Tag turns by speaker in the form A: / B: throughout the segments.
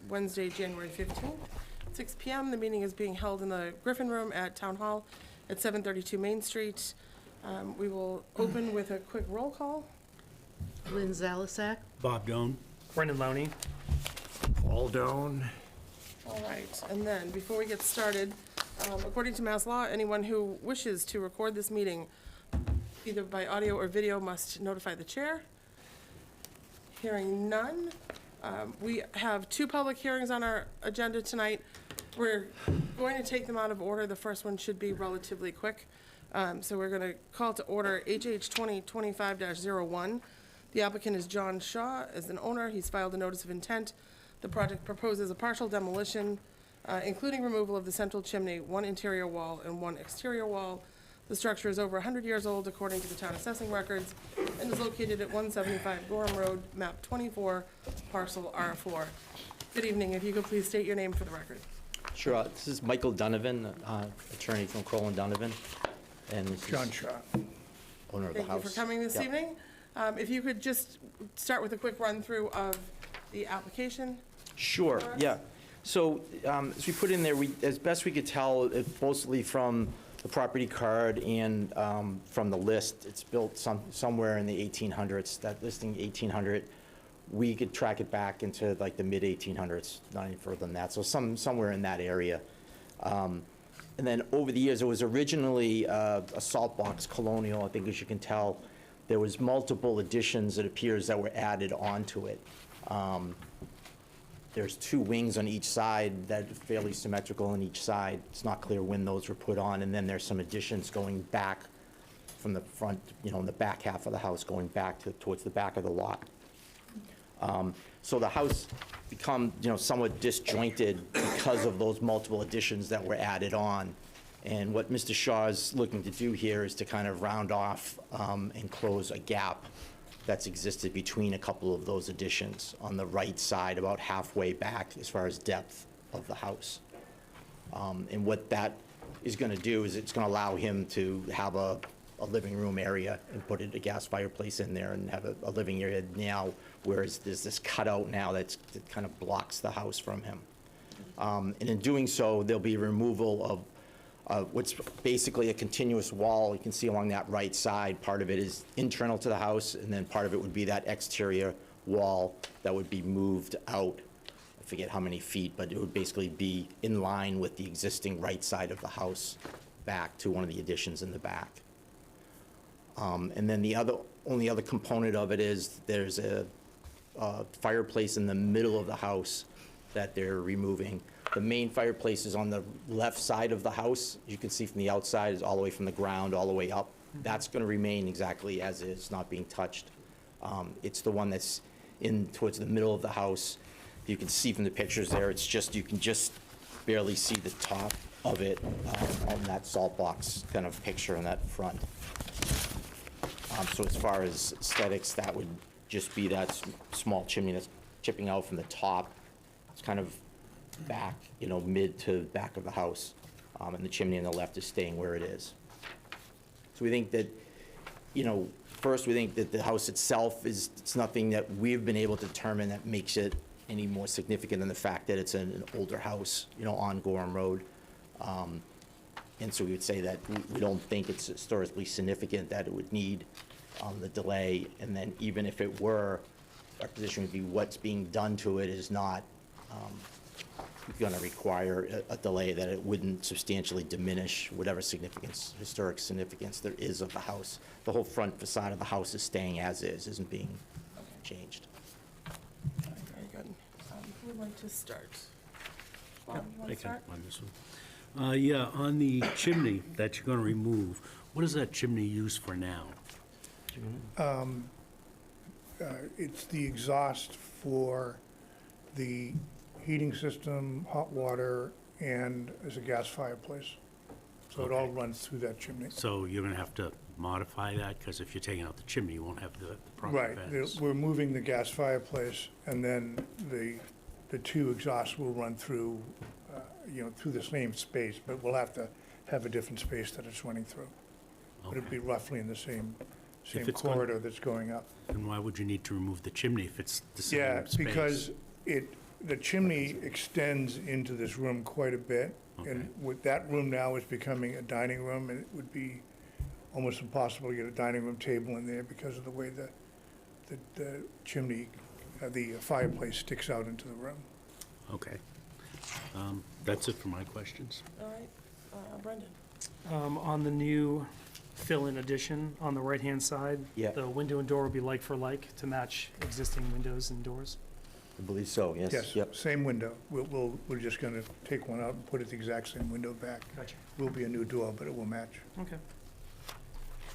A: Wednesday, January 15th, 6 PM. The meeting is being held in the Griffin Room at Town Hall at 732 Main Street. We will open with a quick roll call.
B: Lynn Zalisak.
C: Bob Doan.
D: Brendan Lowney.
E: Paul Doan.
A: All right, and then, before we get started, according to Mass Law, anyone who wishes to record this meeting, either by audio or video, must notify the chair. Hearing none. We have two public hearings on our agenda tonight. We're going to take them out of order. The first one should be relatively quick. So we're going to call to order HH 2025-01. The applicant is John Shaw as an owner. He's filed a notice of intent. The project proposes a partial demolition, including removal of the central chimney, one interior wall and one exterior wall. The structure is over 100 years old, according to the town assessing records, and is located at 175 Gorham Road, map 24, parcel R4. Good evening. If you could please state your name for the record.
F: Sure. This is Michael Donovan, attorney from Kroll and Donovan, and this is
E: John Shaw.
F: owner of the house.
A: Thank you for coming this
F: Yep.
A: evening. If you could just start with a quick run-through of the application.
F: Sure, yeah. So as we put in there, as best we could tell, it's mostly from the property card and from the list. It's built somewhere in the 1800s, that listing 1800. We could track it back into like the mid-1800s, not any further than that, so somewhere in that area. And then over the years, it was originally a salt box colonial, I think, as you can tell. There was multiple additions, it appears, that were added onto it. There's two wings on each side that are fairly symmetrical on each side. It's not clear when those were put on, and then there's some additions going back from the front, in the back half of the house, going back towards the back of the lot. So the house become, somewhat disjointed because of those multiple additions that were added on. And what Mr. Shaw is looking to do here is to kind of round off and close a gap that's existed between a couple of those additions on the right side, about halfway back as far as depth of the house. And what that is going to do is it's going to allow him to have a living room area and put a gas fireplace in there and have a living area now, whereas there's this cutout now that kind of blocks the house from him. And in doing so, there'll be removal of what's basically a continuous wall. You can see along that right side, part of it is internal to the house, and then part of it would be that exterior wall that would be moved out. I forget how many feet, but it would basically be in line with the existing right side of the house back to one of the additions in the back. And then the only other component of it is there's a fireplace in the middle of the house that they're removing. The main fireplace is on the left side of the house. You can see from the outside, is all the way from the ground all the way up. That's going to remain exactly as is, not being touched. It's the one that's towards the middle of the house. You can see from the pictures there, you can just barely see the top of it on that salt box kind of picture in that front. So as far as aesthetics, that would just be that small chimney that's chipping out from the top. It's kind of back, mid to back of the house, and the chimney on the left is staying where it is. So we think that, first we think that the house itself it's nothing that we've been able to determine that makes it any more significant than the fact that it's an older house, on Gorham Road. And so we would say that we don't think it's historically significant that it would need the delay, and then even if it were, our position would be what's being done to it is not going to require a delay, that it wouldn't substantially diminish whatever historic significance there is of the house. The whole front facade of the house is staying as is, isn't being changed.
A: Very good. Who would like to start? Bob, you want
C: I
A: to
C: can
A: start?
C: on this one. Yeah, on the chimney that you're going to remove, what is that chimney used for now?
E: It's the exhaust for the heating system, hot water, and as a gas fireplace. So it all runs through that chimney.
C: So you're going to have to modify that, because if you're taking out the chimney, you won't have the proper
E: Right,
C: vents.
E: we're moving the gas fireplace, and then the two exhausts will run through, through the same space, but we'll have to have a different space that it's running through. But it'd
C: Okay.
E: be roughly in the same
C: it's
E: corridor that's going up.
C: And why would you need to remove the chimney if it's the same
E: Yeah,
C: space?
E: because the chimney extends into this room quite a bit. And with that room now is becoming a dining room, and it would be almost impossible to get a dining room table in there because of the way the chimney, the fireplace sticks out into the room.
C: Okay. That's it for my questions.
A: All right, Brendan?
D: On the new fill-in addition on the right-hand side,
F: Yeah.
D: the window and door will be like for like to match existing windows and doors.
F: I believe so, yes.
E: Yes,
F: Yep.
E: same window. We're just gonna take one out and put it the exact same window back.
D: Gotcha.
E: Will be a new door, but it will match.
D: Okay.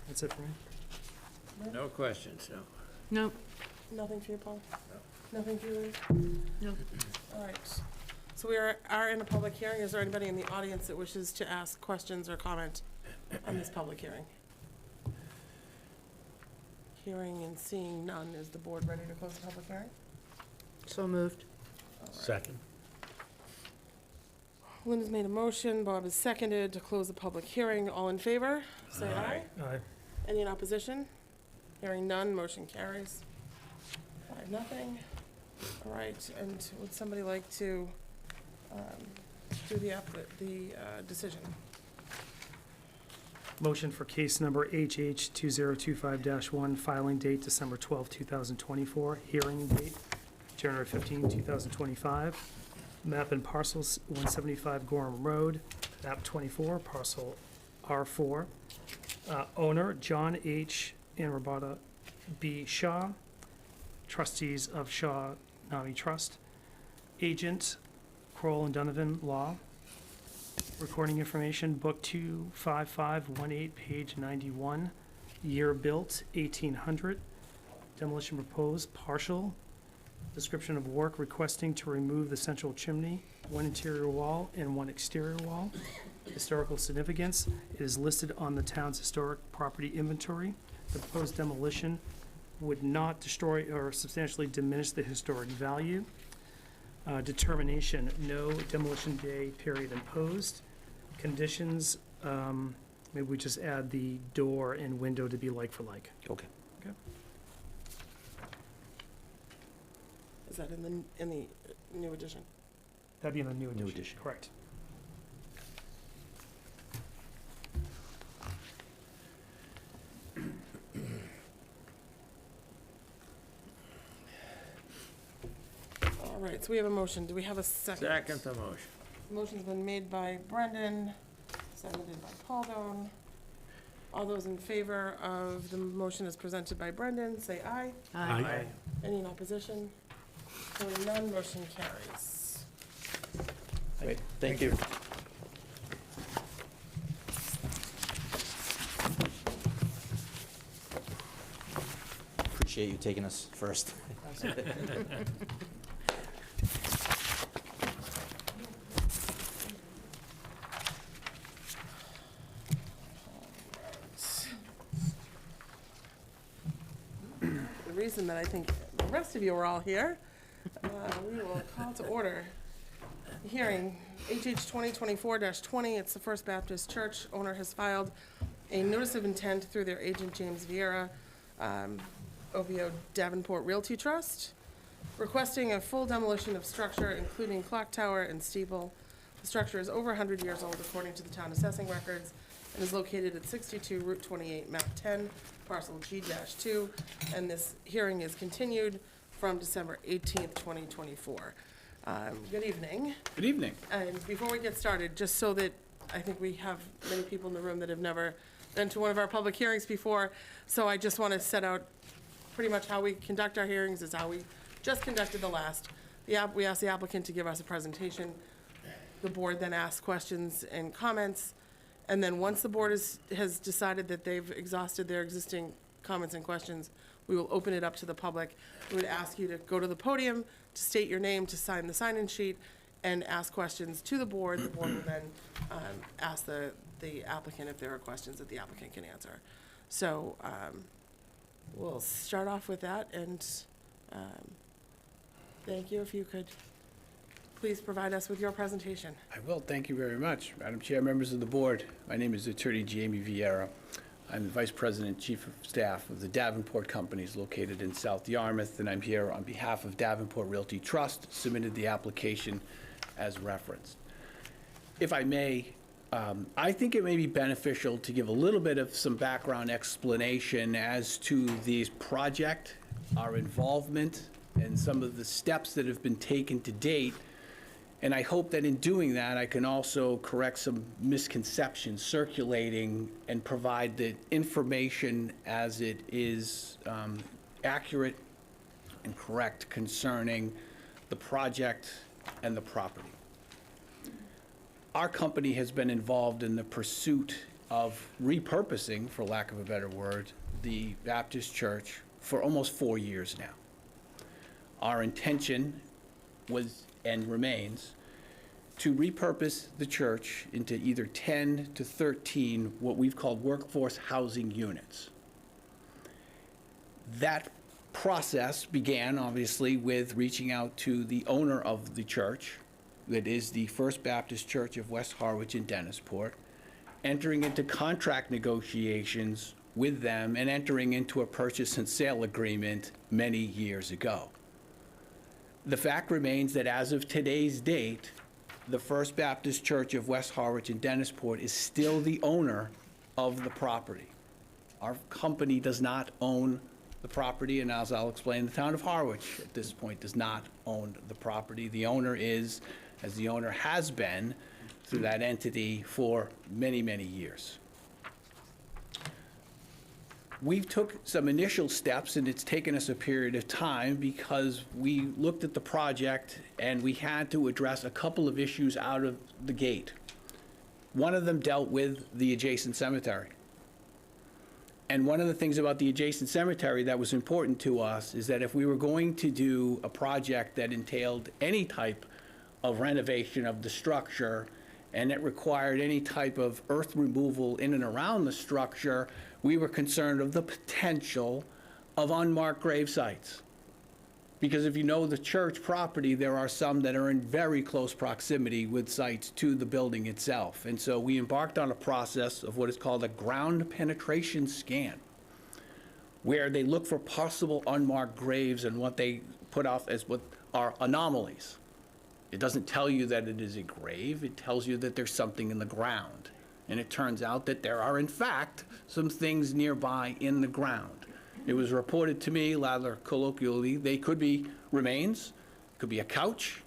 D: That's it for me.
G: No questions, no.
B: Nope,
A: Nothing for you, Paul? Nothing for you, Lee?
B: nope.
A: All right. So we are in a public hearing. Is there anybody in the audience that wishes to ask questions or comment on this public hearing? Hearing and seeing none, is the board ready to close the public hearing?
B: So moved.
C: Second.
A: Linda's made a motion, Bob has seconded to close the public hearing. All in favor, say aye.
D: Aye.
A: Any in opposition? Hearing none, motion carries. 5-0. All right, and would somebody like to do the decision?
D: Motion for case number HH 2025-1, filing date December 12, 2024, hearing date January 15, 2025. Map and parcels 175 Gorham Road, map 24, parcel R4. Owner John H. and Roberta B. Shaw, trustees of Shaw Nami Trust. Agent Kroll and Donovan Law. Recording information, book 25518, page 91. Year built, 1800. Demolition proposed, partial. Description of work, requesting to remove the central chimney, one interior wall and one exterior wall. Historical significance, it is listed on the town's historic property inventory. The proposed demolition would not destroy or substantially diminish the historic value. Determination, no demolition day period imposed. Conditions, maybe we just add the door and window to be like for like.
F: Okay.
A: Is that in the new edition?
D: That'd be in the new edition.
F: New edition.
D: Correct.
A: All right, so we have a motion. Do we have a second?
G: Second the motion.
A: Motion's been made by Brendan, seconded by Paul Doan. All those in favor of the motion as presented by Brendan, say aye.
C: Aye.
A: Any in opposition? Hearing none, motion carries.
F: Great, thank you. Appreciate you taking us first.
A: The reason that I think the rest of you are all here, we will call to order the hearing, HH 2024-20, it's the First Baptist Church. Owner has filed a notice of intent through their agent James Vieira, OVO Davenport Realty Trust, requesting a full demolition of structure, including clock tower and steeple. The structure is over 100 years old according to the town assessing records and is located at 62 Route 28, map 10, parcel G-2, and this hearing is continued from December 18th, 2024. Good evening.
G: Good evening.
A: And before we get started, just so that, I think we have many people in the room that have never been to one of our public hearings before, so I just want to set out pretty much how we conduct our hearings is how we just conducted the last. We ask the applicant to give us a presentation. The board then asks questions and comments, and then once the board has decided that they've exhausted their existing comments and questions, we will open it up to the public. We would ask you to go to the podium, to state your name, to sign the sign-in sheet, and ask questions to the board. The board will then ask the applicant if there are questions that the applicant can answer. So we'll start off with that, and thank you. If you could please provide us with your presentation.
G: I will, thank you very much. Madam Chair, members of the board, my name is Attorney Jamie Vieira.
H: I'm the Vice President, Chief of Staff of the Davenport Companies located in South Yarmouth, and I'm here on behalf of Davenport Realty Trust, submitted the application as referenced. If I may, I think it may be beneficial to give a little bit of some background explanation as to the project, our involvement, and some of the steps that have been taken to date. And I hope that in doing that, I can also correct some misconceptions circulating and provide the information as it is accurate and correct concerning the project and the property. Our company has been involved in the pursuit of repurposing, for lack of a better word, the Baptist church for almost 4 years now. Our intention was and remains to repurpose the church into either 10 to 13 what we've called workforce housing units. That process began, obviously, with reaching out to the owner of the church, that is the First Baptist Church of West Harwich in Dennisport, entering into contract negotiations with them and entering into a purchase and sale agreement many years ago. The fact remains that as of today's date, the First Baptist Church of West Harwich in Dennisport is still the owner of the property. Our company does not own the property, and as I'll explain, the town of Harwich at this point does not own the property. The owner is, as the owner has been, through that entity for many, many years. We took some initial steps, and it's taken us a period of time because we looked at the project and we had to address a couple of issues out of the gate. One of them dealt with the adjacent cemetery. And one of the things about the adjacent cemetery that was important to us is that if we were going to do a project that entailed any type of renovation of the structure and it required any type of earth removal in and around the structure, we were concerned of the potential of unmarked grave sites. Because if you know the church property, there are some that are in very close proximity with sites to the building itself. And so we embarked on a process of what is called a ground penetration scan, where they look for possible unmarked graves and what they put off as what are anomalies. It doesn't tell you that it is a grave, it tells you that there's something in the ground. And it turns out that there are, in fact, some things nearby in the ground. It was reported to me, rather colloquially, they could be remains, it could be a couch,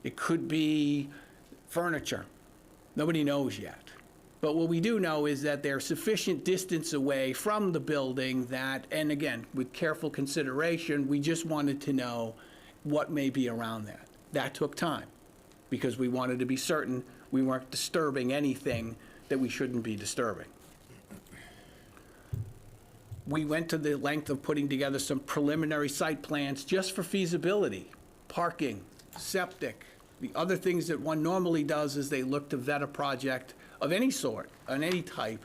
H: it could be furniture. Nobody knows yet. But what we do know is that they're sufficient distance away from the building that, and again, with careful consideration, we just wanted to know what may be around that. That took time, because we wanted to be certain we weren't disturbing anything that we shouldn't be disturbing. We went to the length of putting together some preliminary site plans just for feasibility, parking, septic. The other things that one normally does is they look to vet a project of any sort, on any type.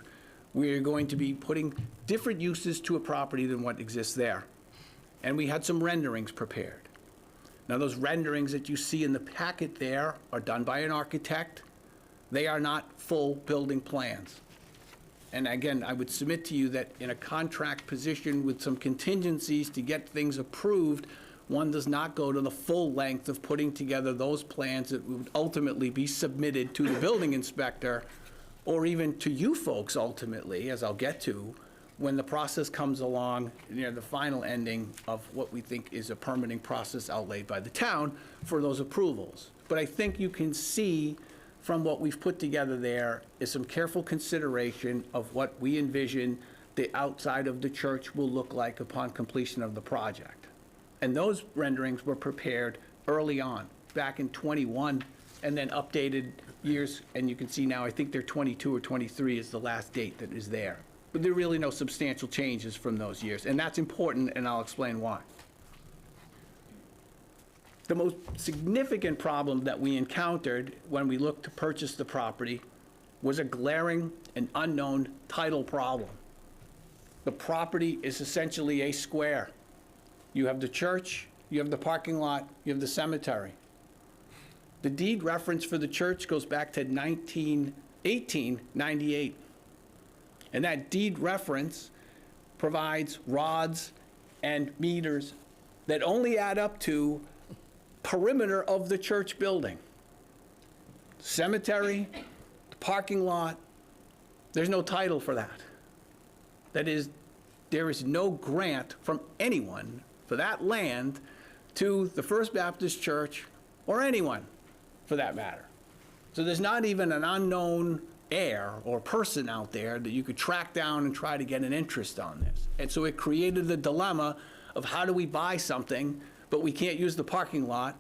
H: We're going to be putting different uses to a property than what exists there. And we had some renderings prepared. Now, those renderings that you see in the packet there are done by an architect. They are not full building plans. And again, I would submit to you that in a contract position with some contingencies to get things approved, one does not go to the full length of putting together those plans that would ultimately be submitted to the building inspector, or even to you folks ultimately, as I'll get to, when the process comes along near the final ending of what we think is a permitting process outlaid by the town for those approvals. But I think you can see from what we've put together there is some careful consideration of what we envision the outside of the church will look like upon completion of the project. And those renderings were prepared early on, back in '21, and then updated years, and you can see now, I think they're 22 or 23 is the last date that is there. But there are really no substantial changes from those years, and that's important, and I'll explain why. The most significant problem that we encountered when we looked to purchase the property was a glaring and unknown title problem. The property is essentially a square. You have the church, you have the parking lot, you have the cemetery. The deed reference for the church goes back to 1898. And that deed reference provides rods and meters that only add up to perimeter of the church building. Cemetery, the parking lot, there's no title for that. That is, there is no grant from anyone for that land to the First Baptist Church or anyone for that matter. So there's not even an unknown heir or person out there that you could track down and try to get an interest on this. And so it created the dilemma of how do we buy something, but we can't use the parking lot,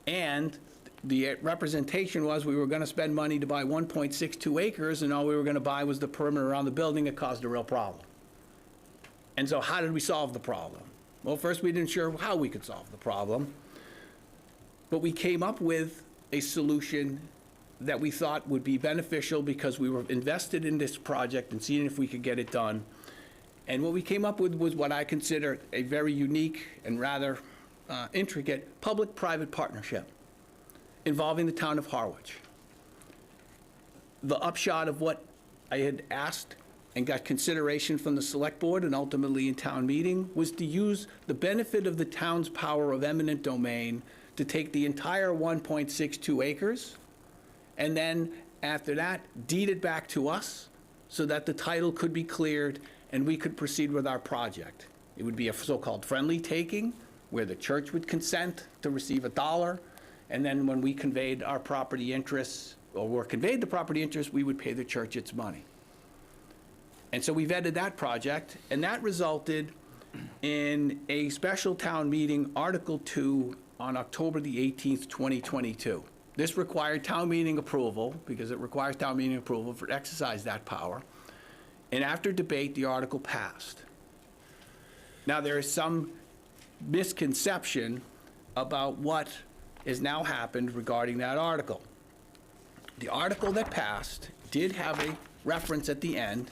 H: and the representation was we were going to spend money to buy 1.62 acres, and all we were going to buy was the perimeter around the building. It caused a real problem. And so how did we solve the problem? Well, first we didn't sure how we could solve the problem, but we came up with a solution that we thought would be beneficial because we were invested in this project and seeing if we could get it done. And what we came up with was what I consider a very unique and rather intricate public-private partnership involving the town of Harwich. The upshot of what I had asked and got consideration from the select board and ultimately in town meeting was to use the benefit of the town's power of eminent domain to take the entire 1.62 acres and then after that deed it back to us so that the title could be cleared and we could proceed with our project. It would be a so-called friendly taking where the church would consent to receive $1, and then when we conveyed our property interests, or were conveyed the property interest, we would pay the church its money. And so we vetted that project, and that resulted in a special town meeting, Article 2, on October the 18th, 2022. This required town meeting approval, because it requires town meeting approval to exercise that power. And after debate, the article passed. Now, there is some misconception about what has now happened regarding that article. The article that passed did have a reference at the end,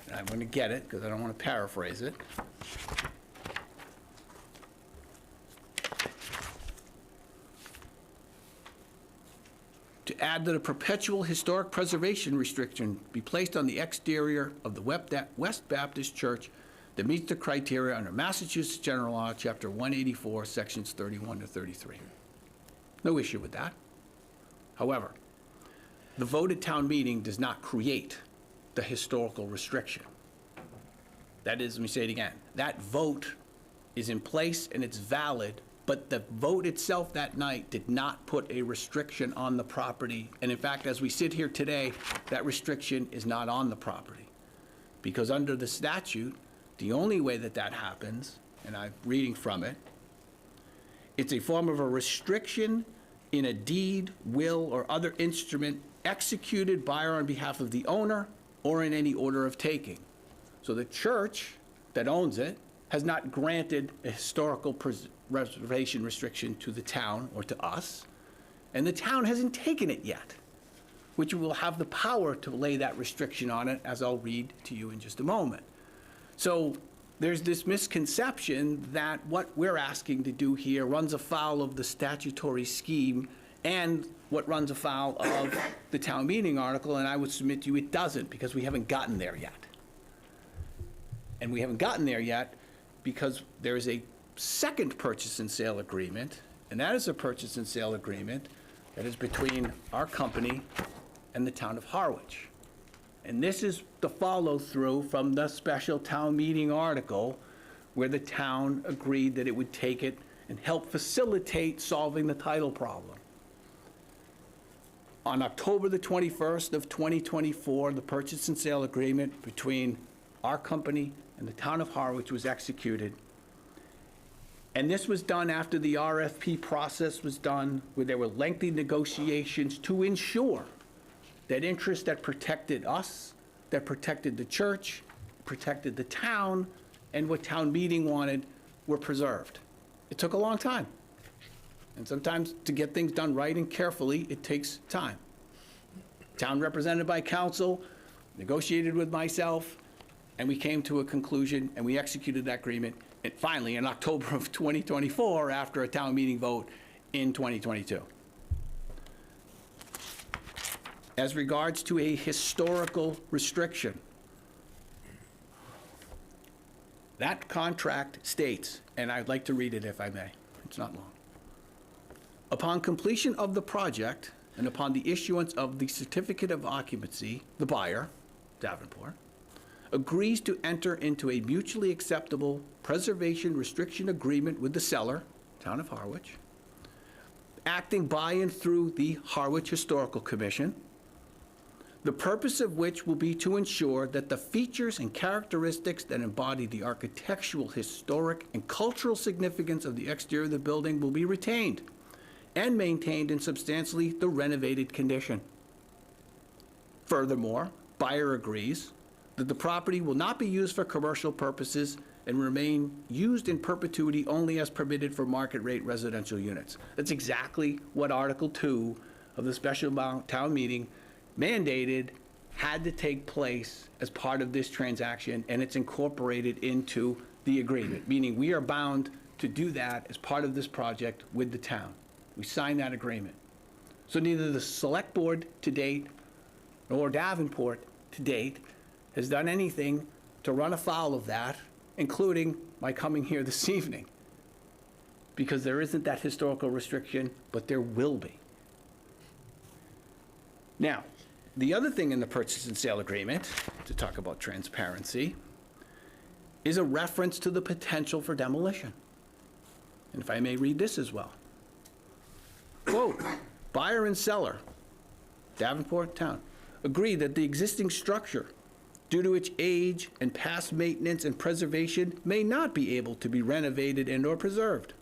H: and I'm going to get it because I don't want to paraphrase it. To add that a perpetual historic preservation restriction be placed on the exterior of the West Baptist Church that meets the criteria under Massachusetts General Law, Chapter 184, Sections 31 to 33. No issue with that. However, the vote at town meeting does not create the historical restriction. That is, let me say it again, that vote is in place and it's valid, but the vote itself that night did not put a restriction on the property. And in fact, as we sit here today, that restriction is not on the property. Because under the statute, the only way that that happens, and I'm reading from it, it's a form of a restriction in a deed, will, or other instrument executed by or on behalf of the owner or in any order of taking. So the church that owns it has not granted a historical preservation restriction to the town or to us, and the town hasn't taken it yet, which will have the power to lay that restriction on it, as I'll read to you in just a moment. So there's this misconception that what we're asking to do here runs afoul of the statutory scheme and what runs afoul of the town meeting article, and I would submit to you it doesn't, because we haven't gotten there yet. And we haven't gotten there yet because there is a second purchase and sale agreement, and that is a purchase and sale agreement that is between our company and the town of Harwich. And this is the follow-through from the special town meeting article where the town agreed that it would take it and help facilitate solving the title problem. On October the 21st of 2024, the purchase and sale agreement between our company and the town of Harwich was executed. And this was done after the RFP process was done, where there were lengthy negotiations to ensure that interest that protected us, that protected the church, protected the town, and what town meeting wanted were preserved. It took a long time. And sometimes to get things done right and carefully, it takes time. Town represented by council, negotiated with myself, and we came to a conclusion, and we executed that agreement, and finally, in October of 2024, after a town meeting vote in 2022. As regards to a historical restriction, That contract states, and I'd like to read it if I may, it's not long. Upon completion of the project and upon the issuance of the certificate of occupancy, the buyer, Davenport, agrees to enter into a mutually acceptable preservation restriction agreement with the seller, Town of Harwich, acting by and through the Harwich Historical Commission, the purpose of which will be to ensure that the features and characteristics that embody the architectural, historic, and cultural significance of the exterior of the building will be retained and maintained in substantially the renovated condition. Furthermore, buyer agrees that the property will not be used for commercial purposes and remain used in perpetuity only as permitted for market-rate residential units. That's exactly what Article 2 of the special town meeting mandated had to take place as part of this transaction, and it's incorporated into the agreement, meaning we are bound to do that as part of this project with the town. We signed that agreement. So neither the Select Board to date nor Davenport to date has done anything to run afoul of that, including my coming here this evening, because there isn't that historical restriction, but there will be. Now, the other thing in the purchase and sale agreement, to talk about transparency, is a reference to the potential for demolition. And if I may read this as well. Quote, buyer and seller, Davenport Town, agree that the existing structure, due to its age and past maintenance and preservation, may not be able to be renovated and/or preserved.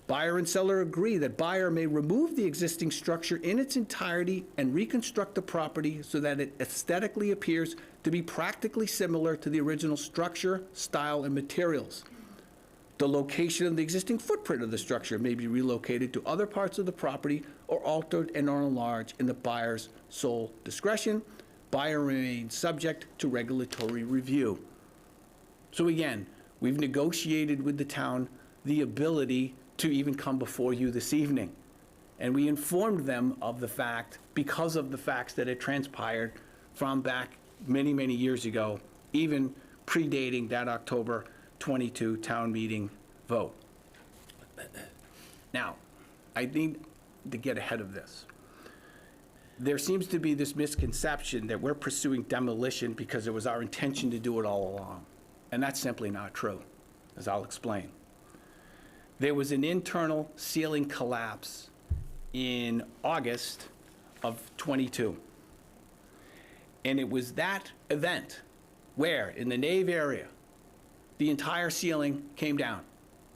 H: Buyer and seller agree that buyer may remove the existing structure in its entirety and reconstruct the property so that it aesthetically appears to be practically similar to the original structure, style, and materials. The location of the existing footprint of the structure may be relocated to other parts of the property or altered and or enlarged in the buyer's sole discretion. Buyer remains subject to regulatory review. So again, we've negotiated with the town the ability to even come before you this evening. And we informed them of the fact, because of the facts that had transpired from back many, many years ago, even predating that October 22 town meeting vote. Now, I need to get ahead of this. There seems to be this misconception that we're pursuing demolition because it was our intention to do it all along. And that's simply not true, as I'll explain. There was an internal ceiling collapse in August of '22. And it was that event where, in the nave area, the entire ceiling came down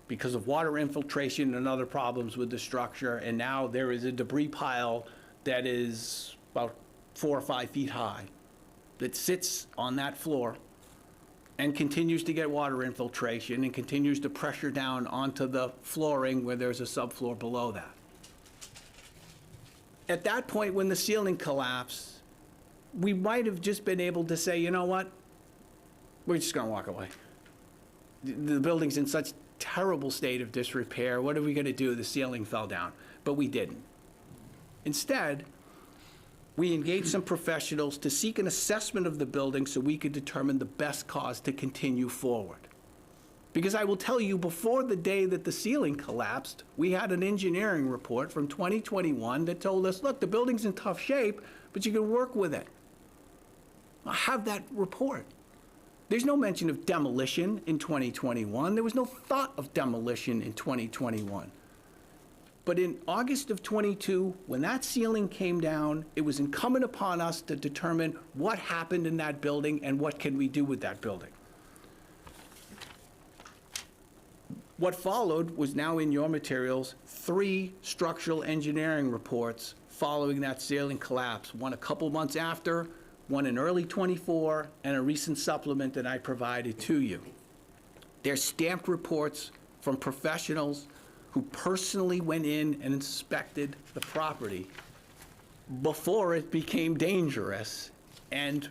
H: because of water infiltration and other problems with the structure. And now there is a debris pile that is about 4 or 5 feet high that sits on that floor and continues to get water infiltration and continues to pressure down onto the flooring where there's a subfloor below that. At that point, when the ceiling collapsed, we might have just been able to say, you know what, we're just gonna walk away. The building's in such terrible state of disrepair, what are we gonna do? The ceiling fell down, but we didn't. Instead, we engaged some professionals to seek an assessment of the building so we could determine the best cause to continue forward. Because I will tell you, before the day that the ceiling collapsed, we had an engineering report from 2021 that told us, look, the building's in tough shape, but you can work with it. I have that report. There's no mention of demolition in 2021. There was no thought of demolition in 2021. But in August of '22, when that ceiling came down, it was incumbent upon us to determine what happened in that building and what can we do with that building. What followed was now in your materials, 3 structural engineering reports following that ceiling collapse. One a couple months after, one in early '24, and a recent supplement that I provided to you. They're stamped reports from professionals who personally went in and inspected the property before it became dangerous and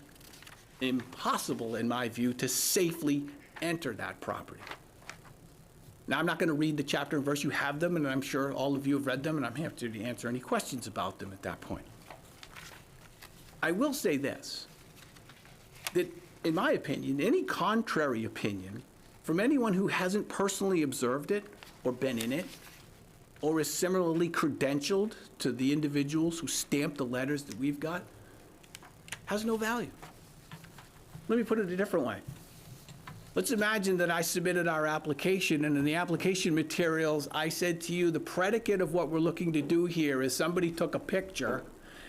H: impossible, in my view, to safely enter that property. Now, I'm not going to read the chapter and verse. You have them, and I'm sure all of you have read them, and I'm happy to answer any questions about them at that point. I will say this, that in my opinion, any contrary opinion from anyone who hasn't personally observed it or been in it, or is similarly credentialed to the individuals who stamped the letters that we've got, has no value. Let me put it a different way. Let's imagine that I submitted our application, and in the application materials, I said to you, the predicate of what we're looking to do here is somebody took a picture,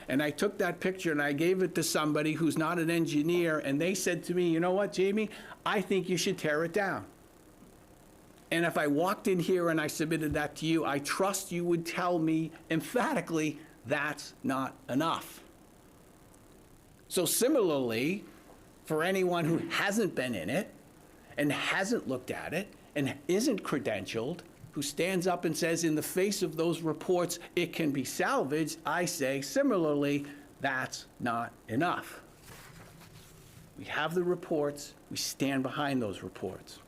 H: and I took that picture and I gave it to somebody who's not an engineer, and they said to me, you know what, Jamie, I think you should tear it down. And if I walked in here and I submitted that to you, I trust you would tell me emphatically, that's not enough. So similarly, for anyone who hasn't been in it and hasn't looked at it and isn't credentialed, who stands up and says in the face of those reports, it can be salvaged, I say similarly, that's not enough. We have the reports, we stand behind those reports.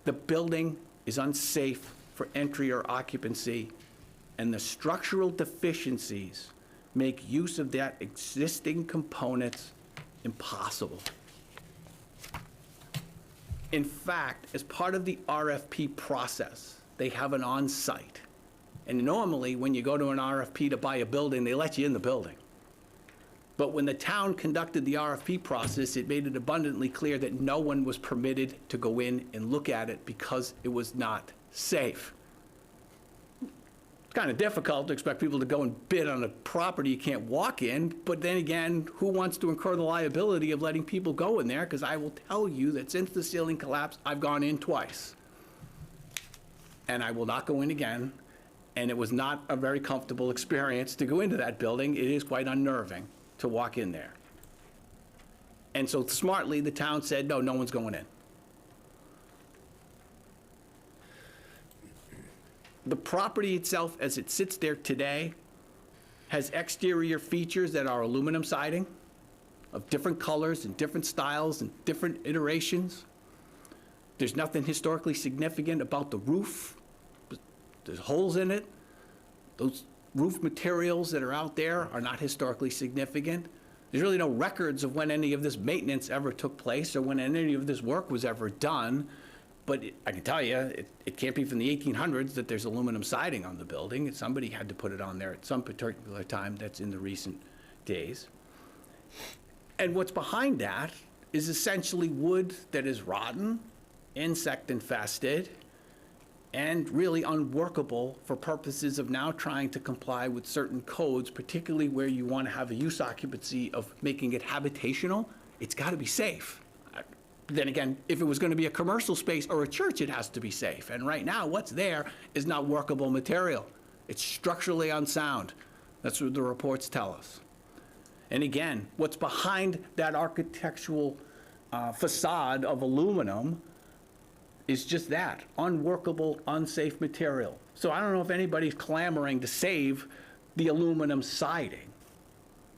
H: The building is unsafe for entry or occupancy, and the structural deficiencies make use of that existing components impossible. In fact, as part of the RFP process, they have an on-site. And normally, when you go to an RFP to buy a building, they let you in the building. But when the town conducted the RFP process, it made it abundantly clear that no one was permitted to go in and look at it because it was not safe. It's kind of difficult to expect people to go and bid on a property you can't walk in, but then again, who wants to incur the liability of letting people go in there? Because I will tell you that since the ceiling collapsed, I've gone in twice. And I will not go in again, and it was not a very comfortable experience to go into that building. It is quite unnerving to walk in there. And so smartly, the town said, no, no one's going in. The property itself, as it sits there today, has exterior features that are aluminum siding of different colors and different styles and different iterations. There's nothing historically significant about the roof. There's holes in it. Those roof materials that are out there are not historically significant. There's really no records of when any of this maintenance ever took place or when any of this work was ever done. But I can tell you, it can't be from the 1800s that there's aluminum siding on the building. Somebody had to put it on there at some particular time. That's in the recent days. And what's behind that is essentially wood that is rotten, insect infested, and really unworkable for purposes of now trying to comply with certain codes, particularly where you want to have a use occupancy of making it habitational. It's got to be safe. Then again, if it was going to be a commercial space or a church, it has to be safe. And right now, what's there is not workable material. It's structurally unsound. That's what the reports tell us. And again, what's behind that architectural facade of aluminum is just that, unworkable, unsafe material. So I don't know if anybody's clamoring to save the aluminum siding.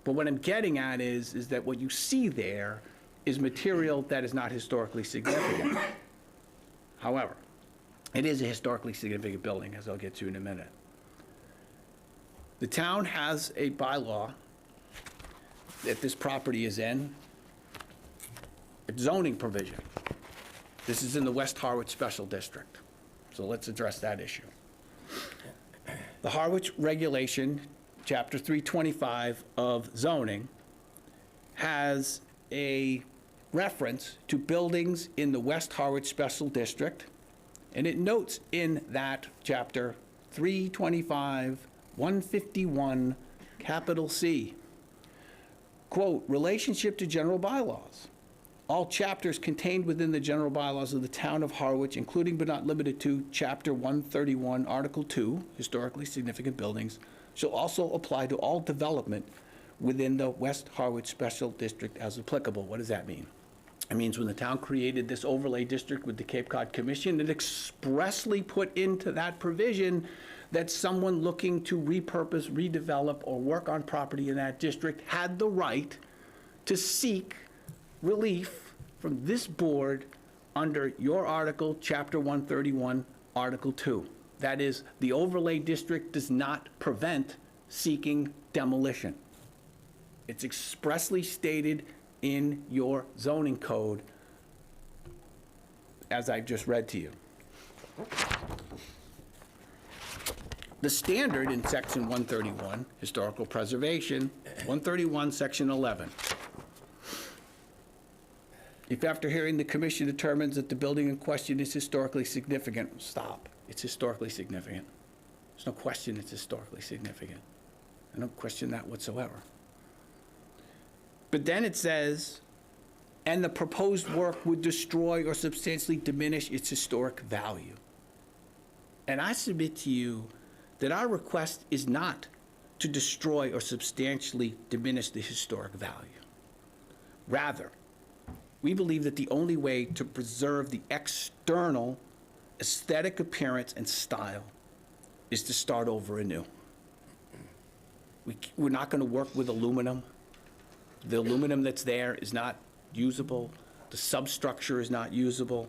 H: But what I'm getting at is that what you see there is material that is not historically significant. However, it is a historically significant building, as I'll get to in a minute. The town has a bylaw that this property is in, a zoning provision. This is in the West Harwich Special District. So let's address that issue. The Harwich Regulation, Chapter 325 of zoning, has a reference to buildings in the West Harwich Special District, and it notes in that chapter 325, 151, capital C, quote, relationship to general bylaws. All chapters contained within the general bylaws of the town of Harwich, including but not limited to Chapter 131, Article 2, historically significant buildings, shall also apply to all development within the West Harwich Special District as applicable. What does that mean? It means when the town created this overlay district with the Cape Cod Commission, it expressly put into that provision that someone looking to repurpose, redevelop, or work on property in that district had the right to seek relief from this board under your article, Chapter 131, Article 2. That is, the overlay district does not prevent seeking demolition. It's expressly stated in your zoning code. as I've just read to you. The standard in section 131, historical preservation, 131, section 11. If after hearing the commission determines that the building in question is historically significant, stop. It's historically significant. There's no question it's historically significant. I don't question that whatsoever. But then it says, and the proposed work would destroy or substantially diminish its historic value. And I submit to you that our request is not to destroy or substantially diminish the historic value. Rather, we believe that the only way to preserve the external aesthetic appearance and style is to start over anew. We're not going to work with aluminum. The aluminum that's there is not usable. The substructure is not usable.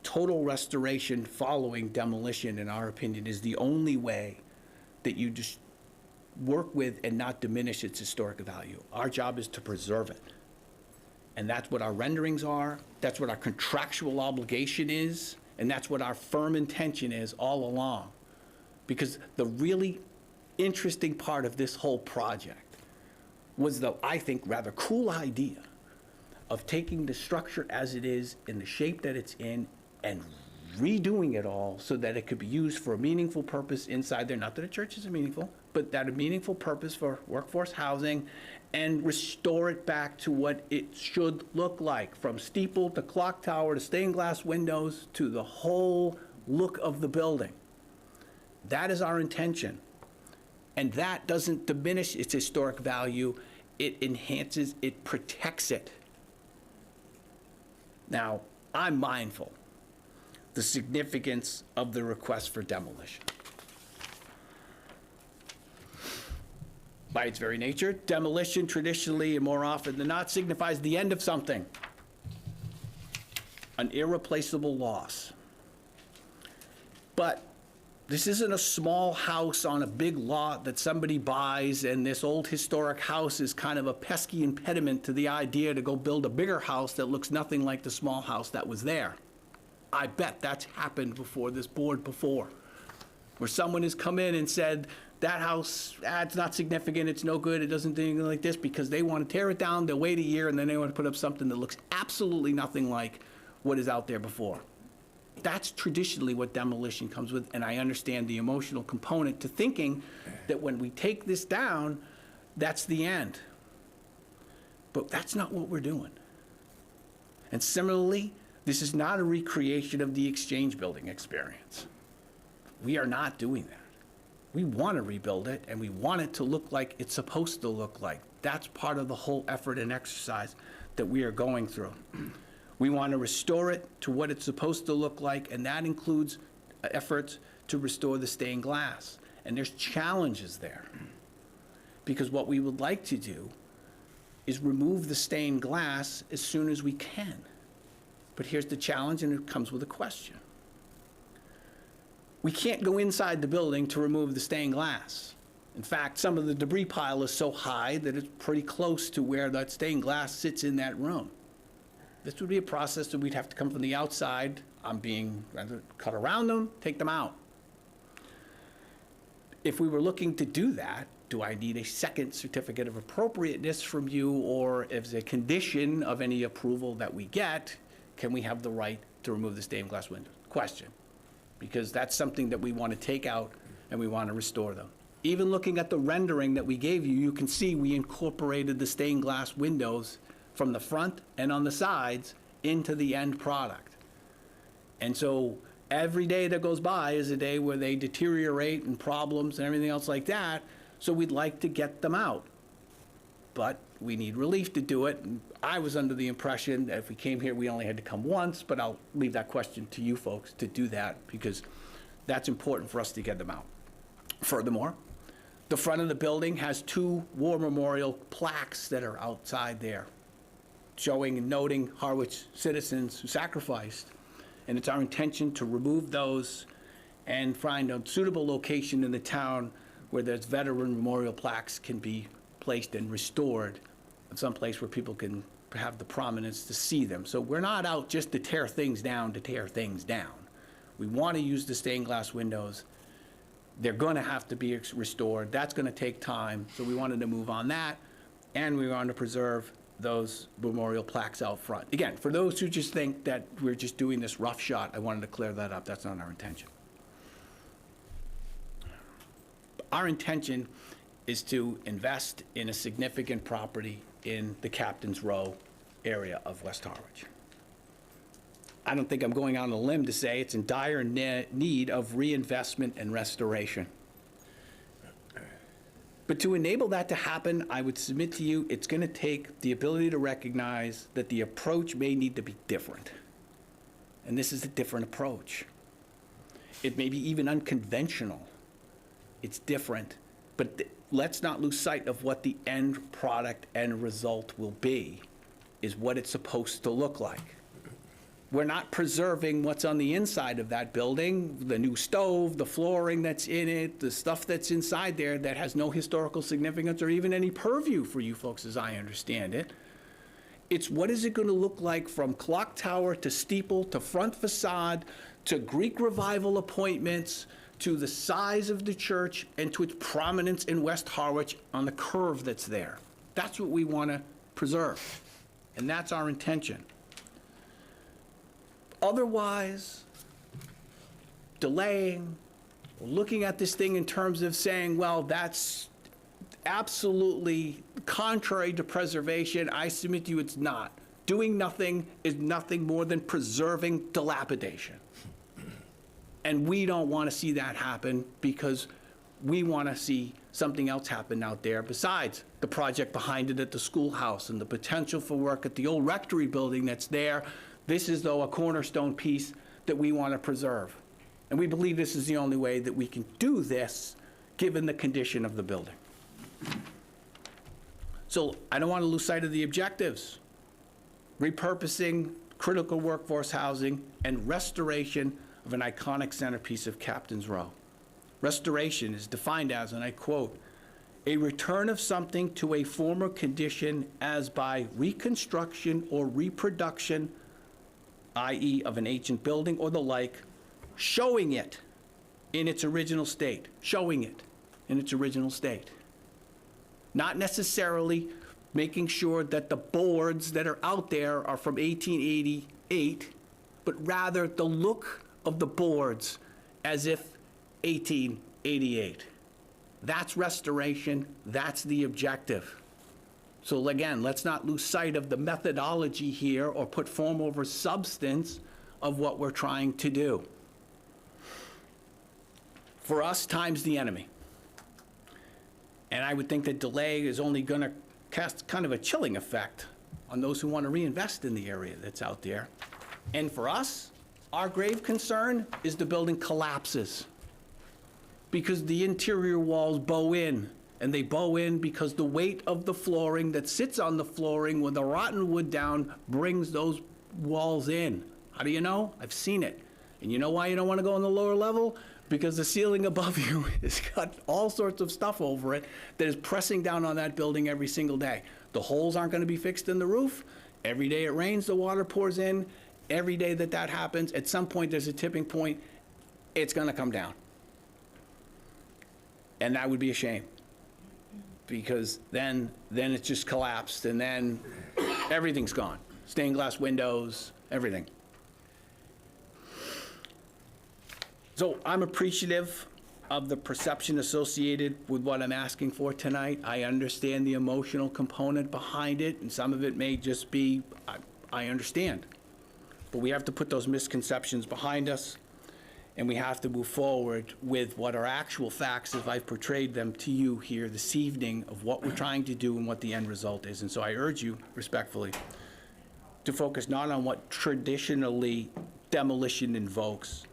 H: Total restoration following demolition, in our opinion, is the only way that you just work with and not diminish its historic value. Our job is to preserve it. And that's what our renderings are, that's what our contractual obligation is, and that's what our firm intention is all along. Because the really interesting part of this whole project was the, I think, rather cool idea of taking the structure as it is in the shape that it's in and redoing it all so that it could be used for a meaningful purpose inside there. Not that a church isn't meaningful, but that a meaningful purpose for workforce housing, and restore it back to what it should look like, from steeple to clock tower to stained glass windows to the whole look of the building. That is our intention. And that doesn't diminish its historic value. It enhances, it protects it. Now, I'm mindful the significance of the request for demolition. By its very nature, demolition traditionally and more often than not signifies the end of something, an irreplaceable loss. But this isn't a small house on a big lot that somebody buys, and this old historic house is kind of a pesky impediment to the idea to go build a bigger house that looks nothing like the small house that was there. I bet that's happened before this board before, where someone has come in and said, that house, it's not significant, it's no good, it doesn't do anything like this, because they want to tear it down, they'll wait a year, and then they want to put up something that looks absolutely nothing like what is out there before. That's traditionally what demolition comes with, and I understand the emotional component to thinking that when we take this down, that's the end. But that's not what we're doing. And similarly, this is not a recreation of the Exchange Building experience. We are not doing that. We want to rebuild it, and we want it to look like it's supposed to look like. That's part of the whole effort and exercise that we are going through. We want to restore it to what it's supposed to look like, and that includes efforts to restore the stained glass. And there's challenges there, because what we would like to do is remove the stained glass as soon as we can. But here's the challenge, and it comes with a question. We can't go inside the building to remove the stained glass. In fact, some of the debris pile is so high that it's pretty close to where that stained glass sits in that room. This would be a process that we'd have to come from the outside. I'm being rather cut around them, take them out. If we were looking to do that, do I need a second certificate of appropriateness from you, or as a condition of any approval that we get, can we have the right to remove the stained glass windows? Question. Because that's something that we want to take out and we want to restore them. Even looking at the rendering that we gave you, you can see we incorporated the stained glass windows from the front and on the sides into the end product. And so every day that goes by is a day where they deteriorate and problems and everything else like that, so we'd like to get them out. But we need relief to do it. And I was under the impression that if we came here, we only had to come once, but I'll leave that question to you folks to do that, because that's important for us to get them out. Furthermore, the front of the building has 2 war memorial plaques that are outside there, showing and noting Harwich citizens who sacrificed. And it's our intention to remove those and find a suitable location in the town where those veteran memorial plaques can be placed and restored, in some place where people can have the prominence to see them. So we're not out just to tear things down to tear things down. We want to use the stained glass windows. They're going to have to be restored. That's going to take time. So we wanted to move on that, and we wanted to preserve those memorial plaques out front. Again, for those who just think that we're just doing this rough shot, I wanted to clear that up. That's not our intention. Our intention is to invest in a significant property in the Captain's Row area of West Harwich. I don't think I'm going on a limb to say it's in dire need of reinvestment and restoration. But to enable that to happen, I would submit to you, it's going to take the ability to recognize that the approach may need to be different. And this is a different approach. It may be even unconventional. It's different, but let's not lose sight of what the end product and result will be, is what it's supposed to look like. We're not preserving what's on the inside of that building, the new stove, the flooring that's in it, the stuff that's inside there that has no historical significance or even any purview for you folks as I understand it. It's what is it going to look like from clock tower to steeple to front facade to Greek revival appointments to the size of the church and to its prominence in West Harwich on the curve that's there. That's what we want to preserve, and that's our intention. Otherwise, delaying, looking at this thing in terms of saying, well, that's absolutely contrary to preservation, I submit to you it's not. Doing nothing is nothing more than preserving dilapidation. And we don't want to see that happen because we want to see something else happen out there besides the project behind it at the schoolhouse and the potential for work at the old rectory building that's there. This is, though, a cornerstone piece that we want to preserve. And we believe this is the only way that we can do this, given the condition of the building. So I don't want to lose sight of the objectives. Repurposing critical workforce housing and restoration of an iconic centerpiece of Captain's Row. Restoration is defined as, and I quote, a return of something to a former condition as by reconstruction or reproduction, i.e. of an ancient building or the like, showing it in its original state, showing it in its original state. Not necessarily making sure that the boards that are out there are from 1888, but rather the look of the boards as if 1888. That's restoration, that's the objective. So again, let's not lose sight of the methodology here or put form over substance of what we're trying to do. For us, time's the enemy. And I would think that delay is only going to cast kind of a chilling effect on those who want to reinvest in the area that's out there. And for us, our grave concern is the building collapses because the interior walls bow in. And they bow in because the weight of the flooring that sits on the flooring with the rotten wood down brings those walls in. How do you know? I've seen it. And you know why you don't want to go on the lower level? Because the ceiling above you has got all sorts of stuff over it that is pressing down on that building every single day. The holes aren't going to be fixed in the roof. Every day it rains, the water pours in. Every day that that happens, at some point there's a tipping point. It's going to come down. And that would be a shame. Because then it's just collapsed, and then everything's gone. Stained glass windows, everything. So I'm appreciative of the perception associated with what I'm asking for tonight. I understand the emotional component behind it, and some of it may just be, I understand. But we have to put those misconceptions behind us, and we have to move forward with what are actual facts as I've portrayed them to you here this evening of what we're trying to do and what the end result is. And so I urge you respectfully to focus not on what traditionally demolition invokes,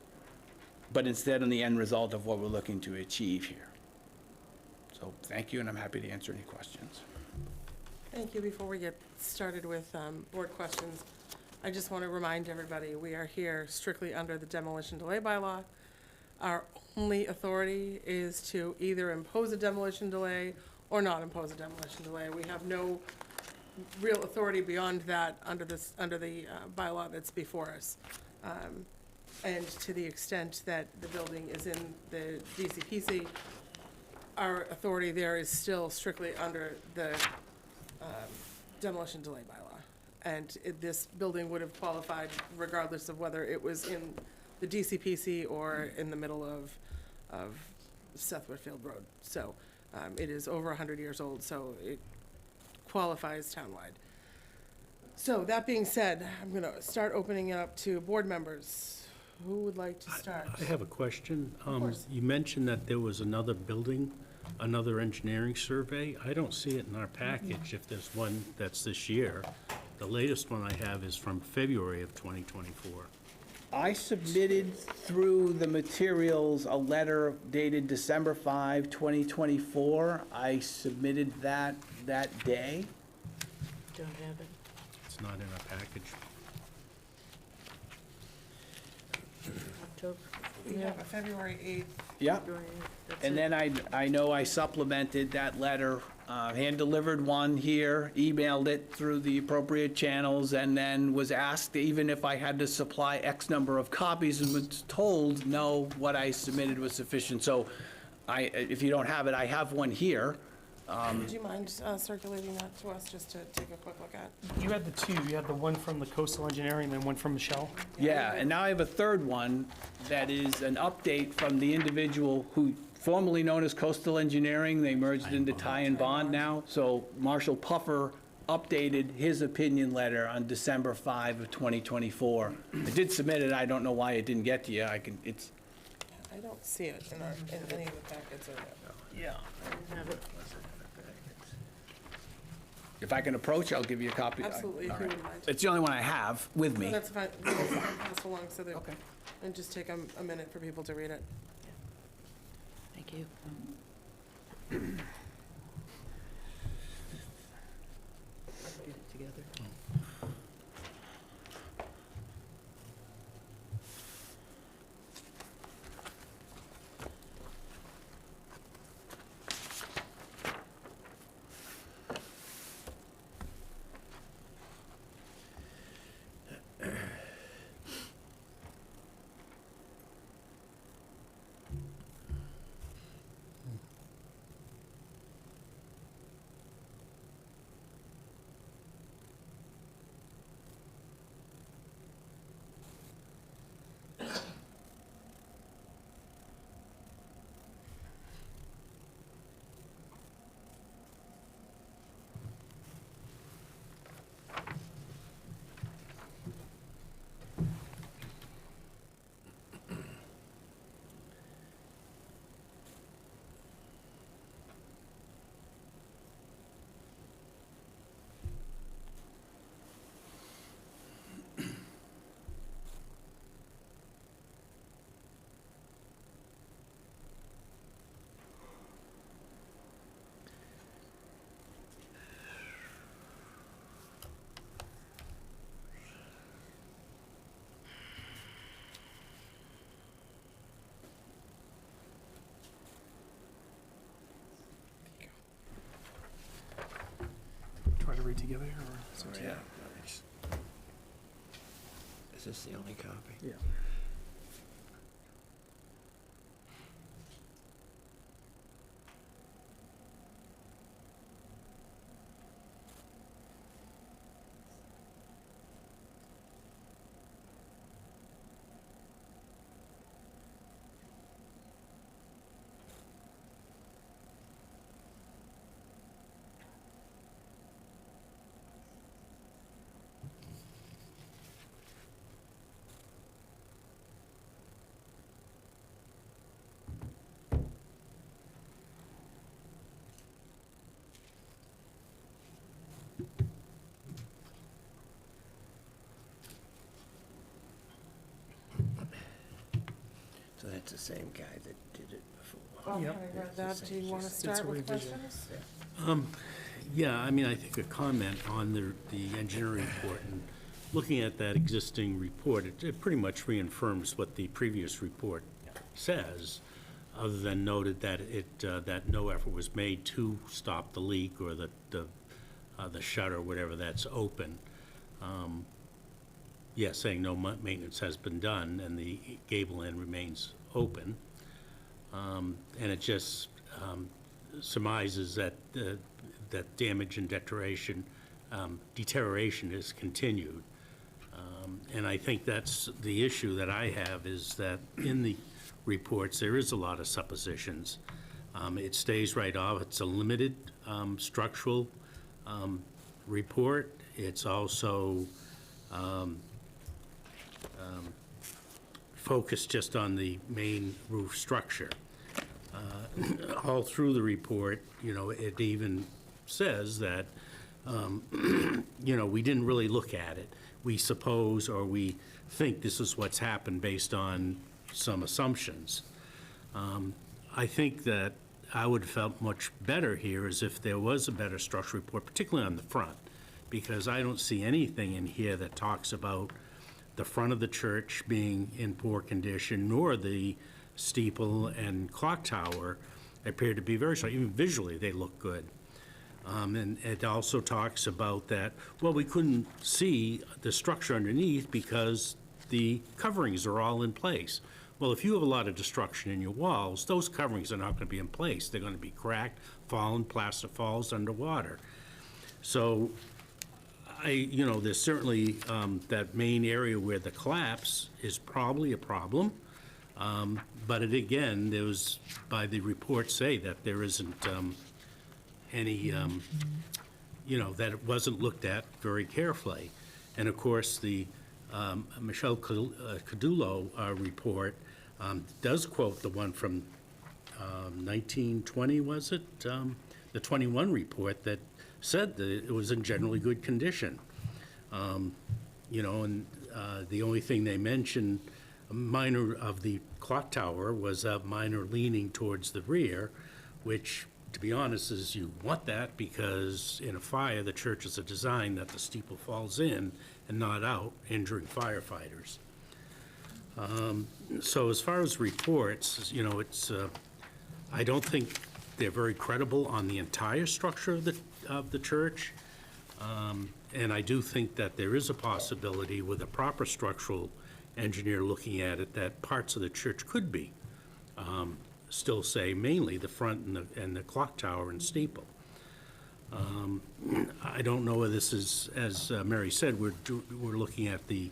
H: but instead on the end result of what we're looking to achieve here. So thank you, and I'm happy to answer any questions.
A: Thank you. Before we get started with board questions, I just want to remind everybody, we are here strictly under the demolition delay bylaw. Our only authority is to either impose a demolition delay or not impose a demolition delay. We have no real authority beyond that under the bylaw that's before us. And to the extent that the building is in the DCPC, our authority there is still strictly under the demolition delay bylaw. And this building would have qualified regardless of whether it was in the DCPC or in the middle of Seth Whitfield Road. So it is over 100 years old, so it qualifies townwide. So that being said, I'm going to start opening it up to board members. Who would like to start?
C: I have a question.
A: course.
C: You mentioned that there was another building, another engineering survey. I don't see it in our package if there's one that's this year. The latest one I have is from February of 2024.
H: I submitted through the materials a letter dated December 5, 2024. I submitted that day.
B: Don't have it.
C: It's not in our package.
B: October.
A: We have a February 8th.
H: Yeah.
B: That's
H: And
B: it.
H: then I know I supplemented that letter, hand-delivered one here, emailed it through the appropriate channels, and then was asked even if I had to supply X number of copies, and was told, no, what I submitted was sufficient. So if you don't have it, I have one here.
A: Would you mind circulating that to us just to take a quick look at?
D: You had the two, you had the one from the coastal engineering and then one from Michelle.
H: Yeah, and now I have a third one that is an update from the individual who formerly known as Coastal Engineering. They merged into Ty and Bond now. So Marshall Puffer updated his opinion letter on December 5 of 2024. I did submit it. I don't know why it didn't get to you.
A: I don't see it in any of the packets or.
D: Yeah.
B: Don't have it.
H: If I can approach, I'll give you a copy.
A: Absolutely, if
H: All
A: you
H: right.
A: wouldn't mind.
H: It's the only one I have with me.
A: That's fine, pass along so that,
H: Okay.
A: and just take a minute for people to read it.
B: Thank you. Get it together.
D: Try to read together, or? it's up to you.
G: Nice. Is this the only copy?
D: Yeah.
G: So that's the same guy that did it before.
A: Well,
D: Yep.
A: having read that, do you want to
D: It's
A: start
D: a
A: with
D: revision.
A: questions?
C: Yeah, I mean, I think a comment on the engineering report, and looking at that existing report, it pretty much reaffirms what the previous report says, other than noted that that no effort was made to stop the leak, or that the shutter, whatever that's open. Saying no maintenance has been done and the gable end remains open. And it just surmises that that damage and deterioration is continued. And I think that's the issue that I have, is that in the reports, there is a lot of suppositions. It stays right off. It's a limited structural report. It's also focused just on the main roof structure. All through the report, it even says that, we didn't really look at it. We suppose, or we think this is what's happened based on some assumptions. I think that I would have felt much better here as if there was a better structural report, particularly on the front, because I don't see anything in here that talks about the front of the church being in poor condition, nor the steeple and clock tower appear to be very strong. Even visually, they look good. And it also talks about that, well, we couldn't see the structure underneath because the coverings are all in place. Well, if you have a lot of destruction in your walls, those coverings are not going to be in place. They're going to be cracked, fallen, plaster falls underwater. So there's certainly that main area where the collapse is probably a problem. But again, there was, by the reports say that there isn't any, that it wasn't looked at very carefully. And of course, the Michelle Cadullo report does quote the one from 1920, was it? The 21 report that said that it was in generally good condition. And the only thing they mentioned, minor of the clock tower, was a minor leaning towards the rear, which, to be honest, is you want that because in a fire, the churches are designed that the steeple falls in and not out, injuring firefighters. So as far as reports, it's, I don't think they're very credible on the entire structure of the church. And I do think that there is a possibility with a proper structural engineer looking at it that parts of the church could be still, say, mainly the front and the clock tower and steeple. I don't know whether this is, as Mary said, we're looking at the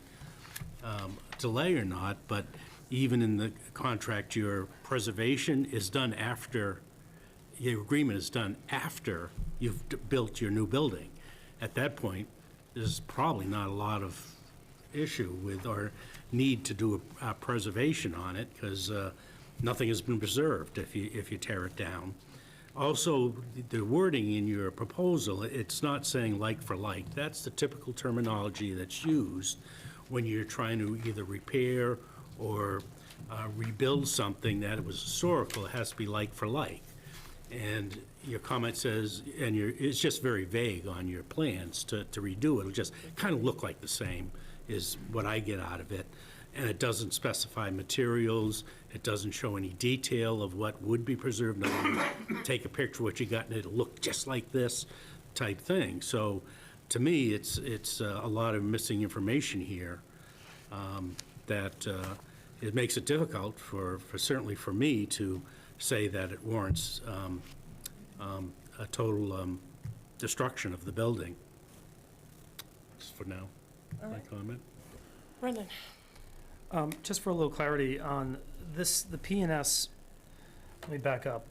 C: delay or not, but even in the contract, your preservation is done after, your agreement is done after you've built your new building. At that point, there's probably not a lot of issue with or need to do a preservation on it, because nothing has been preserved if you tear it down. Also, the wording in your proposal, it's not saying like for like. That's the typical terminology that's used when you're trying to either repair or rebuild something that it was historical. It has to be like for like. And your comment says, and it's just very vague on your plans to redo it. It'll just kind of look like the same, is what I get out of it. And it doesn't specify materials. It doesn't show any detail of what would be preserved. No, take a picture of what you got and it'll look just like this type thing. So to me, it's a lot of missing information here that it makes it difficult for certainly for me to say that it warrants a total destruction of the building. Just for now, my comment.
A: Brendan?
D: Just for a little clarity on this, the P&S, let me back up.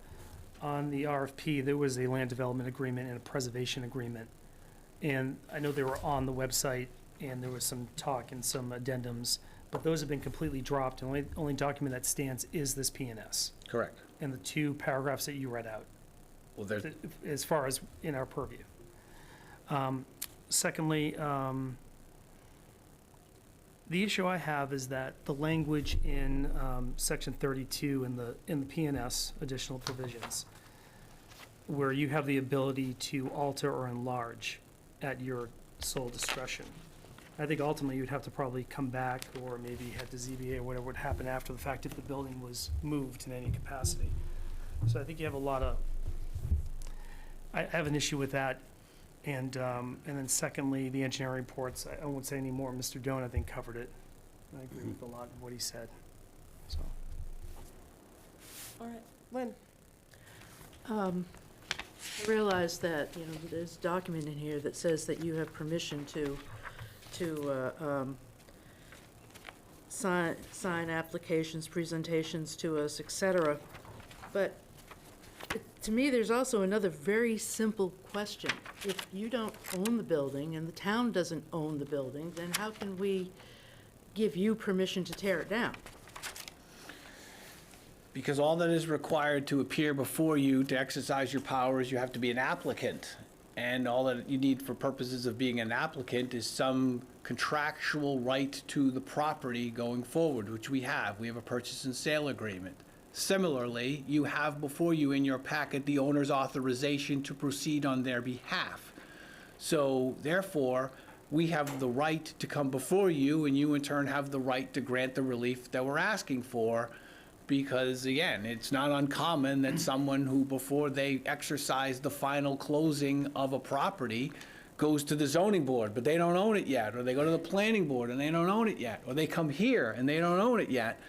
D: On the RFP, there was a land development agreement and a preservation agreement. And I know they were on the website, and there was some talk and some addendums, but those have been completely dropped. The only document that stands is this P&S,
H: Correct.
D: and the 2 paragraphs that you read out,
H: Well, there's,
D: as far as in our purview. Secondly, the issue I have is that the language in section 32 in the P&S additional provisions, where you have the ability to alter or enlarge at your sole discretion. I think ultimately you'd have to probably come back, or maybe head to ZBA or whatever would happen after the fact if the building was moved in any capacity. So I think you have a lot of, I have an issue with that And then secondly, the engineering reports, I won't say any more. Mr. Doan, I think, covered it. I agree with a lot of what he said, so.
A: All right, Lynn?
B: I realize that, there's a document in here that says that you have permission to sign applications, presentations to us, et cetera. But to me, there's also another very simple question. If you don't own the building and the town doesn't own the building, then how can we give you permission to tear it down?
H: Because all that is required to appear before you to exercise your powers, you have to be an applicant. And all that you need for purposes of being an applicant is some contractual right to the property going forward, which we have. We have a purchase and sale agreement. Similarly, you have before you in your packet the owner's authorization to proceed on their behalf. So therefore, we have the right to come before you, and you in turn have the right to grant the relief that we're asking for. Because again, it's not uncommon that someone who, before they exercise the final closing of a property, goes to the zoning board, but they don't own it yet, or they go to the planning board and they don't own it yet, or they come here and they don't own it yet,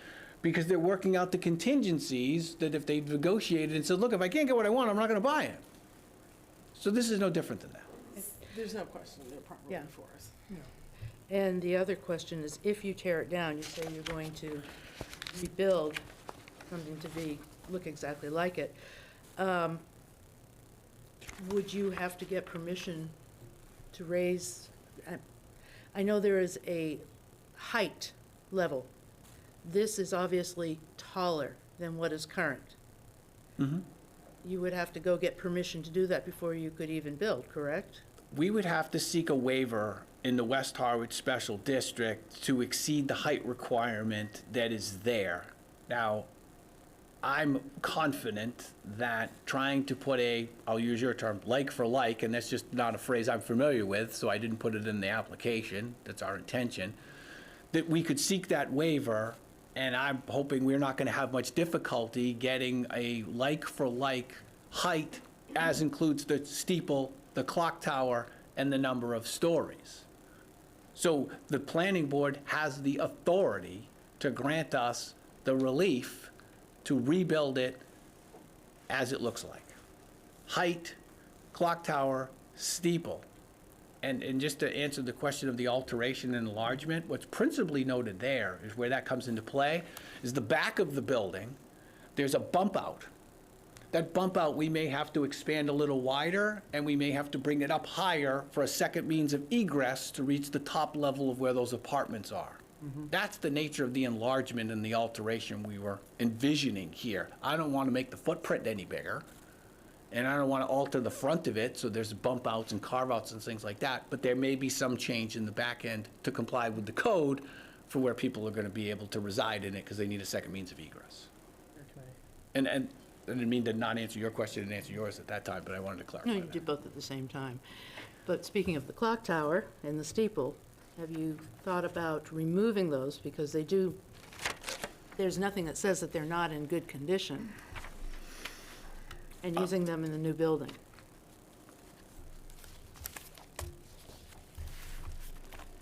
H: because they're working out the contingencies that if they've negotiated and said, look, if I can't get what I want, I'm not gonna buy it. So this is no different than that.
A: There's no question they're properly
B: Yeah.
A: for us.
B: And the other question is, if you tear it down, you say you're going to rebuild something to look exactly like it. Would you have to get permission to raise, I know there is a height level. This is obviously taller than what is current. You would have to go get permission to do that before you could even build, correct?
H: We would have to seek a waiver in the West Harwich Special District to exceed the height requirement that is there. Now, I'm confident that trying to put I'll use your term, like for like, and that's just not a phrase I'm familiar with, so I didn't put it in the application, that's our intention, that we could seek that waiver, and I'm hoping we're not gonna have much difficulty getting a like for like height, as includes the steeple, the clock tower, and the number of stories. So the planning board has the authority to grant us the relief to rebuild it as it looks like. Height, clock tower, steeple. And just to answer the question of the alteration and enlargement, what's principally noted there is where that comes into play, is the back of the building, there's a bump out. That bump out, we may have to expand a little wider, and we may have to bring it up higher for a second means of egress to reach the top level of where those apartments are. That's the nature of the enlargement and the alteration we were envisioning here. I don't want to make the footprint any bigger, and I don't want to alter the front of it, so there's bump outs and carve outs and things like that, but there may be some change in the back end to comply with the code for where people are going to be able to reside in it because they need a second means of egress. And I didn't mean to not answer your question and answer yours at that time, but I wanted to clarify
B: No, you
H: that.
B: did both at the same time. But speaking of the clock tower and the steeple, have you thought about removing those? Because there's nothing that says that they're not in good condition, and using them in the new building.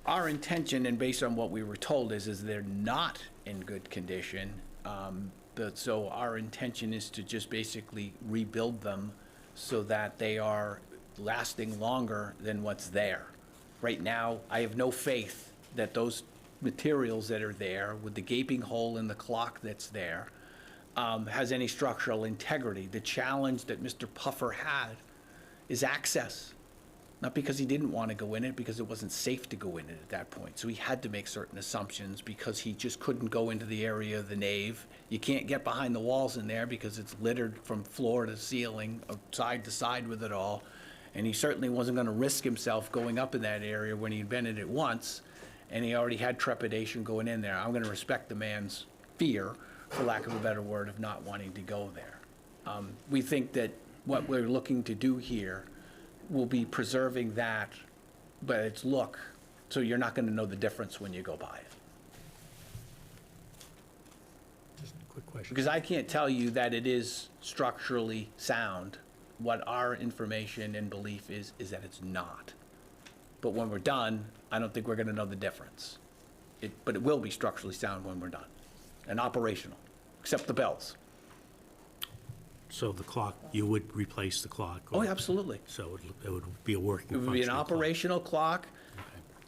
H: Our intention, and based on what we were told, is they're not in good condition. So our intention is to just basically rebuild them so that they are lasting longer than what's there. Right now, I have no faith that those materials that are there, with the gaping hole in the clock that's there, has any structural integrity. The challenge that Mr. Puffer had is access. Not because he didn't want to go in it, because it wasn't safe to go in it at that point. So he had to make certain assumptions because he just couldn't go into the area of the nave. You can't get behind the walls in there because it's littered from floor to ceiling, side to side with it all. And he certainly wasn't going to risk himself going up in that area when he invented it once, and he already had trepidation going in there. I'm going to respect the man's fear, for lack of a better word, of not wanting to go there. We think that what we're looking to do here will be preserving that, but its look, so you're not going to know the difference when you go by it.
C: Just a quick question.
H: Because I can't tell you that it is structurally sound what our information and belief is that it's not. But when we're done, I don't think we're gonna know the difference. But it will be structurally sound when we're done, and operational, except the bells.
C: So the clock, you would replace the clock?
H: Oh,
C: or-
H: absolutely.
C: So it would be a working
H: It would be an
C: functioning clock.
H: operational clock,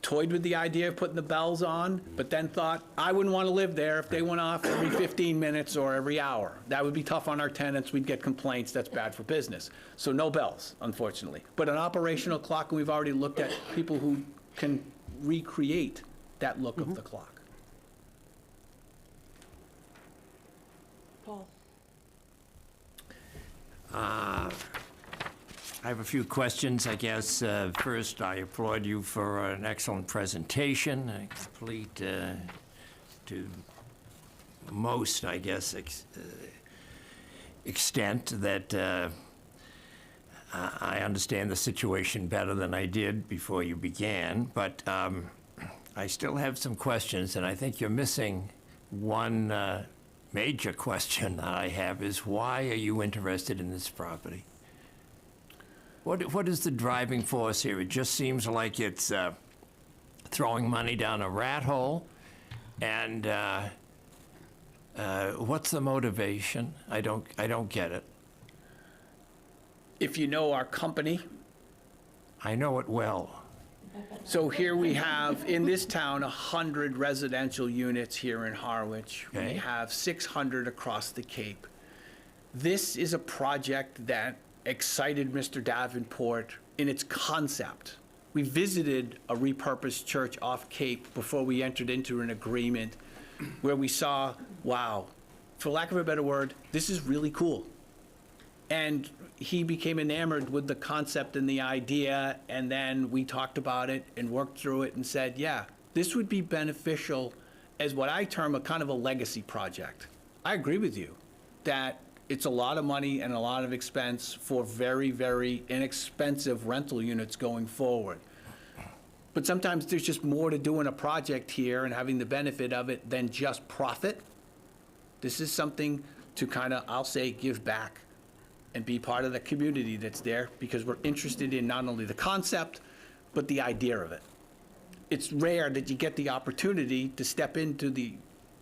H: toyed with the idea of putting the bells on, but then thought, I wouldn't want to live there if they went off every 15 minutes or every hour. That would be tough on our tenants, we'd get complaints, that's bad for business. So no bells, unfortunately. But an operational clock, and we've already looked at people who can recreate that look of the clock.
A: Paul?
G: I have a few questions, I guess. First, I applaud you for an excellent presentation, complete to most, I guess, extent that I understand the situation better than I did before you began, but I still have some questions, and I think you're missing one major question that I have is, why are you interested in this property? What is the driving force here? It just seems like it's throwing money down a rat hole, and what's the motivation? I don't get it.
H: If you know our company,
G: I know it well.
H: so here we have, in this town, 100 residential units here in Harwich. We
G: Okay.
H: have 600 across the Cape. This is a project that excited Mr. Davenport in its concept. We visited a repurposed church off Cape before we entered into an agreement where we saw, wow, for lack of a better word, this is really cool. And he became enamored with the concept and the idea, and then we talked about it and worked through it and said, yeah, this would be beneficial as what I term a kind of a legacy project. I agree with you that it's a lot of money and a lot of expense for very, very inexpensive rental units going forward. But sometimes there's just more to doing a project here and having the benefit of it than just profit. This is something to kind of, I'll say, give back and be part of the community that's there, because we're interested in not only the concept, but the idea of it. It's rare that you get the opportunity to step into the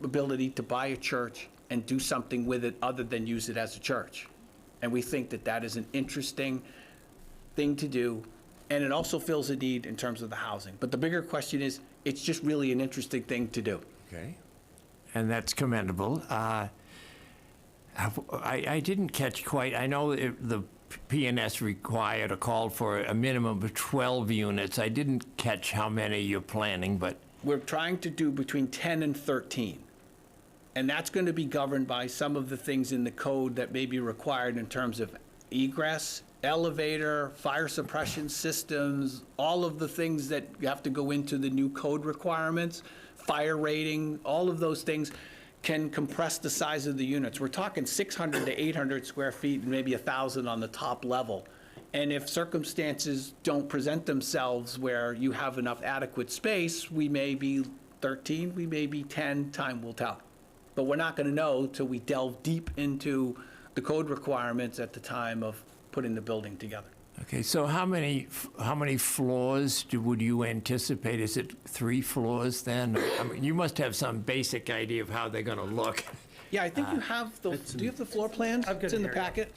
H: ability to buy a church and do something with it other than use it as a church. And we think that that is an interesting thing to do, and it also fills a need in terms of the housing. But the bigger question is, it's just really an interesting thing to do.
G: Okay. And that's commendable. I didn't catch quite, I know the P&S required or called for a minimum of 12 units. I didn't catch how many you're planning, but
H: We're trying to do between 10 and 13. And that's going to be governed by some of the things in the code that may be required in terms of egress, elevator, fire suppression systems, all of the things that have to go into the new code requirements, fire rating, all of those things can compress the size of the units. We're talking 600 to 800 square feet and maybe 1,000 on the top level. And if circumstances don't present themselves where you have enough adequate space, we may be 13, we may be 10, time will tell. But we're not going to know till we delve deep into the code requirements at the time of putting the building together.
G: okay, so how many floors would you anticipate? Is it 3 floors then? I mean, you must have some basic idea of how they're gonna look.
H: Yeah, I think you have the, do you have the floor plan?
D: I've got
H: It's in
D: it
H: the
D: here, yeah.
H: packet.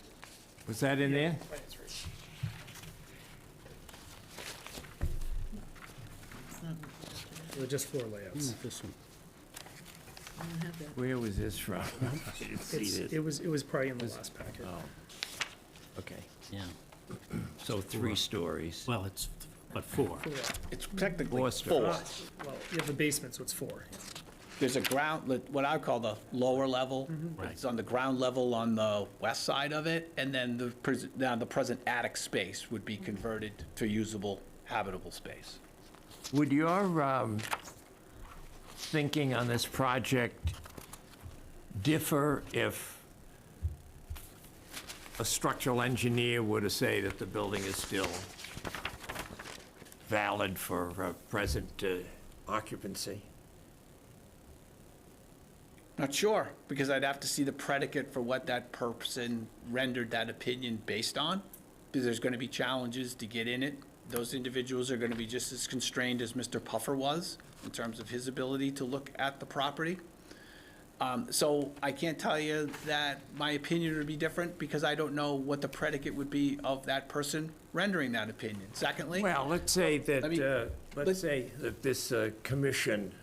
G: Was that in there?
D: They're just floor layouts.
C: This one.
B: I don't have that.
G: Where was this from? I didn't see this.
D: It was probably in the last packet.
G: Okay,
C: Yeah.
G: so 3 stories.
C: Well, it's, but 4.
H: It's technically
G: 4
H: four.
G: stories.
D: Well, you have the basement, so it's 4.
H: There's a ground, what I call the lower level.
C: Right.
H: It's on the ground level on the west side of it, and then now the present attic space would be converted to usable, habitable space.
G: Would your thinking on this project differ if a structural engineer were to say that the building is still valid for present occupancy?
H: Not sure, because I'd have to see the predicate for what that person rendered that opinion based on. there's gonna be challenges to get in it. Those individuals are gonna be just as constrained as Mr. Puffer was in terms of his ability to look at the property. So I can't tell you that my opinion would be different because I don't know what the predicate would be of that person rendering that opinion. Secondly,
G: Well, let's say
H: Let me-
G: that, let's say that this commission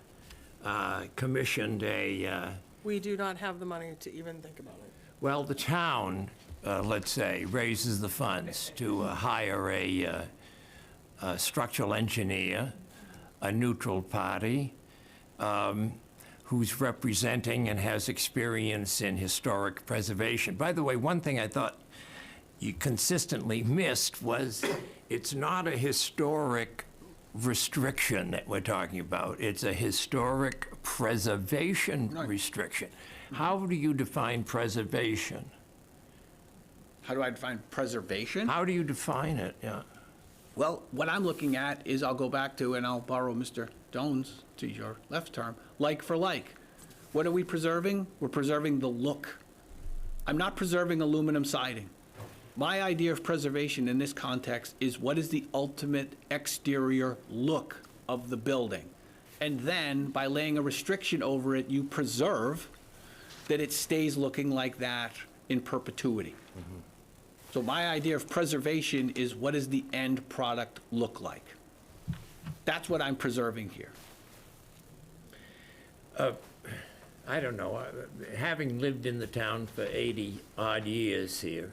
G: commissioned a,
A: We do not have the money to even think about it.
G: well, the town, let's say, raises the funds to hire a structural engineer, a neutral party, who's representing and has experience in historic preservation. By the way, one thing I thought you consistently missed was it's not a historic restriction that we're talking about. It's a historic preservation
H: Right.
G: restriction. How do you define preservation?
H: how do I define preservation?
G: How do you define it? Yeah.
H: Well, what I'm looking at is, I'll go back to, and I'll borrow Mr. Jones to your left term, like for like. What are we preserving? We're preserving the look. I'm not preserving aluminum siding. My idea of preservation in this context is what is the ultimate exterior look of the building? And then, by laying a restriction over it, you preserve that it stays looking like that in perpetuity. So my idea of preservation is what does the end product look like? That's what I'm preserving here.
G: I don't know, having lived in the town for 80-odd years here,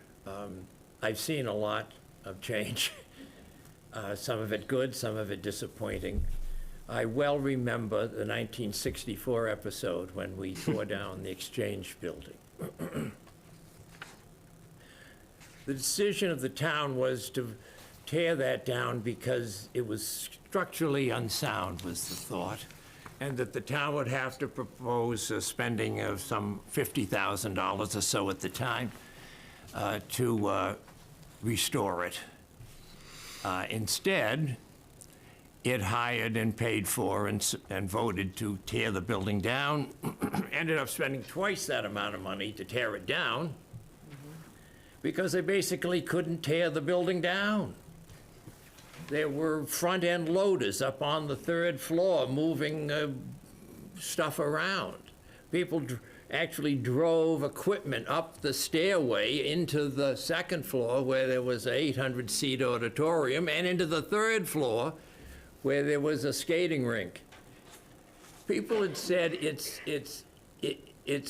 G: I've seen a lot of change. Some of it good, some of it disappointing. I well remember the 1964 episode when we tore down the Exchange building. The decision of the town was to tear that down because it was structurally unsound, was the thought, and that the town would have to propose a spending of some $50,000 or so at the time to restore it. Instead, it hired and paid for and voted to tear the building down, ended up spending twice that amount of money to tear it down, because they basically couldn't tear the building down. There were front-end loaders up on the third floor moving stuff around. People actually drove equipment up the stairway into the second floor where there was an 800-seat auditorium, and into the third floor where there was a skating rink. People had said it's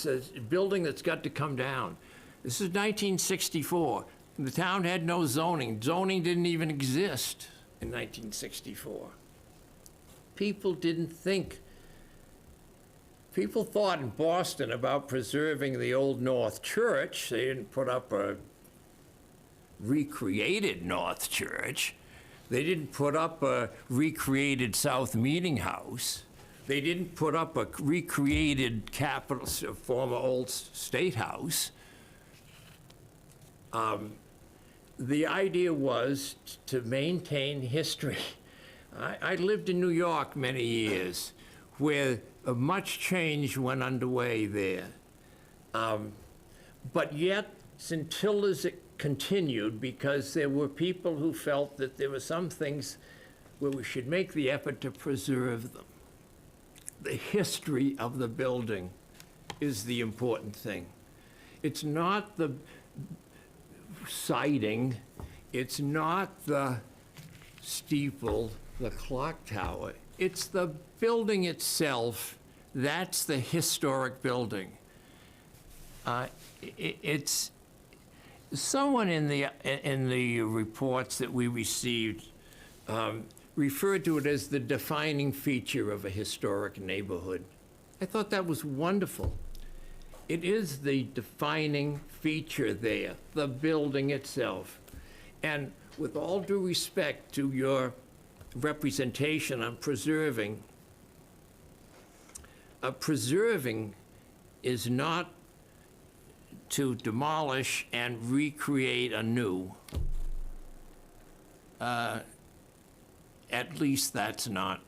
G: a building that's got to come down. This is 1964. The town had no zoning. Zoning didn't even exist in 1964. People didn't think. People thought in Boston about preserving the Old North Church. They didn't put up a recreated North Church. They didn't put up a recreated South Meeting House. They didn't put up a recreated Capitol, former old State House. The idea was to maintain history. I lived in New York many years, where much change went underway there. But yet, scintillas continued because there were people who felt that there were some things where we should make the effort to preserve them. The history of the building is the important thing. It's not the siding, it's not the steeple, the clock tower. It's the building itself. That's the historic building. It's someone in the reports that we received referred to it as the defining feature of a historic neighborhood. I thought that was wonderful. It is the defining feature there, the building itself. And with all due respect to your representation on preserving, preserving is not to demolish and recreate anew. At least that's not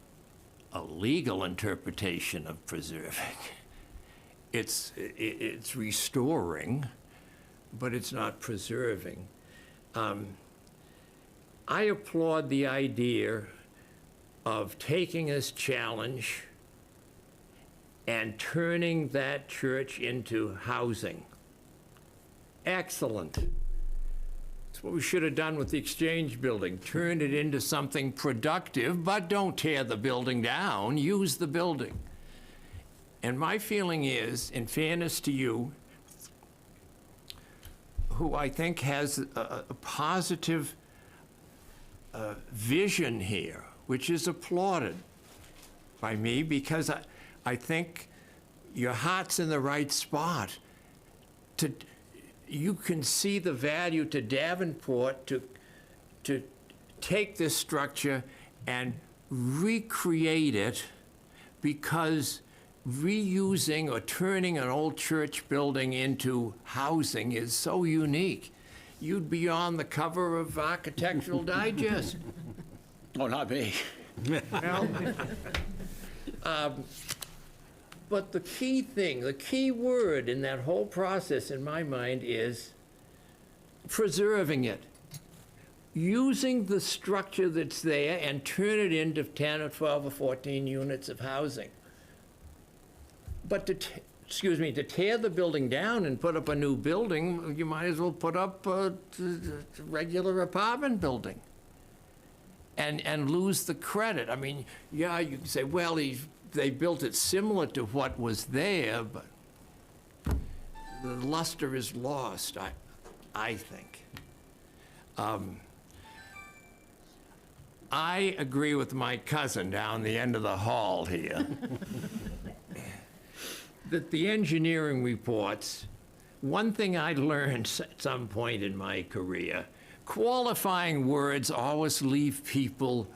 G: a legal interpretation of preserving. It's restoring, but it's not preserving. I applaud the idea of taking this challenge and turning that church into housing. Excellent. That's what we should have done with the Exchange building, turned it into something productive, but don't tear the building down, use the building. And my feeling is, in fairness to you, who I think has a positive vision here, which is applauded by me, because I think your heart's in the right spot. You can see the value to Davenport to take this structure and recreate it, because reusing or turning an old church building into housing is so unique. You'd be on the cover of Architectural Digest.
H: Oh, not me.
G: Well, but the key thing, the key word in that whole process, in my mind, is preserving it. Using the structure that's there and turn it into 10 or 12 or 14 units of housing. But to tear the building down and put up a new building, you might as well put up a regular apartment building and lose the credit. I mean, yeah, you can say, well, they built it similar to what was there, but the luster is lost, I think. I agree with my cousin down the end of the hall here that the engineering reports, one thing I learned at some point in my career, qualifying words always leave people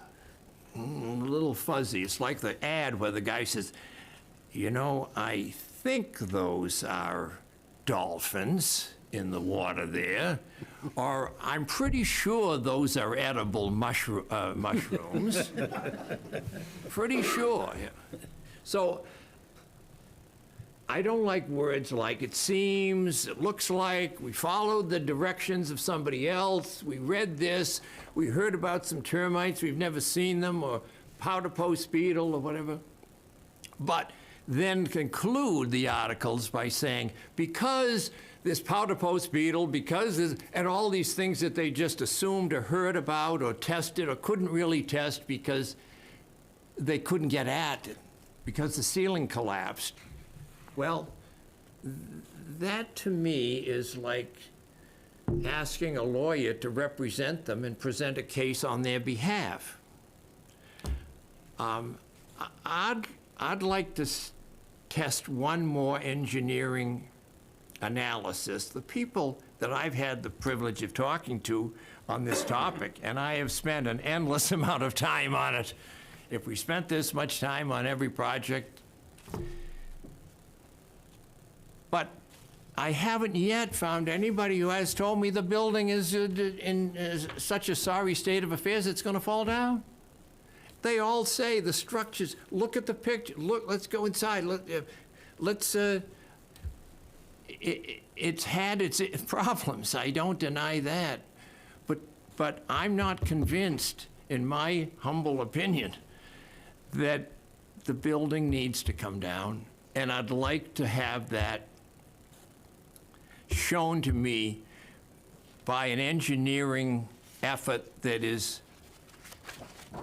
G: a little fuzzy. It's like the ad where the guy says, you know, I think those are dolphins in the water there, or I'm pretty sure those are edible mushrooms. Pretty sure. Yeah. So I don't like words like it seems, it looks like, we followed the directions of somebody else, we read this, we heard about some termites, we've never seen them, or powder post beetle or whatever. But then conclude the articles by saying, because this powder post beetle, because there's, and all these things that they just assumed or heard about or tested or couldn't really test because they couldn't get at it, because the ceiling collapsed. Well, that to me is like asking a lawyer to represent them and present a case on their behalf. I'd like to test one more engineering analysis. The people that I've had the privilege of talking to on this topic, and I have spent an endless amount of time on it. If we spent this much time on every project, but I haven't yet found anybody who has told me the building is in such a sorry state of affairs it's going to fall down. They all say the structures, look at the picture, look, let's go inside, it's had its problems, I don't deny that. But I'm not convinced, in my humble opinion, that the building needs to come down. And I'd like to have that shown to me by an engineering effort that is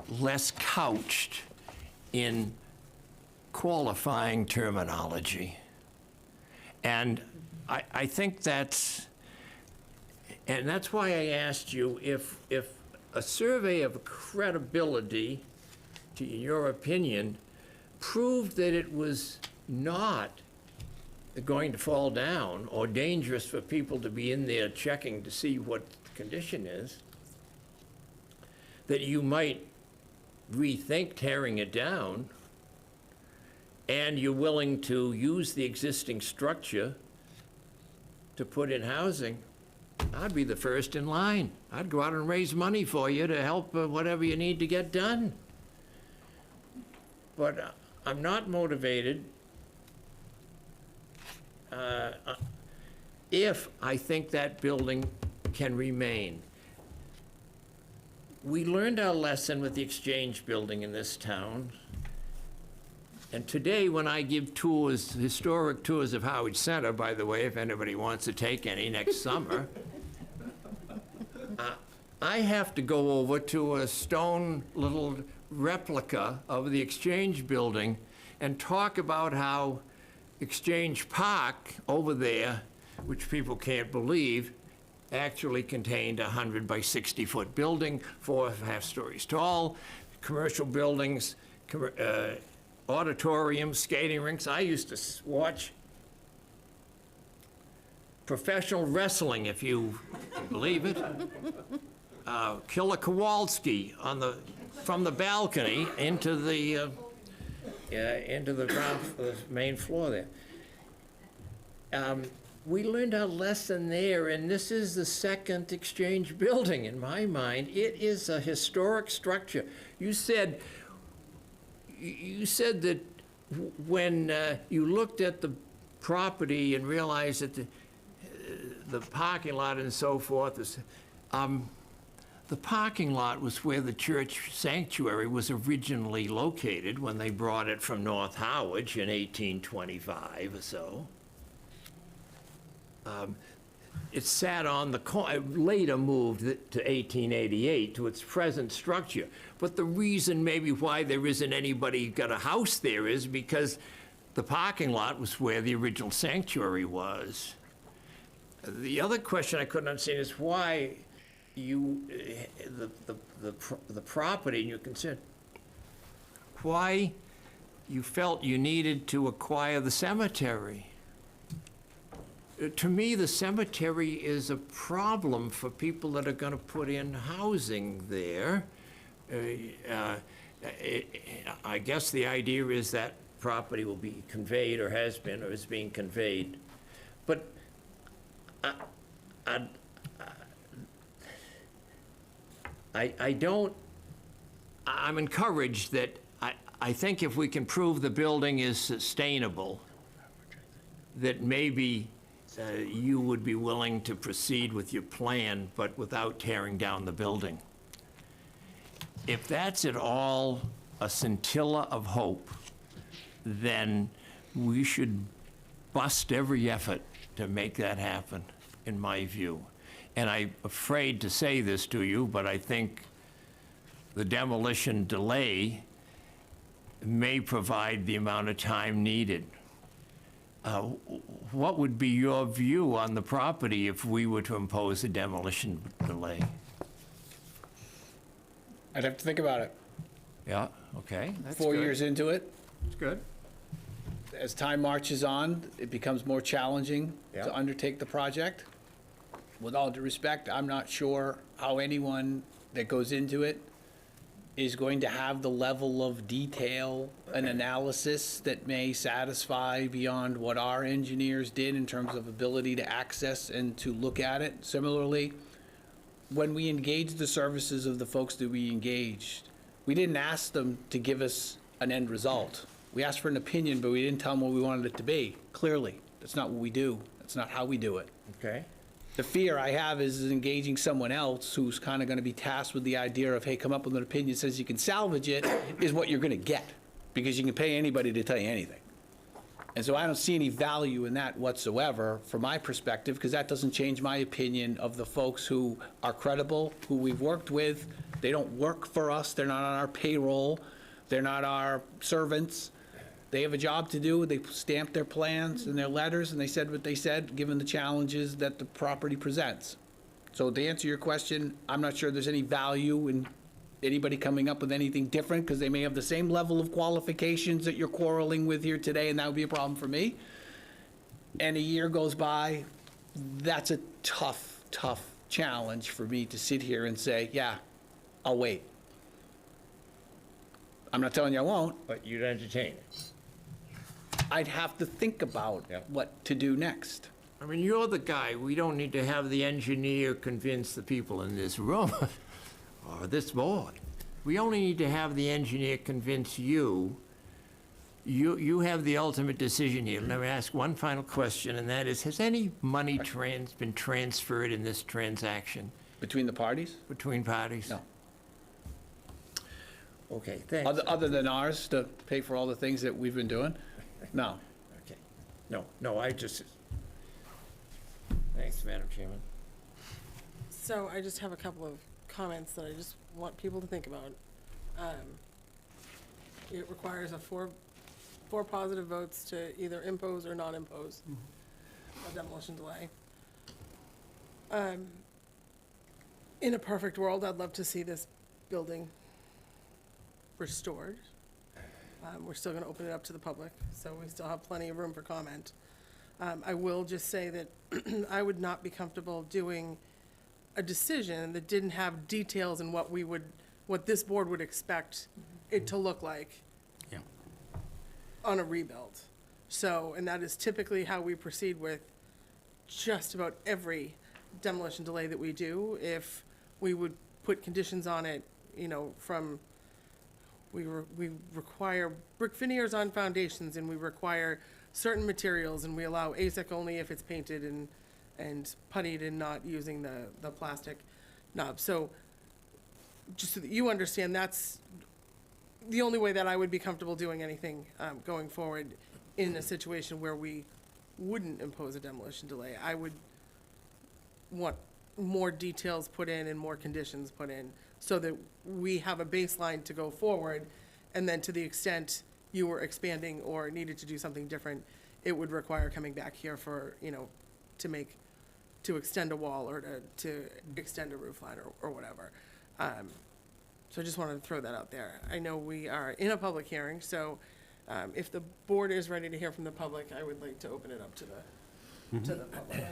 G: less couched in qualifying terminology. And I think that's why I asked you if a survey of credibility, to your opinion, proved that it was not going to fall down or dangerous for people to be in there checking to see what the condition is, that you might rethink tearing it down, and you're willing to use the existing structure to put in housing, I'd be the first in line. I'd go out and raise money for you to help whatever you need to get done. But I'm not motivated if I think that building can remain. we learned our lesson with the Exchange Building in this town. And today, when I give tours, historic tours of Harwich Center, by the way, if anybody wants to take any next summer, I have to go over to a stone little replica of the Exchange Building and talk about how Exchange Park over there, which people can't believe, actually contained a 100 by 60-foot building, 4.5 stories tall, commercial buildings, auditoriums, skating rinks. I used to watch professional wrestling, if you can believe it. Killer Kowalski from the balcony into the main floor there. We learned our lesson there, and this is the second Exchange Building in my mind. It is a historic structure. You said that when you looked at the property and realized that the parking lot and so forth is, the parking lot was where the church sanctuary was originally located when they brought it from North Harwich in 1825 or so. It sat on the corner, later moved it to 1888 to its present structure. But the reason maybe why there isn't anybody got a house there is because the parking lot was where the original sanctuary was. The other question I couldn't understand is why the property, and you're concerned, why you felt you needed to acquire the cemetery. To me, the cemetery is a problem for people that are going to put in housing there. I guess the idea is that property will be conveyed, or has been, or is being conveyed. But I'm encouraged that I think if we can prove the building is sustainable, that maybe you would be willing to proceed with your plan, but without tearing down the building. If that's at all a scintilla of hope, then we should bust every effort to make that happen, in my view. And I'm afraid to say this to you, but I think the demolition delay may provide the amount of time needed. What would be your view on the property if we were to impose a demolition delay?
H: I'd have to think about it.
G: Yeah, okay, that's
H: 4
G: good.
H: years into it,
G: That's good.
H: as time marches on, it becomes more challenging
G: Yeah.
H: to undertake the project. With all due respect, I'm not sure how anyone that goes into it is going to have the level of detail and analysis that may satisfy beyond what our engineers did in terms of ability to access and to look at it. Similarly, when we engaged the services of the folks that we engaged, we didn't ask them to give us an end result. We asked for an opinion, but we didn't tell them what we wanted it to be. Clearly, that's not what we do. That's not how we do it.
G: Okay.
H: The fear I have is engaging someone else who's kind of going to be tasked with the idea of, hey, come up with an opinion that says you can salvage it, is what you're going to get, because you can pay anybody to tell you anything. And so I don't see any value in that whatsoever from my perspective, because that doesn't change my opinion of the folks who are credible, who we've worked with. They don't work for us. They're not on our payroll. They're not our servants. They have a job to do. They stamped their plans and their letters, and they said what they said, given the challenges that the property presents. So to answer your question, I'm not sure there's any value in anybody coming up with anything different, because they may have the same level of qualifications that you're quarreling with here today, and that would be a problem for me. And a year goes by, that's a tough, tough challenge for me to sit here and say, yeah, I'll wait. I'm not telling you I won't.
G: But you'd entertain it.
H: I'd have to think about
G: Yep.
H: what to do next.
G: I mean, you're the guy. We don't need to have the engineer convince the people in this room or this board. We only need to have the engineer convince you. You have the ultimate decision here. Let me ask one final question, and that is, has any money been transferred in this transaction
H: Between the parties?
G: between parties?
H: No.
G: Okay, thanks.
H: Other than ours, to pay for all the things that we've been doing? No.
G: Okay. No, I just, thanks, Madam Chairman.
A: So I just have a couple of comments that I just want people to think about. It requires four positive votes to either impose or not impose a demolition delay. In a perfect world, I'd love to see this building restored. We're still gonna open it up to the public, so we still have plenty of room for comment. I will just say that I would not be comfortable doing a decision that didn't have details in what this board would expect it to look like
C: Yeah.
A: on a rebuild. So, and that is typically how we proceed with just about every demolition delay that we do. If we would put conditions on it, from, we require brick veneers on foundations, and we require certain materials, and we allow ASIC only if it's painted and puttied and not using the plastic knob. So, just so that you understand, that's the only way that I would be comfortable doing anything going forward in a situation where we wouldn't impose a demolition delay. I would want more details put in and more conditions put in so that we have a baseline to go forward. And then to the extent you were expanding or needed to do something different, it would require coming back here for, to extend a wall or to extend a roof line or whatever. So I just wanted to throw that out there. I know we are in a public hearing, so if the board is ready to hear from the public, I would like to open it up to the public.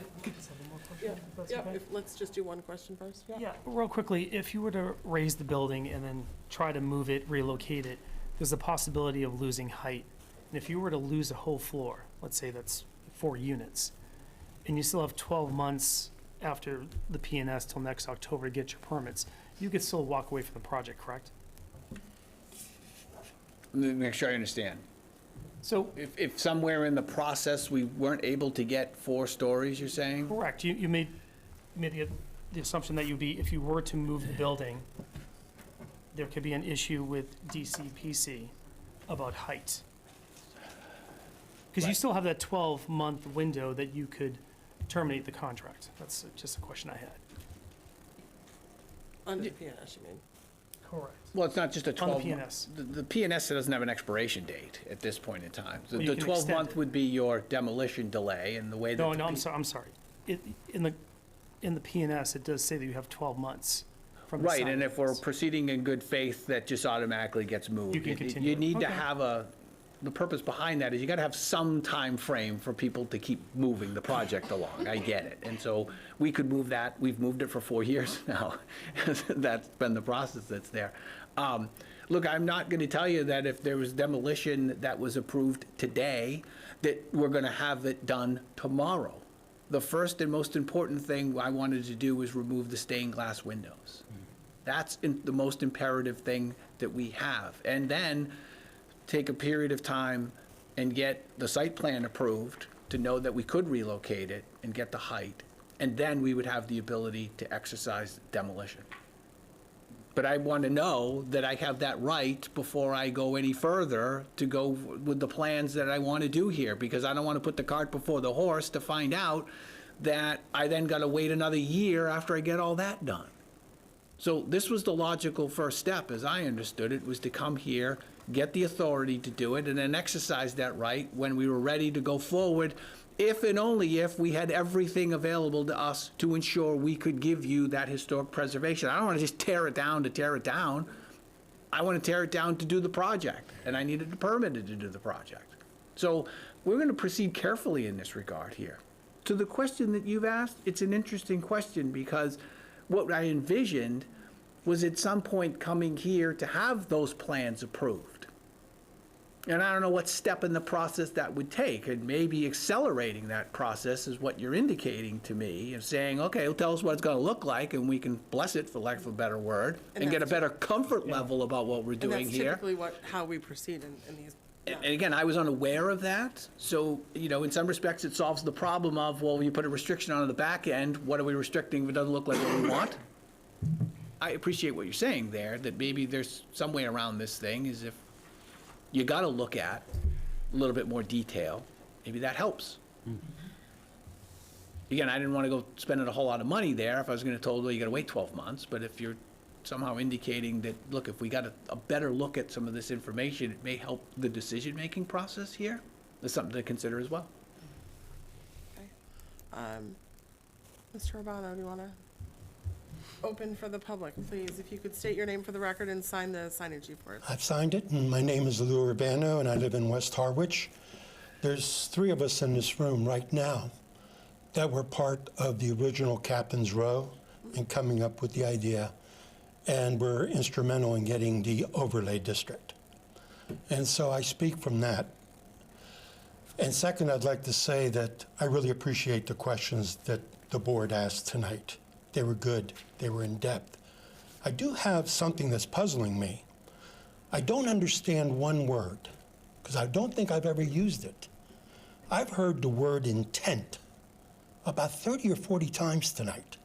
A: Yeah, let's just do one question first.
D: Yeah, real quickly, if you were to raise the building and then try to move it, relocate it, there's a possibility of losing height. And if you were to lose a whole floor, let's say that's 4 units, and you still have 12 months after the P&S till next October to get your permits, you could still walk away from the project, correct?
H: Let me make sure I understand.
D: So,
H: If somewhere in the process we weren't able to get 4 stories, you're saying?
D: correct, you made the assumption that if you were to move the building, there could be an issue with DCPC about height. Because you
H: Right.
D: still have that 12-month window that you could terminate the contract. That's just a question I had.
A: Under the PNS, you mean?
D: Correct.
H: Well, it's not just a 12.
D: On the PNS.
H: The PNS doesn't have an expiration date at this point in time.
D: Well, you
H: The
D: can extend
H: 12-month
D: it.
H: would be your demolition delay, and the way that.
D: No, I'm sorry. In the PNS, it does say that you have 12 months from the
H: Right,
D: sign
H: and if we're
D: dates.
H: proceeding in good faith, that just automatically gets moved.
D: You can continue
H: You
D: it.
H: need to
D: Okay.
H: have the purpose behind that is you gotta have some time frame for people to keep moving the project along. I get it. And so we could move that. We've moved it for 4 years now. That's been the process that's there. Look, I'm not gonna tell you that if there was demolition that was approved today, that we're gonna have it done tomorrow. The first and most important thing I wanted to do was remove the stained glass windows. That's the most imperative thing that we have. And then take a period of time and get the site plan approved to know that we could relocate it and get the height. And then we would have the ability to exercise demolition. But I want to know that I have that right before I go any further to go with the plans that I want to do here, because I don't want to put the cart before the horse to find out that I then got to wait another year after I get all that done. So this was the logical first step, as I understood it, was to come here, get the authority to do it, and then exercise that right when we were ready to go forward, if and only if we had everything available to us to ensure we could give you that historic preservation. I don't want to just tear it down to tear it down. I want to tear it down to do the project, and I needed a permit to do the project. So we're going to proceed carefully in this regard here. To the question that you've asked, it's an interesting question, because what I envisioned was at some point coming here to have those plans approved. And I don't know what step in the process that would take, and maybe accelerating that process is what you're indicating to me, of saying, okay, well, tell us what it's gonna look like, and we can bless it, for lack of a better word,
A: And
H: and get a
A: that's-
H: better comfort level about what we're
A: And
H: doing
A: that's
H: here.
A: typically how we proceed in these.
H: And again, I was unaware of that, so, in some respects, it solves the problem of, well, you put a restriction on the back end, what are we restricting if it doesn't look like what we want? I appreciate what you're saying there, that maybe there's some way around this thing, is if you gotta look at a little bit more detail, maybe that helps. Again, I didn't wanna go spending a whole lot of money there if I was gonna told, well, you gotta wait 12 months, but if you're somehow indicating that, look, if we got a better look at some of this information, it may help the decision-making process here, that's something to consider as well.
A: Mr. Urbano, do you want to open for the public, please? If you could state your name for the record and sign the sign-in sheet for us.
I: I've signed it, and my name is Lou Urbano, and I live in West Harwich. There's 3 of us in this room right now that were part of the original Captain's Row in coming up with the idea, and were instrumental in getting the overlay district. And so I speak from that. And second, I'd like to say that I really appreciate the questions that the board asked tonight. They were good. They were in depth. I do have something that's puzzling me. I don't understand one word, because I don't think I've ever used it. I've heard the word intent about 30 or 40 times tonight.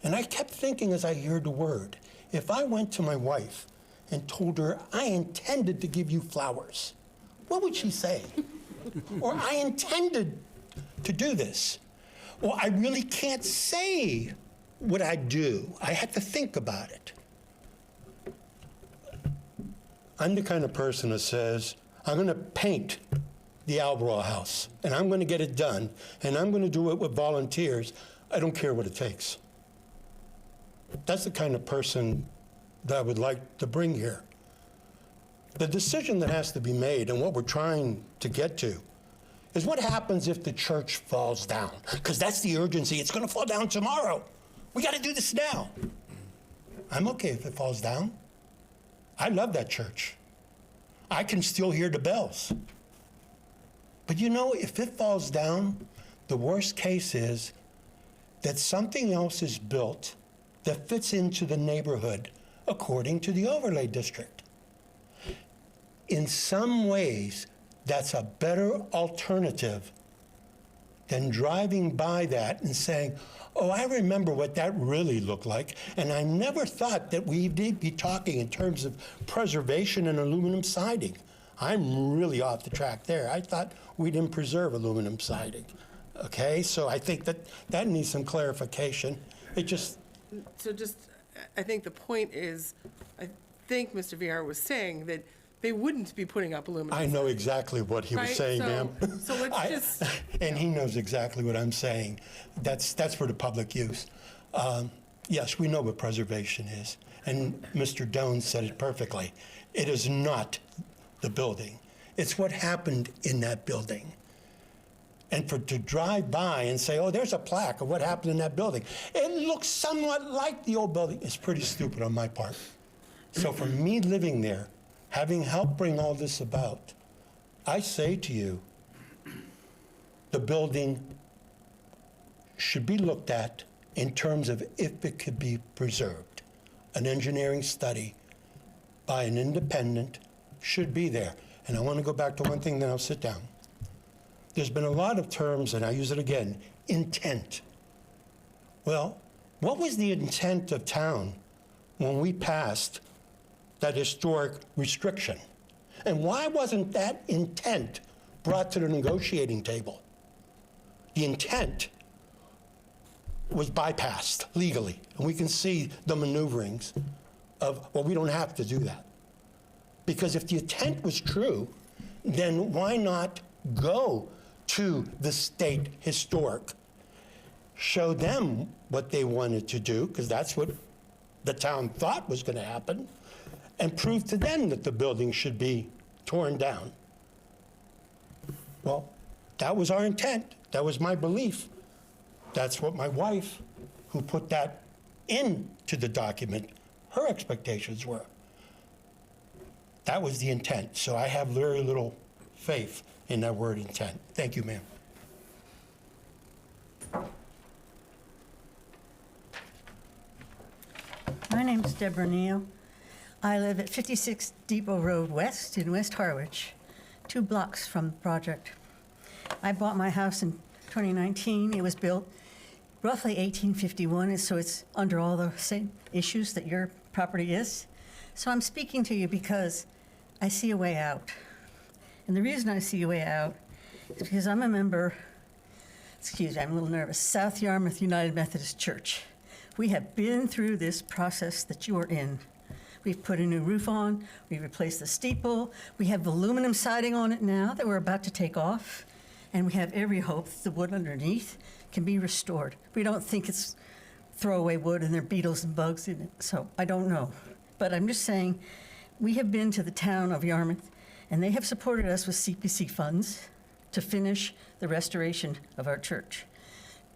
I: And I kept thinking as I heard the word, if I went to my wife and told her I intended to give you flowers, what would she say? Or I intended to do this. Well, I really can't say what I do. I had to think about it. I'm the kind of person that says, I'm going to paint the Alberal house, and I'm going to get it done, and I'm going to do it with volunteers. I don't care what it takes. That's the kind of person that I would like to bring here. The decision that has to be made, and what we're trying to get to, is what happens if the church falls down? Because that's the urgency. It's going to fall down tomorrow. We got to do this now. I'm okay if it falls down. I love that church. I can still hear the bells. But you know, if it falls down, the worst case is that something else is built that fits into the neighborhood according to the overlay district. In some ways, that's a better alternative than driving by that and saying, oh, I remember what that really looked like, and I never thought that we'd be talking in terms of preservation and aluminum siding. I'm really off the track there. I thought we didn't preserve aluminum siding. Okay, so I think that needs some clarification. It just...
A: So just, I think the point is, I think Mr. Vieira was saying that they wouldn't be putting up aluminum.
I: I know exactly what he was
A: Right?
I: saying,
A: So-
I: ma'am.
A: so let's just-
I: And he knows exactly what I'm saying. That's for the public use. Yes, we know what preservation is, and Mr. Doan said it perfectly. It is not the building. It's what happened in that building. And to drive by and say, oh, there's a plaque of what happened in that building. It looks somewhat like the old building. It's pretty stupid on my part. So for me living there, having helped bring all this about, I say to you, the building should be looked at in terms of if it could be preserved. An engineering study by an independent should be there. And I want to go back to one thing, then I'll sit down. There's been a lot of terms, and I use it again, intent. Well, what was the intent of town when we passed that historic restriction? And why wasn't that intent brought to the negotiating table? The intent was bypassed legally, and we can see the maneuverings of, well, we don't have to do that. Because if the intent was true, then why not go to the state historic, show them what they wanted to do, because that's what the town thought was going to happen, and prove to them that the building should be torn down. Well, that was our intent. That was my belief. That's what my wife, who put that into the document, her expectations were. That was the intent. So I have very little faith in that word intent. Thank you, ma'am.
J: My name's Deborah Neal. I live at 56 Depot Road West in West Harwich, 2 blocks from the project. I bought my house in 2019. It was built roughly 1851, and so it's under all the same issues that your property is. So I'm speaking to you because I see a way out. And the reason I see a way out is because I'm a member, excuse me, I'm a little nervous, South Yarmouth United Methodist Church. We have been through this process that you are in. We've put a new roof on, we replaced the steeple, we have aluminum siding on it now that we're about to take off, and we have every hope that the wood underneath can be restored. We don't think it's throwaway wood and there are beetles and bugs in it, so I don't know. But I'm just saying, we have been to the town of Yarmouth, and they have supported us with CPC funds to finish the restoration of our church.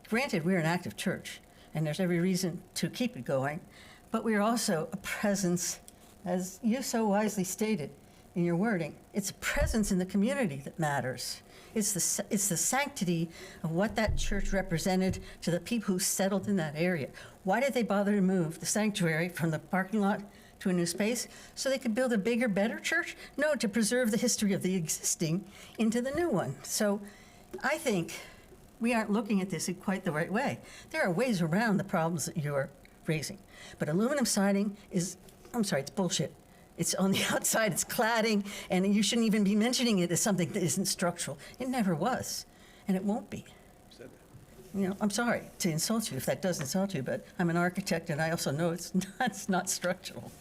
J: Granted, we're an active church, and there's every reason to keep it going, but we're also a presence, as you so wisely stated in your wording, it's a presence in the community that matters. It's the sanctity of what that church represented to the people who settled in that area. Why did they bother to move the sanctuary from the parking lot to a new space? So they could build a bigger, better church? No, to preserve the history of the existing into the new one. So I think we aren't looking at this in quite the right way. There are ways around the problems that you're raising. But aluminum siding is, I'm sorry, it's bullshit. It's on the outside, it's cladding, and you shouldn't even be mentioning it as something that isn't structural. It never was, and it won't be. You know, I'm sorry to insult you if that does insult you, but I'm an architect, and I also know it's not structural.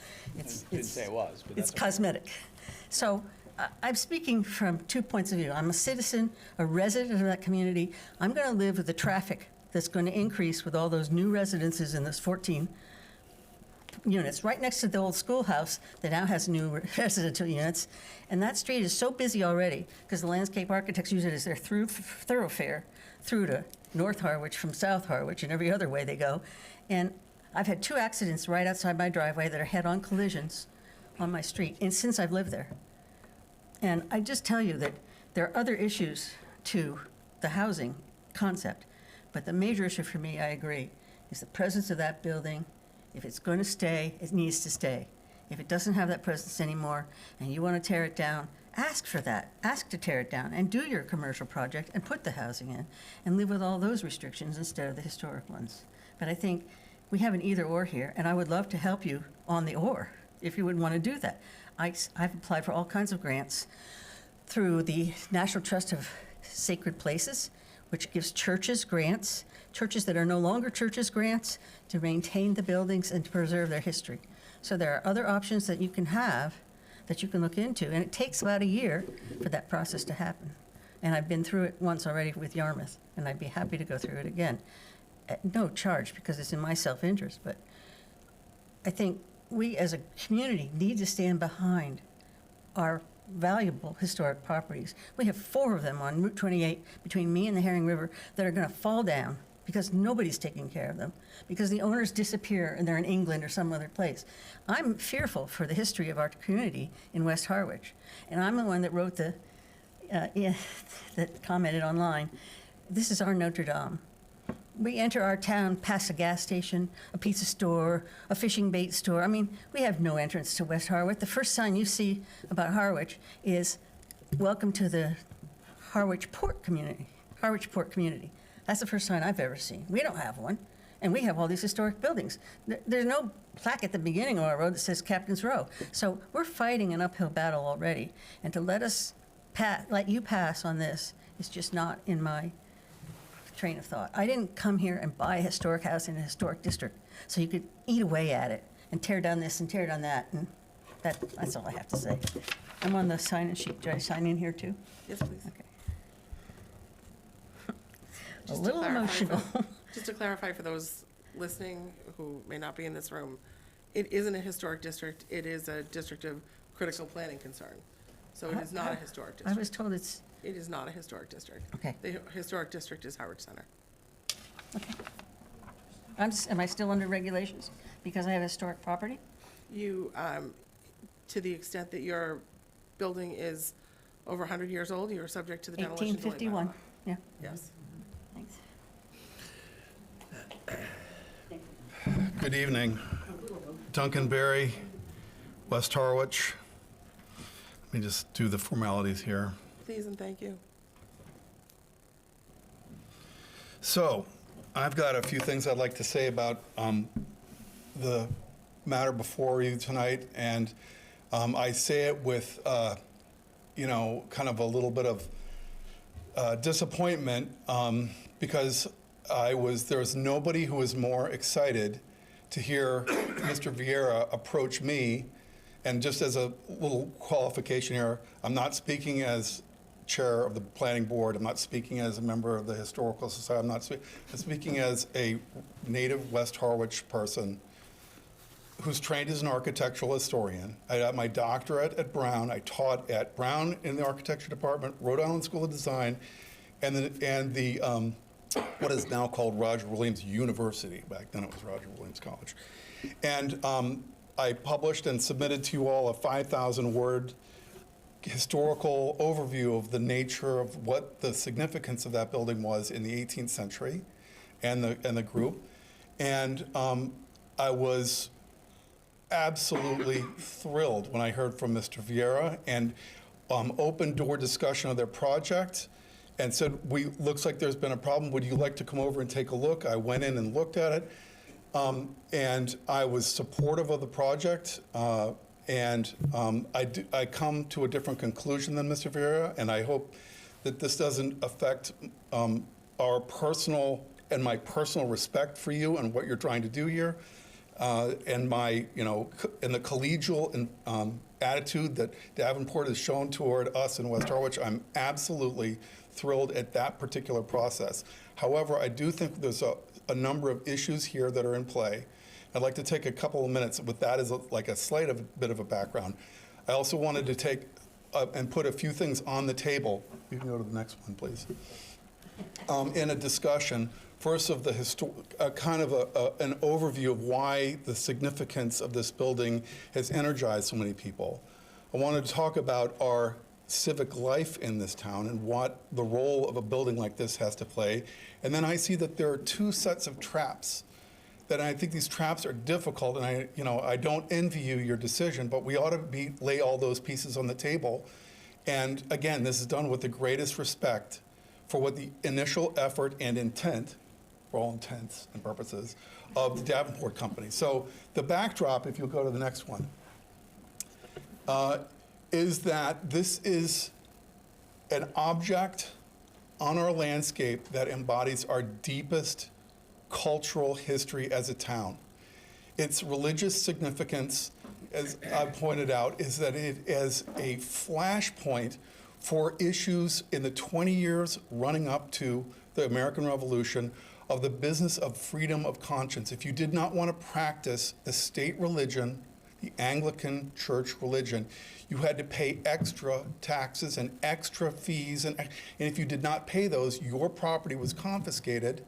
H: Didn't say it was, but
J: It's
H: that's okay.
J: cosmetic. So I'm speaking from 2 points of view. I'm a citizen, a resident of that community. I'm going to live with the traffic that's going to increase with all those new residences in those 14 units, right next to the old schoolhouse that now has new residential units. And that street is so busy already because the landscape architects use it as their thoroughfare through to North Harwich from South Harwich and every other way they go. And I've had 2 accidents right outside my driveway that are head-on collisions on my street, and since I've lived there. And I just tell you that there are other issues to the housing concept, but the major issue for me, I agree, is the presence of that building. If it's going to stay, it needs to stay. If it doesn't have that presence anymore and you want to tear it down, ask for that. Ask to tear it down and do your commercial project and put the housing in and live with all those restrictions instead of the historic ones. But I think we have an either-or here, and I would love to help you on the or if you would want to do that. I've applied for all kinds of grants through the National Trust of Sacred Places, which gives churches grants, churches that are no longer churches grants, to maintain the buildings and to preserve their history. So there are other options that you can have that you can look into, and it takes about a year for that process to happen. And I've been through it once already with Yarmouth, and I'd be happy to go through it again at no charge because it's in my self-interest. But I think we as a community need to stand behind our valuable historic properties. We have 4 of them on Route 28 between me and the Herring River that are going to fall down because nobody's taking care of them, because the owners disappear and they're in England or some other place. I'm fearful for the history of our community in West Harwich, and I'm the one that wrote that commented online, this is our Notre Dame. We enter our town past a gas station, a pizza store, a fishing bait store. I mean, we have no entrance to West Harwich. The first sign you see about Harwich is, welcome to the Harwich Port Community. Harwich Port Community. That's the first sign I've ever seen. We don't have one, and we have all these historic buildings. There's no plaque at the beginning of our road that says Captain's Row. So we're fighting an uphill battle already, and to let you pass on this is just not in my train of thought. I didn't come here and buy a historic house in a historic district so you could eat away at it and tear down this and tear down that, and that's all I have to say. I'm on the sign-in sheet. Do I sign in here too?
A: Yes, please.
J: Okay. A
A: Just to
J: little
A: clarify
J: emotional.
A: Just to clarify for those listening who may not be in this room, it isn't a historic district. It is a district of critical planning concern. So it is not a historic
J: I was
A: district.
J: told it's,
A: It is not a historic district.
J: okay.
A: The historic district is Harwich Center.
J: Am I still under regulations because I have historic property?
A: You, to the extent that your building is over 100 years old, you are subject to the demolition delay
J: 1851,
A: bylaw.
J: yeah,
A: Yes.
J: thanks.
K: Good evening. Duncan Berry, West Harwich. Let me just do the formalities here.
A: Please and thank you.
K: So, I've got a few things I'd like to say about the matter before you tonight, and I say it with, kind of a little bit of disappointment because there was nobody who was more excited to hear Mr. Vieira approach me. And just as a little qualification here, I'm not speaking as chair of the planning board. I'm not speaking as a member of the historical society. I'm speaking as a native West Harwich person who's trained as an architectural historian. I got my doctorate at Brown. I taught at Brown in the architecture department, Rhode Island School of Design, and the what is now called Roger Williams University. Back then it was Roger Williams College. And I published and submitted to you all a 5,000-word historical overview of the nature of what the significance of that building was in the 18th century and the group. And I was absolutely thrilled when I heard from Mr. Vieira and open door discussion of their project and said, looks like there's been a problem. Would you like to come over and take a look? I went in and looked at it. And I was supportive of the project, and I come to a different conclusion than Mr. Vieira, and I hope that this doesn't affect our personal and my personal respect for you and what you're trying to do here, and my, and the collegial attitude that Davenport has shown toward us in West Harwich. I'm absolutely thrilled at that particular process. However, I do think there's a number of issues here that are in play. I'd like to take a couple of minutes with that as like a slight bit of a background. I also wanted to take and put a few things on the table. You can go to the next one, please. In a discussion, first of the kind of an overview of why the significance of this building has energized so many people. I wanted to talk about our civic life in this town and what the role of a building like this has to play. And then I see that there are two sets of traps that I think these traps are difficult, and I don't envy you your decision, but we ought to lay all those pieces on the table. And again, this is done with the greatest respect for what the initial effort and intent, for all intents and purposes, of the Davenport Company. So the backdrop, if you'll go to the next one, is that this is an object on our landscape that embodies our deepest cultural history as a town. Its religious significance, as I pointed out, is that it is a flashpoint for issues in the 20 years running up to the American Revolution of the business of freedom of conscience. If you did not want to practice the state religion, the Anglican church religion, you had to pay extra taxes and extra fees, and if you did not pay those, your property was confiscated,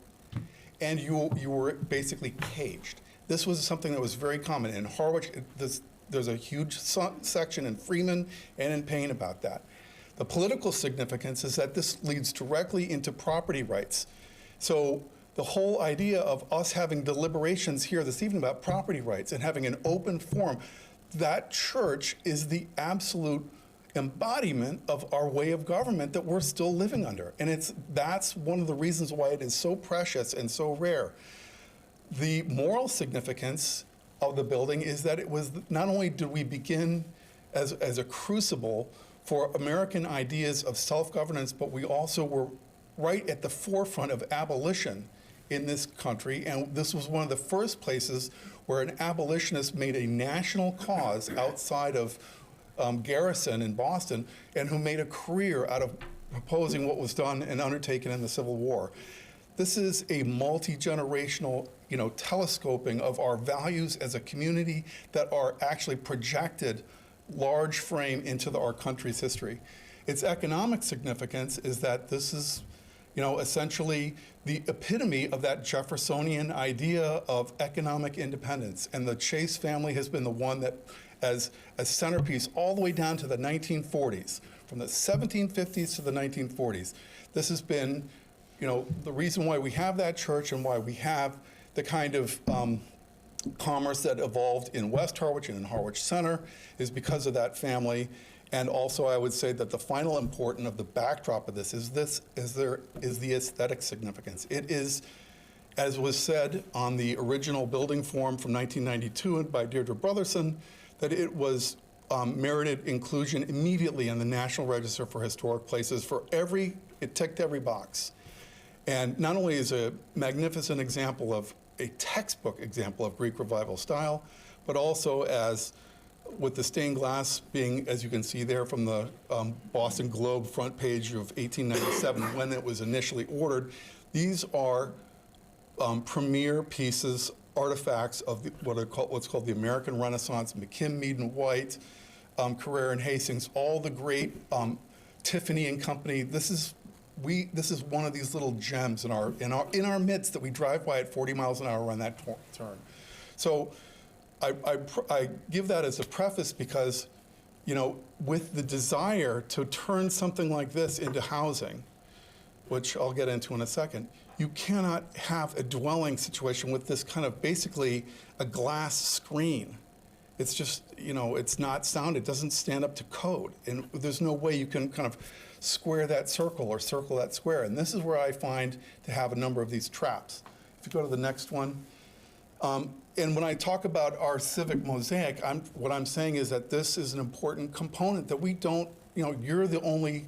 K: and you were basically caged. This was something that was very common. In Harwich, there's a huge section in Freeman and in Payne about that. The political significance is that this leads directly into property rights. So the whole idea of us having deliberations here this evening about property rights and having an open forum, that church is the absolute embodiment of our way of government that we're still living under. And that's one of the reasons why it is so precious and so rare. The moral significance of the building is that it was, not only did we begin as a crucible for American ideas of self-governance, but we also were right at the forefront of abolition in this country, and this was one of the first places where an abolitionist made a national cause outside of Garrison in Boston, and who made a career out of opposing what was done and undertaken in the Civil War. This is a multi-generational, telescoping of our values as a community that are actually projected large frame into our country's history. Its economic significance is that this is essentially the epitome of that Jeffersonian idea of economic independence. And the Chase family has been the one that, as a centerpiece all the way down to the 1940s, from the 1750s to the 1940s, this has been, the reason why we have that church and why we have the kind of commerce that evolved in West Harwich and in Harwich Center is because of that family. And also, I would say that the final important of the backdrop of this is the aesthetic significance. It is as was said on the original building form from 1992 by Deirdre Brotherson, that it was merited inclusion immediately in the National Register for Historic Places it ticked every box. And not only is a magnificent example of a textbook example of Greek Revival style, but also as with the stained glass being, as you can see there from the Boston Globe front page of 1897 when it was initially ordered, these are premier pieces, artifacts of what's called the American Renaissance, McKim, Mead and White, Carrere and Hastings, all the great Tiffany and Company. This is one of these little gems in our midst that we drive by at 40 miles an hour around that turn. So I give that as a preface because, with the desire to turn something like this into housing, which I'll get into in a second, you cannot have a dwelling situation with this kind of basically a glass screen. It's just, it's not sound. It doesn't stand up to code. And there's no way you can kind of square that circle or circle that square. And this is where I find to have a number of these traps. If you go to the next one. And when I talk about our civic mosaic, what I'm saying is that this is an important component that we don't, you're the only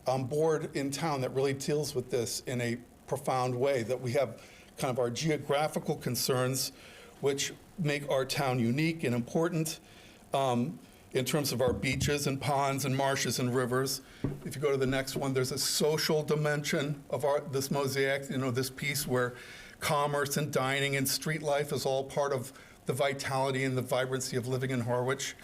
K: board in town that really deals with this in a profound way, that we have kind of our geographical concerns, which make our town unique and important in terms of our beaches and ponds and marshes and rivers. If you go to the next one, there's a social dimension of this mosaic, this piece where commerce and dining and street life is all part of the vitality and the vibrancy of living in Harwich.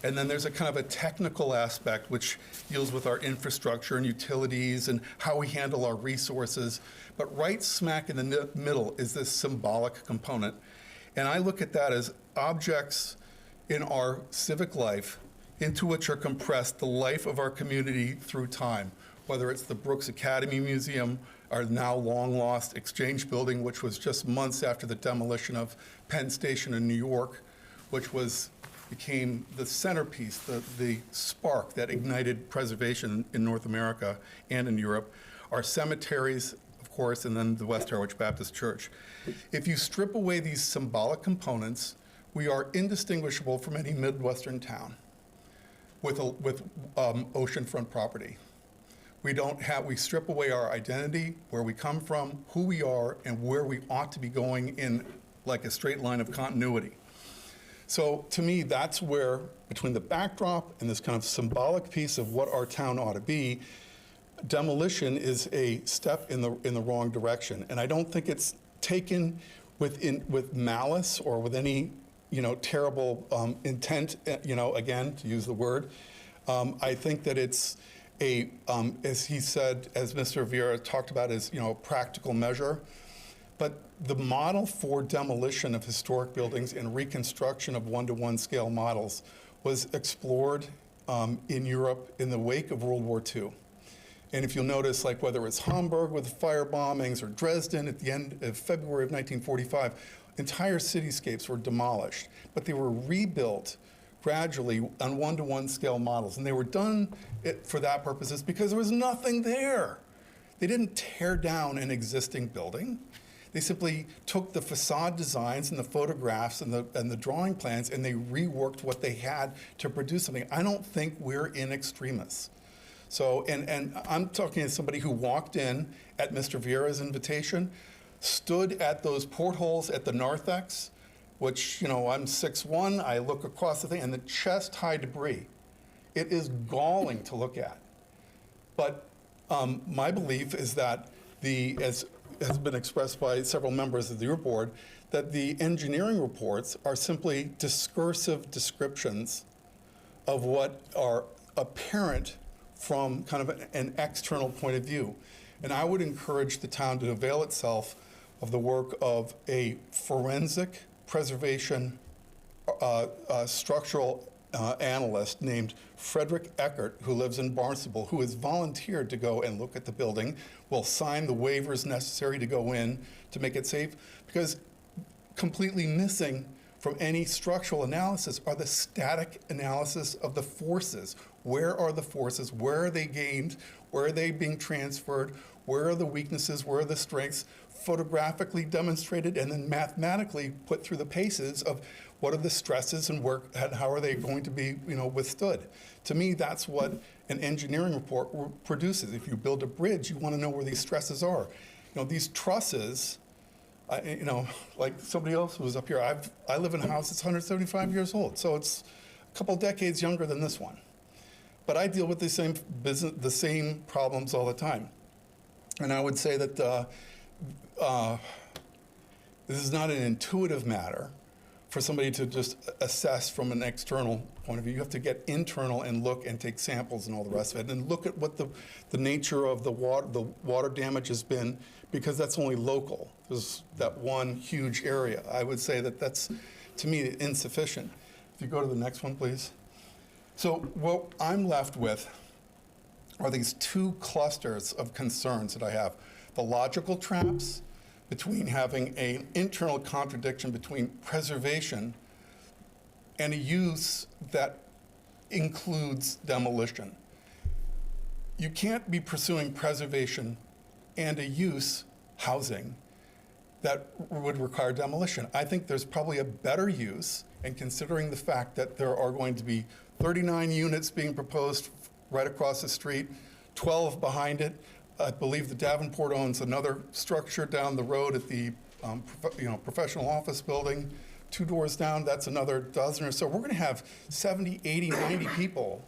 K: And then there's a kind of a technical aspect which deals with our infrastructure and utilities and how we handle our resources. But right smack in the middle is this symbolic component. And I look at that as objects in our civic life into which are compressed the life of our community through time, whether it's the Brooks Academy Museum, our now long-lost Exchange Building, which was just months after the demolition of Penn Station in New York, which became the centerpiece, the spark that ignited preservation in North America and in Europe, our cemeteries, of course, and then the West Harwich Baptist Church. If you strip away these symbolic components, we are indistinguishable from any Midwestern town with oceanfront property. We strip away our identity, where we come from, who we are, and where we ought to be going in like a straight line of continuity. So to me, that's where, between the backdrop and this kind of symbolic piece of what our town ought to be, demolition is a step in the wrong direction. And I don't think it's taken with malice or with any terrible intent, again, to use the word. I think that it's as he said, as Mr. Vieira talked about, as a practical measure. But the model for demolition of historic buildings and reconstruction of one-to-one scale models was explored in Europe in the wake of World War II. And if you'll notice, like whether it's Hamburg with fire bombings or Dresden at the end of February of 1945, entire cityscapes were demolished, but they were rebuilt gradually on one-to-one scale models. And they were done for that purposes because there was nothing there. They didn't tear down an existing building. They simply took the facade designs and the photographs and the drawing plans, and they reworked what they had to produce something. I don't think we're in extremis. So, and I'm talking as somebody who walked in at Mr. Vieira's invitation, stood at those portholes at the narthex, which, I'm 6'1", I look across the thing, and the chest-high debris. It is galling to look at. But my belief is that as has been expressed by several members of your board, that the engineering reports are simply discursive descriptions of what are apparent from kind of an external point of view. And I would encourage the town to avail itself of the work of a forensic preservation structural analyst named Frederick Eckert, who lives in Barnstable, who has volunteered to go and look at the building, will sign the waivers necessary to go in to make it safe, because completely missing from any structural analysis are the static analysis of the forces. Where are the forces? Where are they gained? Where are they being transferred? Where are the weaknesses? Where are the strengths? Photographically demonstrated and then mathematically put through the paces of what are the stresses and how are they going to be, withstood. To me, that's what an engineering report produces. If you build a bridge, you want to know where these stresses are. These trusses, like somebody else who was up here, I live in a house that's 175 years old, so it's a couple decades younger than this one. But I deal with the same problems all the time. And I would say that this is not an intuitive matter for somebody to just assess from an external point of view. You have to get internal and look and take samples and all the rest of it, and look at what the nature of the water damage has been, because that's only local. There's that one huge area. I would say that that's, to me, insufficient. If you go to the next one, please. So what I'm left with are these two clusters of concerns that I have. The logical traps between having an internal contradiction between preservation and a use that includes demolition. You can't be pursuing preservation and a use, housing, that would require demolition. I think there's probably a better use, and considering the fact that there are going to be 39 units being proposed right across the street, 12 behind it. I believe the Davenport owns another structure down the road at the professional office building. 2 doors down, that's another dozen or so. We're going to have 70, 80, 90 people.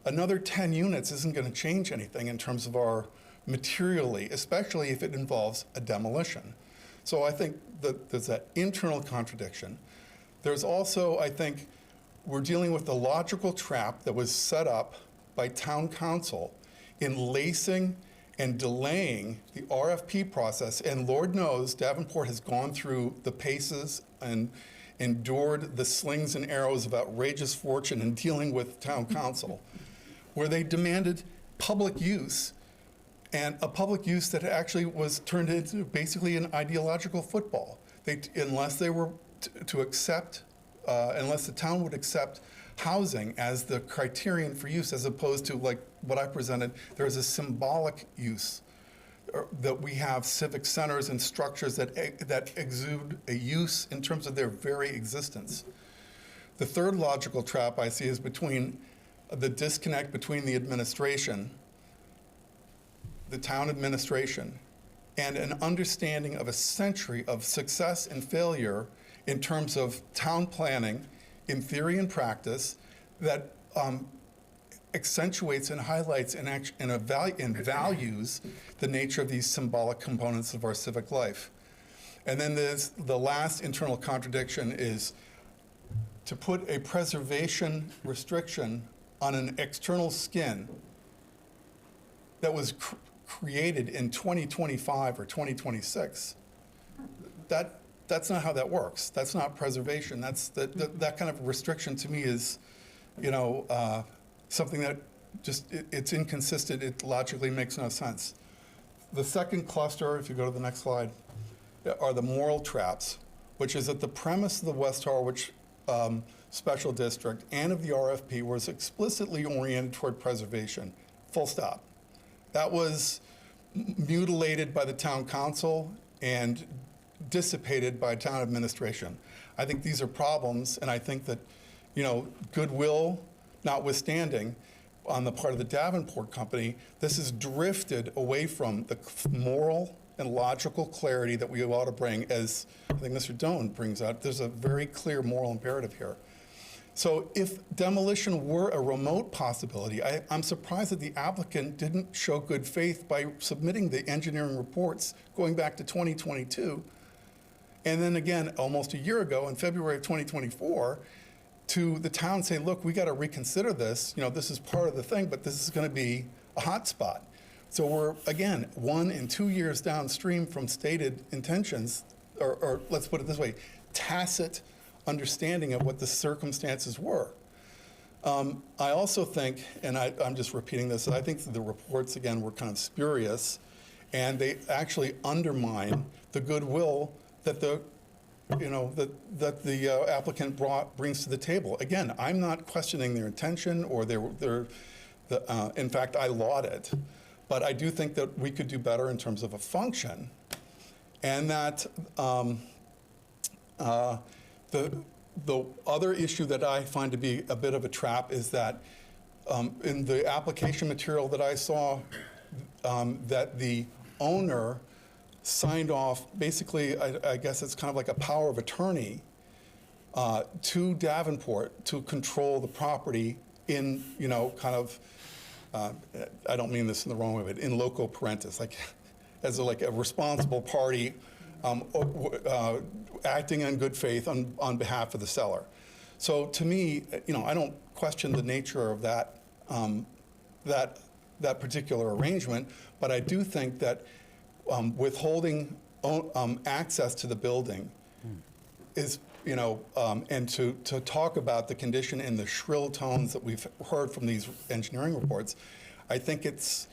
K: Another 10 units isn't going to change anything in terms of our materially, especially if it involves a demolition. So I think that there's that internal contradiction. There's also, I think, we're dealing with the logical trap that was set up by town council in lacing and delaying the RFP process. And Lord knows, Davenport has gone through the paces and endured the slings and arrows of outrageous fortune in dealing with town council, where they demanded public use, and a public use that actually was turned into basically an ideological football. Unless they were to accept, unless the town would accept housing as the criterion for use, as opposed to like what I presented, there is a symbolic use, that we have civic centers and structures that exude a use in terms of their very existence. The third logical trap I see is between the disconnect between the administration, the town administration, and an understanding of a century of success and failure in terms of town planning, in theory and practice, that accentuates and highlights and values the nature of these symbolic components of our civic life. And then there's the last internal contradiction is to put a preservation restriction on an external skin that was created in 2025 or 2026. That's not how that works. That's not preservation. That kind of restriction to me is, something that just, it's inconsistent. It logically makes no sense. The second cluster, if you go to the next slide, are the moral traps, which is that the premise of the West Harwich Special District and of the RFP was explicitly oriented toward preservation, full stop. That was mutilated by the town council and dissipated by town administration. I think these are problems, and I think that, goodwill notwithstanding on the part of the Davenport company, this has drifted away from the moral and logical clarity that we ought to bring, as I think Mr. Doan brings out. There's a very clear moral imperative here. So if demolition were a remote possibility, I'm surprised that the applicant didn't show good faith by submitting the engineering reports going back to 2022. And then again, almost a year ago, in February of 2024, to the town saying, look, we got to reconsider this. This is part of the thing, but this is going to be a hot spot. So we're, again, 1 and 2 years downstream from stated intentions, or let's put it this way, tacit understanding of what the circumstances were. I also think, and I'm just repeating this, I think the reports, again, were kind of spurious, and they actually undermine the goodwill that the applicant brings to the table. Again, I'm not questioning their intention or in fact, I laud it. But I do think that we could do better in terms of a function, and that the other issue that I find to be a bit of a trap is that in the application material that I saw, that the owner signed off, basically, I guess it's kind of like a power of attorney to Davenport to control the property in, kind of, I don't mean this in the wrong way, but in loco parentis, like as a responsible party acting in good faith on behalf of the seller. So to me, I don't question the nature of that that particular arrangement, but I do think that withholding access to the building is, and to talk about the condition in the shrill tones that we've heard from these engineering reports, I think it's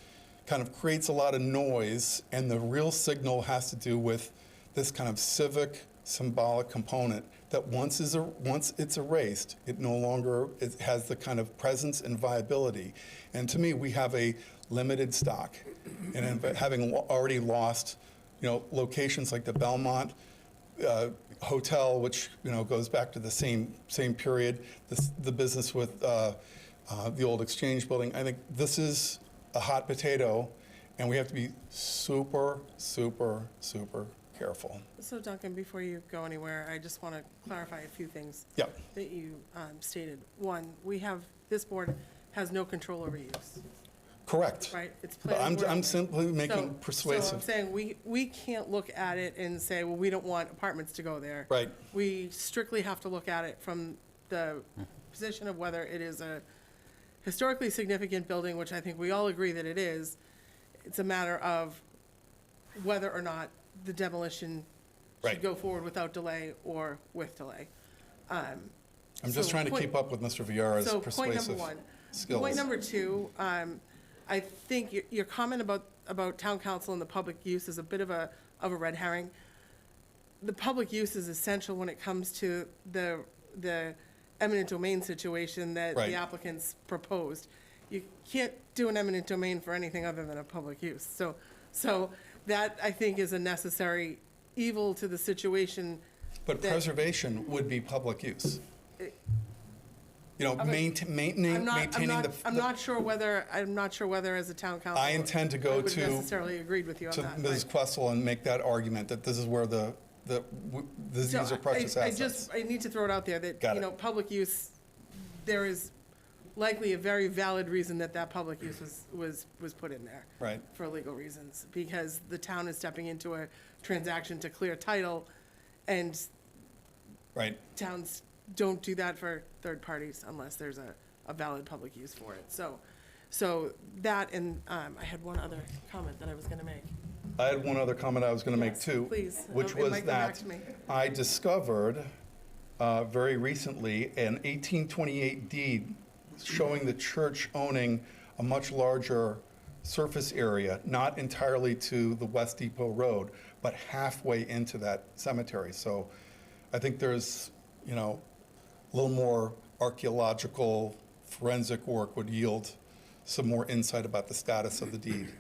K: kind of creates a lot of noise, and the real signal has to do with this kind of civic symbolic component that once it's erased, it no longer has the kind of presence and viability. And to me, we have a limited stock. And having already lost, locations like the Belmont Hotel, which goes back to the same period, the business with the old Exchange building, I think this is a hot potato, and we have to be super, super, super careful.
A: So Duncan, before you go anywhere, I just want to clarify a few things
K: Yep.
A: that you stated. One, this board has no control over use,
K: Correct.
A: right? It's
K: But
A: planning board
K: I'm
A: only.
K: simply making
A: So I'm
K: persuasive.
A: saying we can't look at it and say, well, we don't want apartments to go there.
K: Right.
A: We strictly have to look at it from the position of whether it is a historically significant building, which I think we all agree that it is. It's a matter of whether or not the demolition
K: Right.
A: should go forward without delay or with delay.
K: I'm just
A: so
K: trying to
A: point-
K: keep up with Mr. Villara's
A: So point number
K: persuasive
A: one.
K: skills.
A: Point number two, I think your comment about town council and the public use is a bit of a red herring. The public use is essential when it comes to the eminent domain situation that
K: Right.
A: the applicants proposed. You can't do an eminent domain for anything other than a public use. So that, I think, is a necessary evil to the situation.
K: But
A: that-
K: preservation would be public use. Maintaining
A: I'm
K: the.
A: not sure whether as a town council.
K: I intend to go
A: I would
K: to-
A: necessarily agreed with you on
K: To
A: that.
K: Ms. Questle and make that argument that this is where these
A: So
K: are precious assets.
A: I need to throw it out there that,
K: Got it.
A: public use, there is likely a very valid reason that public use was put in there.
K: Right.
A: For legal reasons, because the town is stepping into a transaction to clear title, and
K: Right.
A: towns don't do that for third parties unless there's a valid public use for it. So that, and I had one other comment that I was gonna make.
K: I had one other comment I was going to make
A: Yes,
K: too.
A: please.
K: Which
A: It
K: was
A: might come back
K: that
A: to me.
K: I discovered very recently an 1828 deed showing the church owning a much larger surface area, not entirely to the West Depot Road, but halfway into that cemetery. So I think there's, a little more archaeological forensic work would yield some more insight about the status of the deed.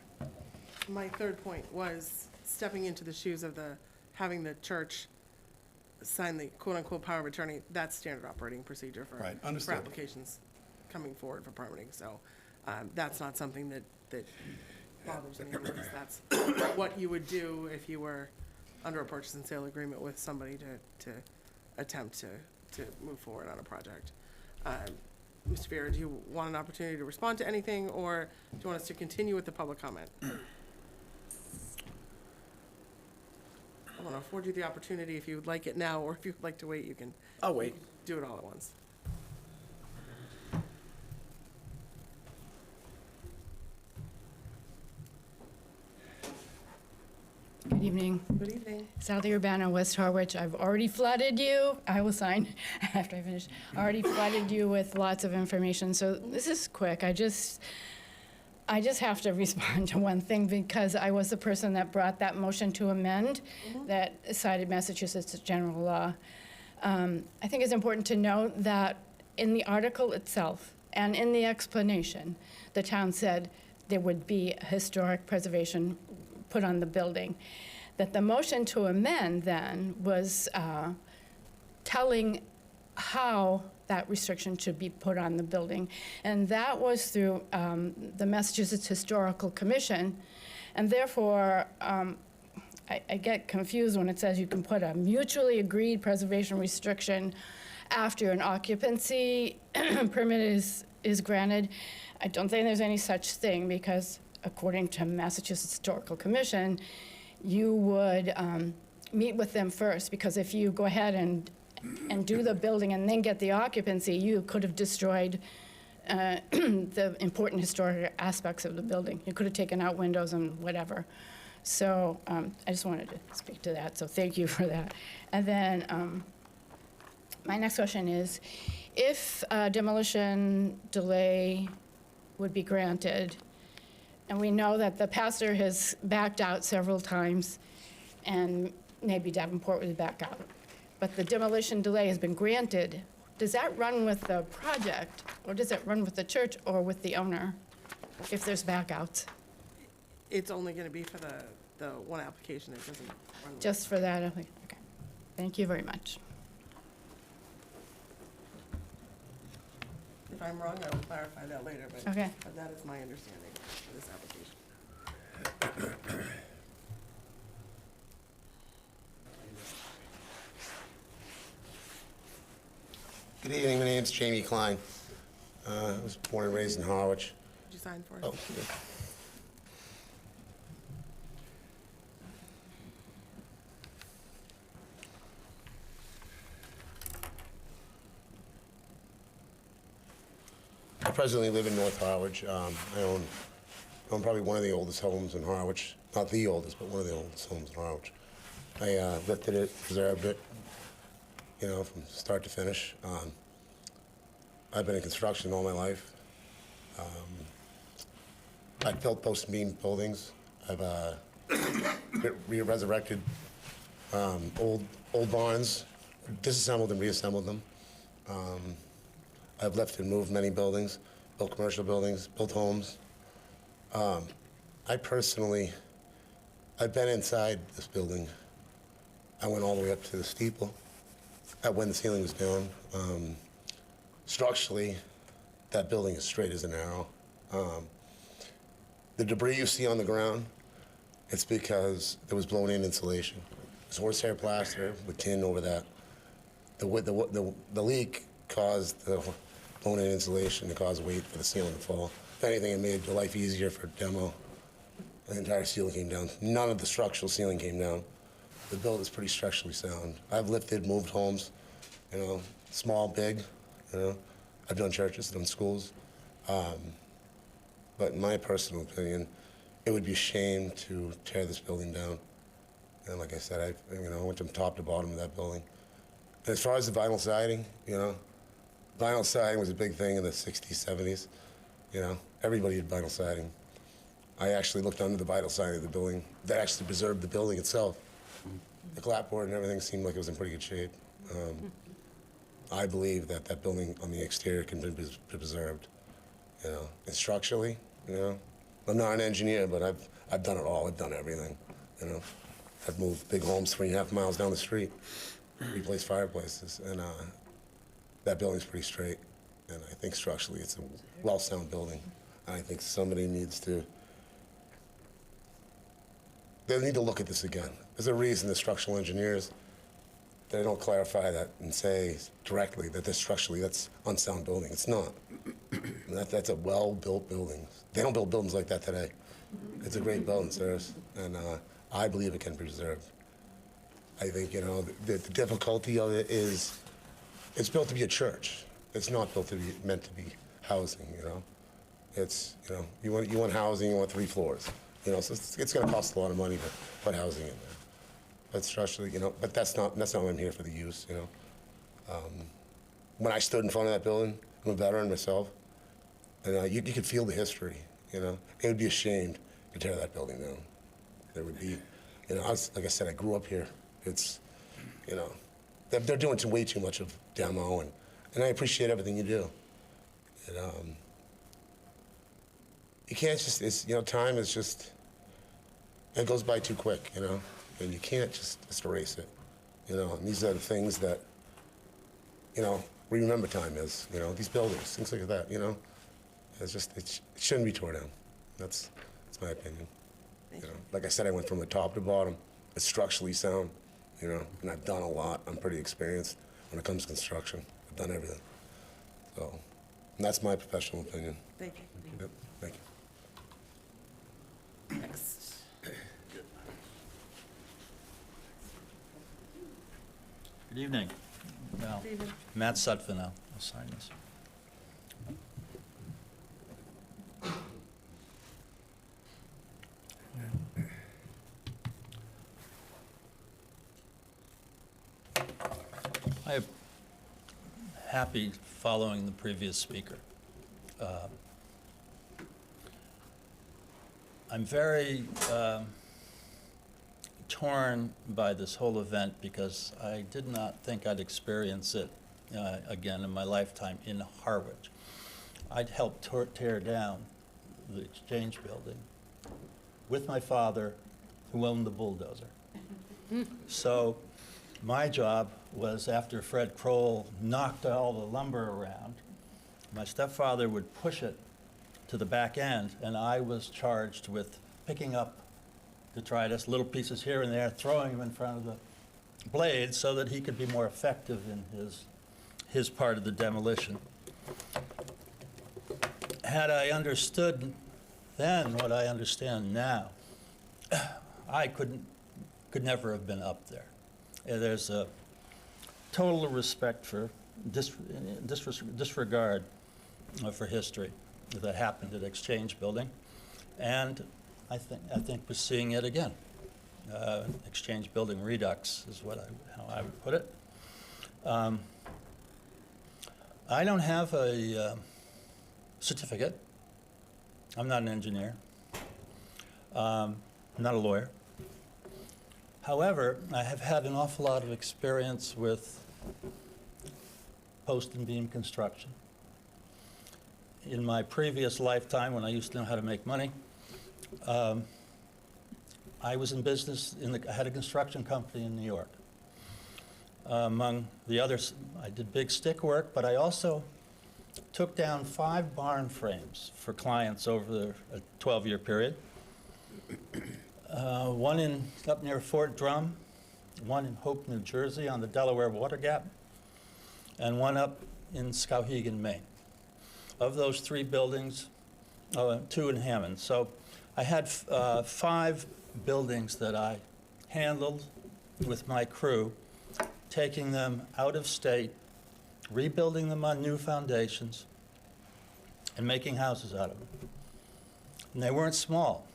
A: My third point was stepping into the shoes of having the church sign the quote-unquote power of attorney. That's standard operating procedure for
K: Right, understood.
A: applications coming forward for permitting. So that's not something that bothers any of us. That's what you would do if you were under a purchase and sale agreement with somebody to attempt to move forward on a project. Mr. Vera, do you want an opportunity to respond to anything, or do you want us to continue with the public comment? I want to afford you the opportunity if you would like it now, or if you'd like to wait, you can
H: I'll wait.
A: do it all at once.
L: Good evening.
A: Good evening.
L: Sally Urbano, West Harwich. I've already flooded you. I will sign after I finish. Already flooded you with lots of information, so this is quick. I just have to respond to one thing because I was the person that brought that motion to amend that cited Massachusetts general law. I think it's important to note that in the article itself and in the explanation, the town said there would be historic preservation put on the building. That the motion to amend then was telling how that restriction should be put on the building. And that was through the Massachusetts Historical Commission. And therefore, I get confused when it says you can put a mutually agreed preservation restriction after an occupancy permit is granted. I don't think there's any such thing, because according to Massachusetts Historical Commission, you would meet with them first, because if you go ahead and do the building and then get the occupancy, you could have destroyed the important historic aspects of the building. You could have taken out windows and whatever. So I just wanted to speak to that, so thank you for that. And then my next question is, if a demolition delay would be granted, and we know that the pastor has backed out several times, and maybe Davenport would back out, but the demolition delay has been granted, does that run with the project, or does it run with the church or with the owner if there's backouts?
A: It's only going to be for the one application. It doesn't run with.
L: Just for that, okay. Thank you very much.
A: If I'm wrong, I will clarify that later, but
L: Okay.
A: but that is my understanding for this application.
M: Good evening, my name's Jamie Klein. I was born and raised in Harwich.
A: Did you sign for us?
M: Oh, yeah. I presently live in North Harwich. I own probably one of the oldest homes in Harwich. Not the oldest, but one of the oldest homes in Harwich. I lifted it, preserved it, you know, from start to finish. I've been in construction all my life. I've built post-beam buildings. I've resurrected old barns, disassembled and reassembled them. I've lifted and moved many buildings, built commercial buildings, built homes. I personally, I've been inside this building. I went all the way up to the steeple when the ceiling was down. Structurally, that building is straight as an arrow. The debris you see on the ground, it's because there was blown-in insulation. It's horsehair plaster with tin over that. The leak caused the blown-in insulation to cause weight for the ceiling to fall. If anything, it made the life easier for demo. The entire ceiling came down. None of the structural ceiling came down. The build is pretty structurally sound. I've lifted, moved homes, you know, small, big, you know. I've done churches, done schools. But in my personal opinion, it would be a shame to tear this building down. And like I said, I went from top to bottom of that building. And as far as the vinyl siding, you know, vinyl siding was a big thing in the 60s, 70s. You know, everybody had vinyl siding. I actually looked under the vinyl siding of the building. That actually preserved the building itself. The clapboard and everything seemed like it was in pretty good shape. I believe that that building on the exterior can be preserved, you know. And structurally, you know, I'm not an engineer, but I've done it all. I've done everything, you know. I've moved big homes 3.5 miles down the street, replaced fireplaces, and that building's pretty straight. And I think structurally it's a well-sound building. I think somebody needs to, they need to look at this again. There's a reason the structural engineers, they don't clarify that and say directly that this structurally, that's unsound building. It's not. That's a well-built building. They don't build buildings like that today. It's a great building, sirs, and I believe it can be preserved. I think, you know, the difficulty of it is it's built to be a church. It's not built to be meant to be housing, you know. It's, you know, you want housing, you want 3 floors. You know, so it's going to cost a lot of money to put housing in there. But structurally, you know, but that's not what I'm here for, the use, you know. When I stood in front of that building, I'm a veteran myself, and you could feel the history, you know. It would be a shame to tear that building down. There would be, you know, like I said, I grew up here. It's, you know, they're doing way too much of demo, and I appreciate everything you do. And, you can't just, it's, time is just, it goes by too quick, and you can't just erase it, and these are the things that, we remember time is, these buildings, things like that, it's just, it shouldn't be torn down. That's my opinion. Like I said, I went from the top to bottom. It's structurally sound, and I've done a lot. I'm pretty experienced when it comes to construction. I've done everything. So, and that's my professional opinion.
A: Thank you.
M: Yep, thank you.
A: Next.
N: Good evening. Well,
A: Good evening.
N: Matt Sutphin, I'll sign this. I'm happy following the previous speaker. I'm very torn by this whole event because I did not think I'd experience it again in my lifetime in Harwich. I'd helped tear down the Exchange Building with my father, who owned the bulldozer. So my job was, after Fred Kroll knocked all the lumber around, my stepfather would push it to the back end, and I was charged with picking up detritus, little pieces here and there, throwing them in front of the blade so that he could be more effective in his part of the demolition. Had I understood then what I understand now, I could never have been up there. There's a total respect for disregard for history that happened at Exchange Building, and I think we're seeing it again. Exchange Building redux is how I would put it. I don't have a certificate. I'm not an engineer. I'm not a lawyer. However, I have had an awful lot of experience with post and beam construction. In my previous lifetime, when I used to know how to make money, I was in business, I had a construction company in New York. Among the others, I did big stick work, but I also took down 5 barn frames for clients over a 12-year period. One up near Fort Drum, one in Hope, New Jersey on the Delaware Water Gap, and one up in Skowhegan, Maine. Of those 3 buildings, 2 in Hammond. So I had 5 buildings that I handled with my crew, taking them out of state, rebuilding them on new foundations, and making houses out of them. And they weren't small.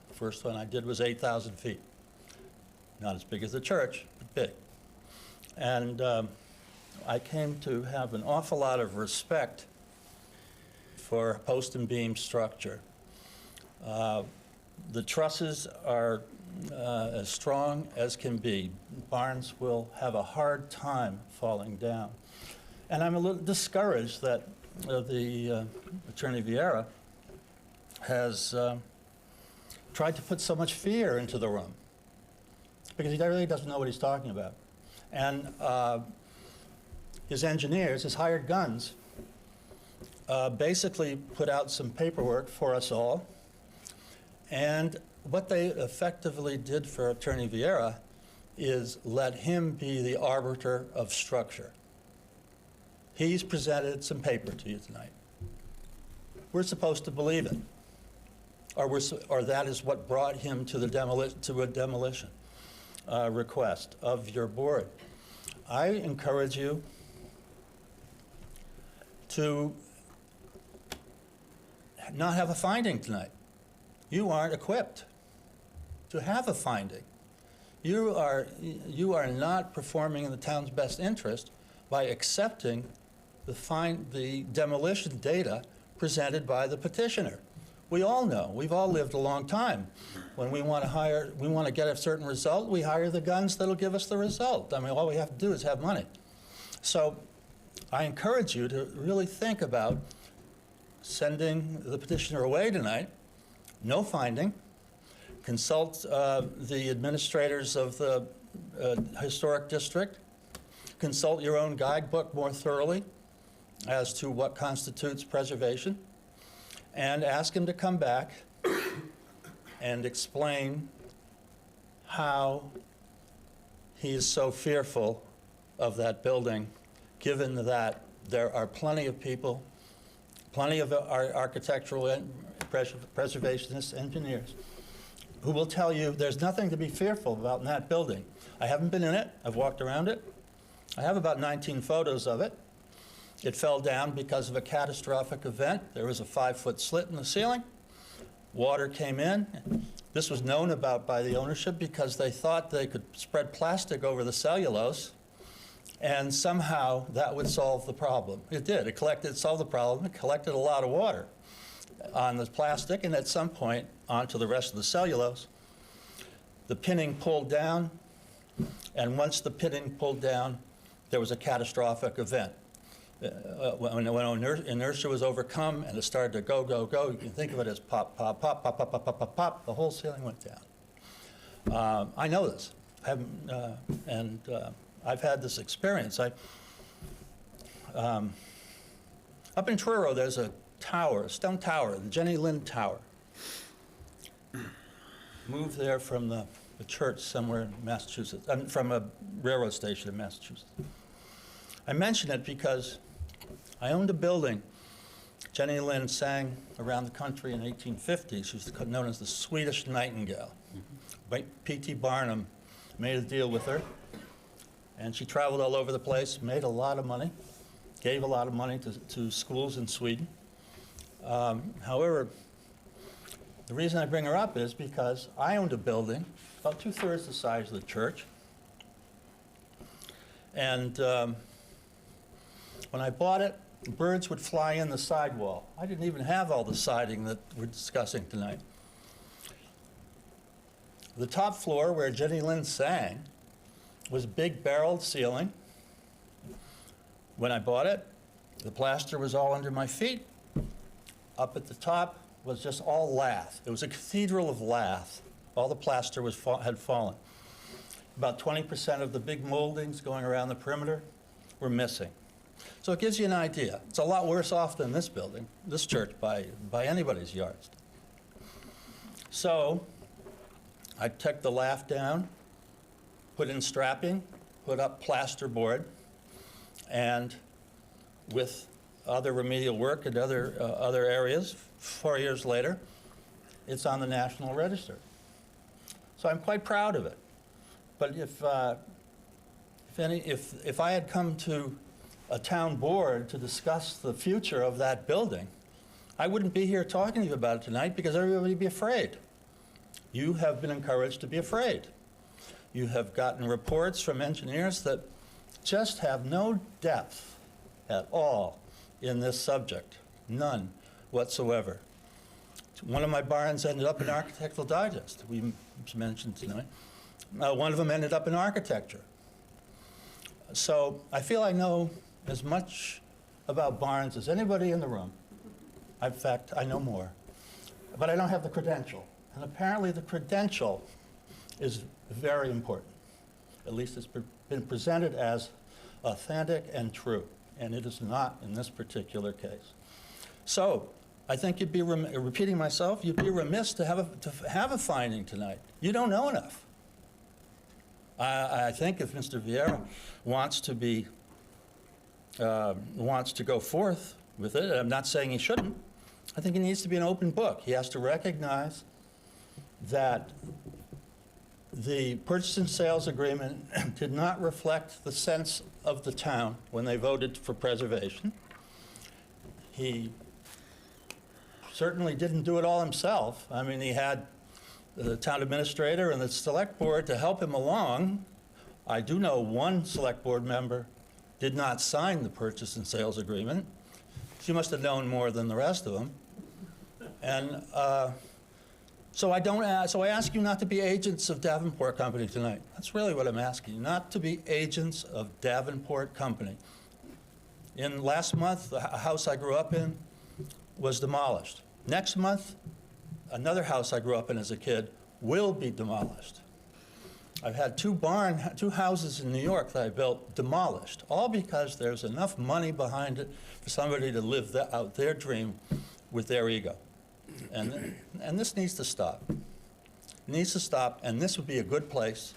N: The first one I did was 8,000 feet. Not as big as the church, but big. And I came to have an awful lot of respect for post and beam structure. The trusses are as strong as can be. Barns will have a hard time falling down. And I'm a little discouraged that the Attorney Vieira has tried to put so much fear into the room, because he really doesn't know what he's talking about. And his engineers, his hired guns, basically put out some paperwork for us all. And what they effectively did for Attorney Vieira is let him be the arbiter of structure. He's presented some paper to you tonight. We're supposed to believe it, or that is what brought him to a demolition request of your board. I encourage you to not have a finding tonight. You aren't equipped to have a finding. You are not performing in the town's best interest by accepting the demolition data presented by the petitioner. We all know, we've all lived a long time. When we want to get a certain result, we hire the guns that'll give us the result. I mean, all we have to do is have money. So I encourage you to really think about sending the petitioner away tonight. No finding. Consult the administrators of the historic district. Consult your own guidebook more thoroughly as to what constitutes preservation, and ask him to come back and explain how he is so fearful of that building, given that there are plenty of people, plenty of architectural and preservationist engineers who will tell you there's nothing to be fearful about in that building. I haven't been in it. I've walked around it. I have about 19 photos of it. It fell down because of a catastrophic event. There was a 5-foot slit in the ceiling. Water came in. This was known about by the ownership because they thought they could spread plastic over the cellulose, and somehow that would solve the problem. It did. It solved the problem. It collected a lot of water on the plastic, and at some point onto the rest of the cellulose. The pinning pulled down, and once the pinning pulled down, there was a catastrophic event. When inertia was overcome and it started to go, go, go, you can think of it as pop, pop, pop, pop, pop, pop, pop, pop, pop, the whole ceiling went down. I know this, I've had this experience. Up in Truro, there's a tower, a stone tower, the Jenny Lind Tower. Moved there from the church somewhere in Massachusetts, from a railroad station in Massachusetts. I mention it because I owned a building. Jenny Lind sang around the country in the 1850s. She was known as the Swedish Nightingale. P.T. Barnum made a deal with her, and she traveled all over the place, made a lot of money, gave a lot of money to schools in Sweden. However, the reason I bring her up is because I owned a building about 2/3 the size of the church. And when I bought it, birds would fly in the sidewall. I didn't even have all the siding that we're discussing tonight. The top floor, where Jenny Lind sang, was a big barreled ceiling. When I bought it, the plaster was all under my feet. Up at the top was just all lath. It was a cathedral of lath. All the plaster had fallen. About 20% of the big moldings going around the perimeter were missing. So it gives you an idea. It's a lot worse off than this building, this church, by anybody's yardstick. So I took the lath down, put in strapping, put up plasterboard, and with other remedial work in other areas, 4 years later, it's on the National Register. So I'm quite proud of it. But if I had come to a town board to discuss the future of that building, I wouldn't be here talking to you about it tonight because everybody would be afraid. You have been encouraged to be afraid. You have gotten reports from engineers that just have no depth at all in this subject, none whatsoever. One of my barns ended up in Architectural Digest, we mentioned tonight. One of them ended up in architecture. So I feel I know as much about barns as anybody in the room. In fact, I know more. But I don't have the credential. And apparently the credential is very important. At least it's been presented as authentic and true. And it is not in this particular case. So I think you'd be, repeating myself, you'd be remiss to have a finding tonight. You don't know enough. I think if Mr. Vieira wants to go forth with it, I'm not saying he shouldn't, I think it needs to be an open book. He has to recognize that the purchase and sales agreement did not reflect the sense of the town when they voted for preservation. He certainly didn't do it all himself. I mean, he had the town administrator and the select board to help him along. I do know one select board member did not sign the purchase and sales agreement. She must have known more than the rest of them. And so I ask you not to be agents of Davenport Company tonight. That's really what I'm asking you, not to be agents of Davenport Company. Last month, the house I grew up in, was demolished. Next month, another house I grew up in as a kid will be demolished. I've had two houses in New York that I built demolished, all because there's enough money behind it for somebody to live out their dream with their ego. And this needs to stop. It needs to stop, and this would be a good place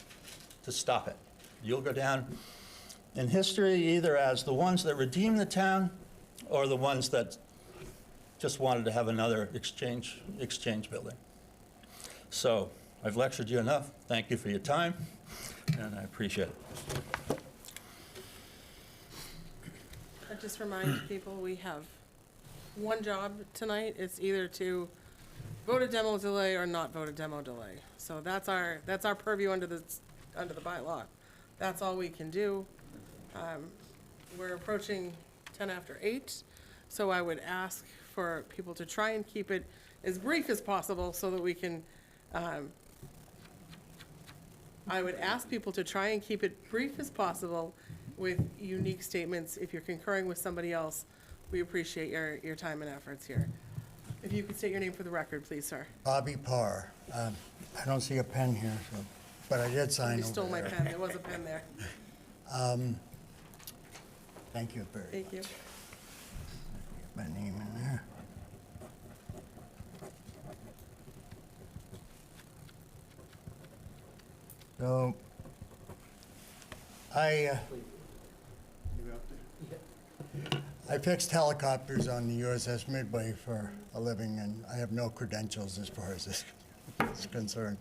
N: to stop it. You'll go down in history either as the ones that redeemed the town or the ones that just wanted to have another exchange building. So I've lectured you enough. Thank you for your time, and I appreciate it.
A: I just remind people we have one job tonight. It's either to vote a demo delay or not vote a demo delay. So that's our purview under the bylaw. That's all we can do. We're approaching 10 after 8, so I would ask for people to try and keep it as brief as possible so that we can, I would ask people to try and keep it brief as possible with unique statements. If you're concurring with somebody else, we appreciate your time and efforts here. If you could state your name for the record, please, sir.
O: Bobby Parr. I don't see a pen here, so, but I did sign over there.
A: You stole my pen. There was a pen there.
O: Thank you very much.
A: Thank you.
O: Get my name in there. So, I fixed helicopters on the USS Midway for a living, and I have no credentials as far as this is concerned.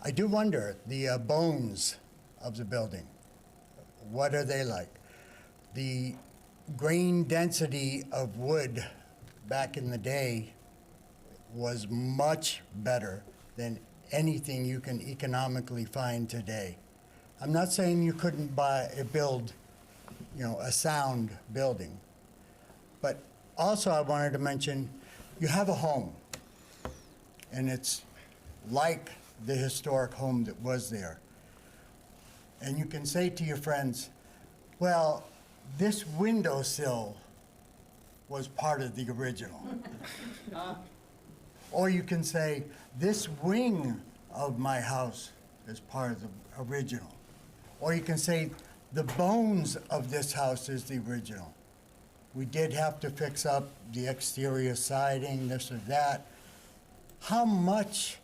O: I do wonder, the bones of the building, what are they like? The grain density of wood back in the day was much better than anything you can economically find today. I'm not saying you couldn't build, a sound building, but also I wanted to mention, you have a home, and it's like the historic home that was there. And you can say to your friends, well, this windowsill was part of the original. Or you can say, this wing of my house is part of the original. Or you can say, the bones of this house is the original. We did have to fix up the exterior siding, this or that. How much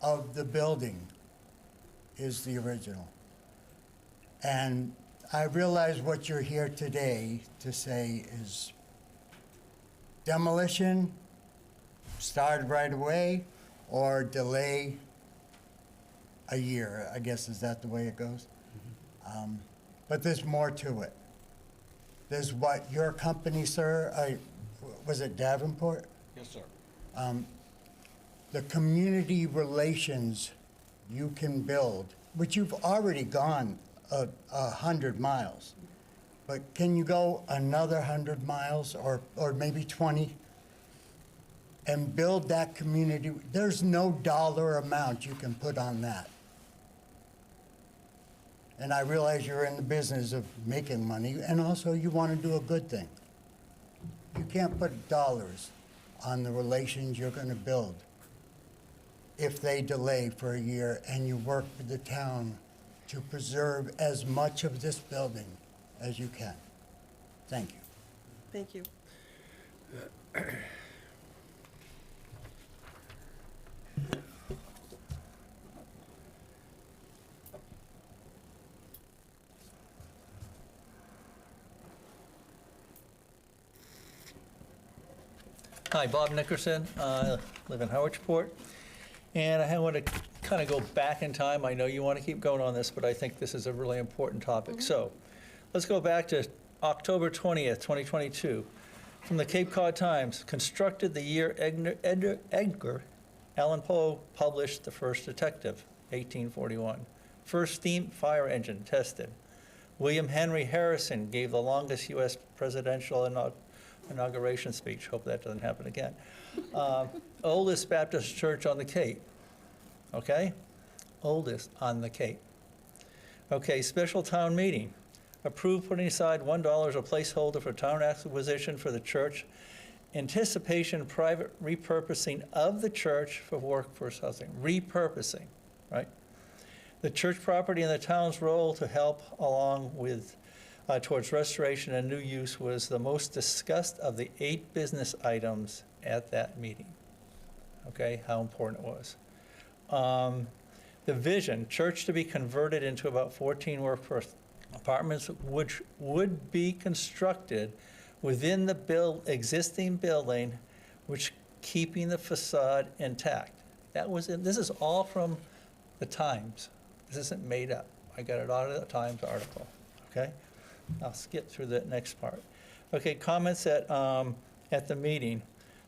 O: of the building is the original? And I realize what you're here today to say is demolition, start right away, or delay a year, I guess, is that the way it goes? But there's more to it. There's what your company, sir, was it Davenport?
H: Yes, sir.
O: The community relations you can build, which you've already gone 100 miles. But can you go another 100 miles or maybe 20 and build that community? There's no dollar amount you can put on that. And I realize you're in the business of making money, and also you want to do a good thing. You can't put dollars on the relations you're going to build if they delay for a year and you work with the town to preserve as much of this building as you can. Thank you.
A: Thank you.
N: Hi, Bob Nickerson. I live in Harwich Port. And I want to kind of go back in time. I know you want to keep going on this, but I think this is a really important topic. So let's go back to October 20th, 2022. From the Cape Cod Times, constructed the year Edgar Allan Poe published The First Detective, 1841. First steam fire engine tested. William Henry Harrison gave the longest U.S. presidential inauguration speech. Hope that doesn't happen again. Oldest Baptist church on the Cape. Okay? Oldest on the Cape. Okay, special town meeting. Approve putting aside $1 as a placeholder for town acquisition for the church. Anticipation private repurposing of the church for workforce housing. Repurposing, right? The church property and the town's role to help along with towards restoration and new use was the most discussed of the 8 business items at that meeting. Okay, how important it was. The vision, church to be converted into about 14 workforce apartments, which would be constructed within the existing building, which keeping the facade intact. That was this is all from the Times. This isn't made up. I got it out of the Times article, okay? I'll skip through the next part. Okay, comments at the meeting.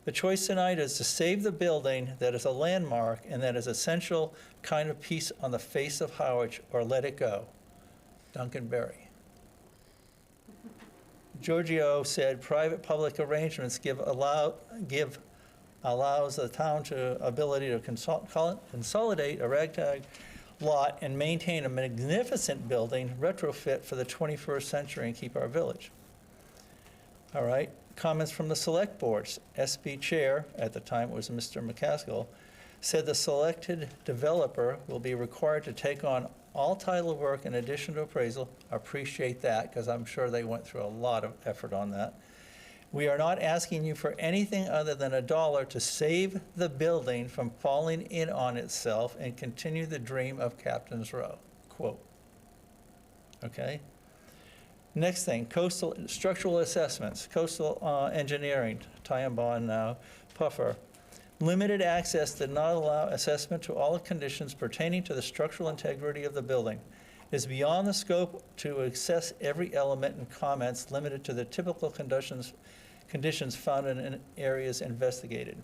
N: The choice tonight is to save the building that is a landmark and that is essential kind of piece on the face of Harwich, or let it go. Duncan Berry. Giorgio said private public arrangements allows the town to ability to consolidate a ragtag lot and maintain a magnificent building retrofit for the 21st century and keep our village. All right, comments from the select boards. SB chair, at the time it was Mr. McCaskill, said the selected developer will be required to take on all title work in addition to appraisal. I appreciate that, because I'm sure they went through a lot of effort on that. We are not asking you for anything other than $1 to save the building from falling in on itself and continue the dream of Captain's Row, quote. Okay? Next thing, coastal structural assessments, coastal engineering, Ty and Bond now, Puffer. Limited access did not allow assessment to all conditions pertaining to the structural integrity of the building. It is beyond the scope to assess every element and comments limited to the typical conditions found in areas investigated.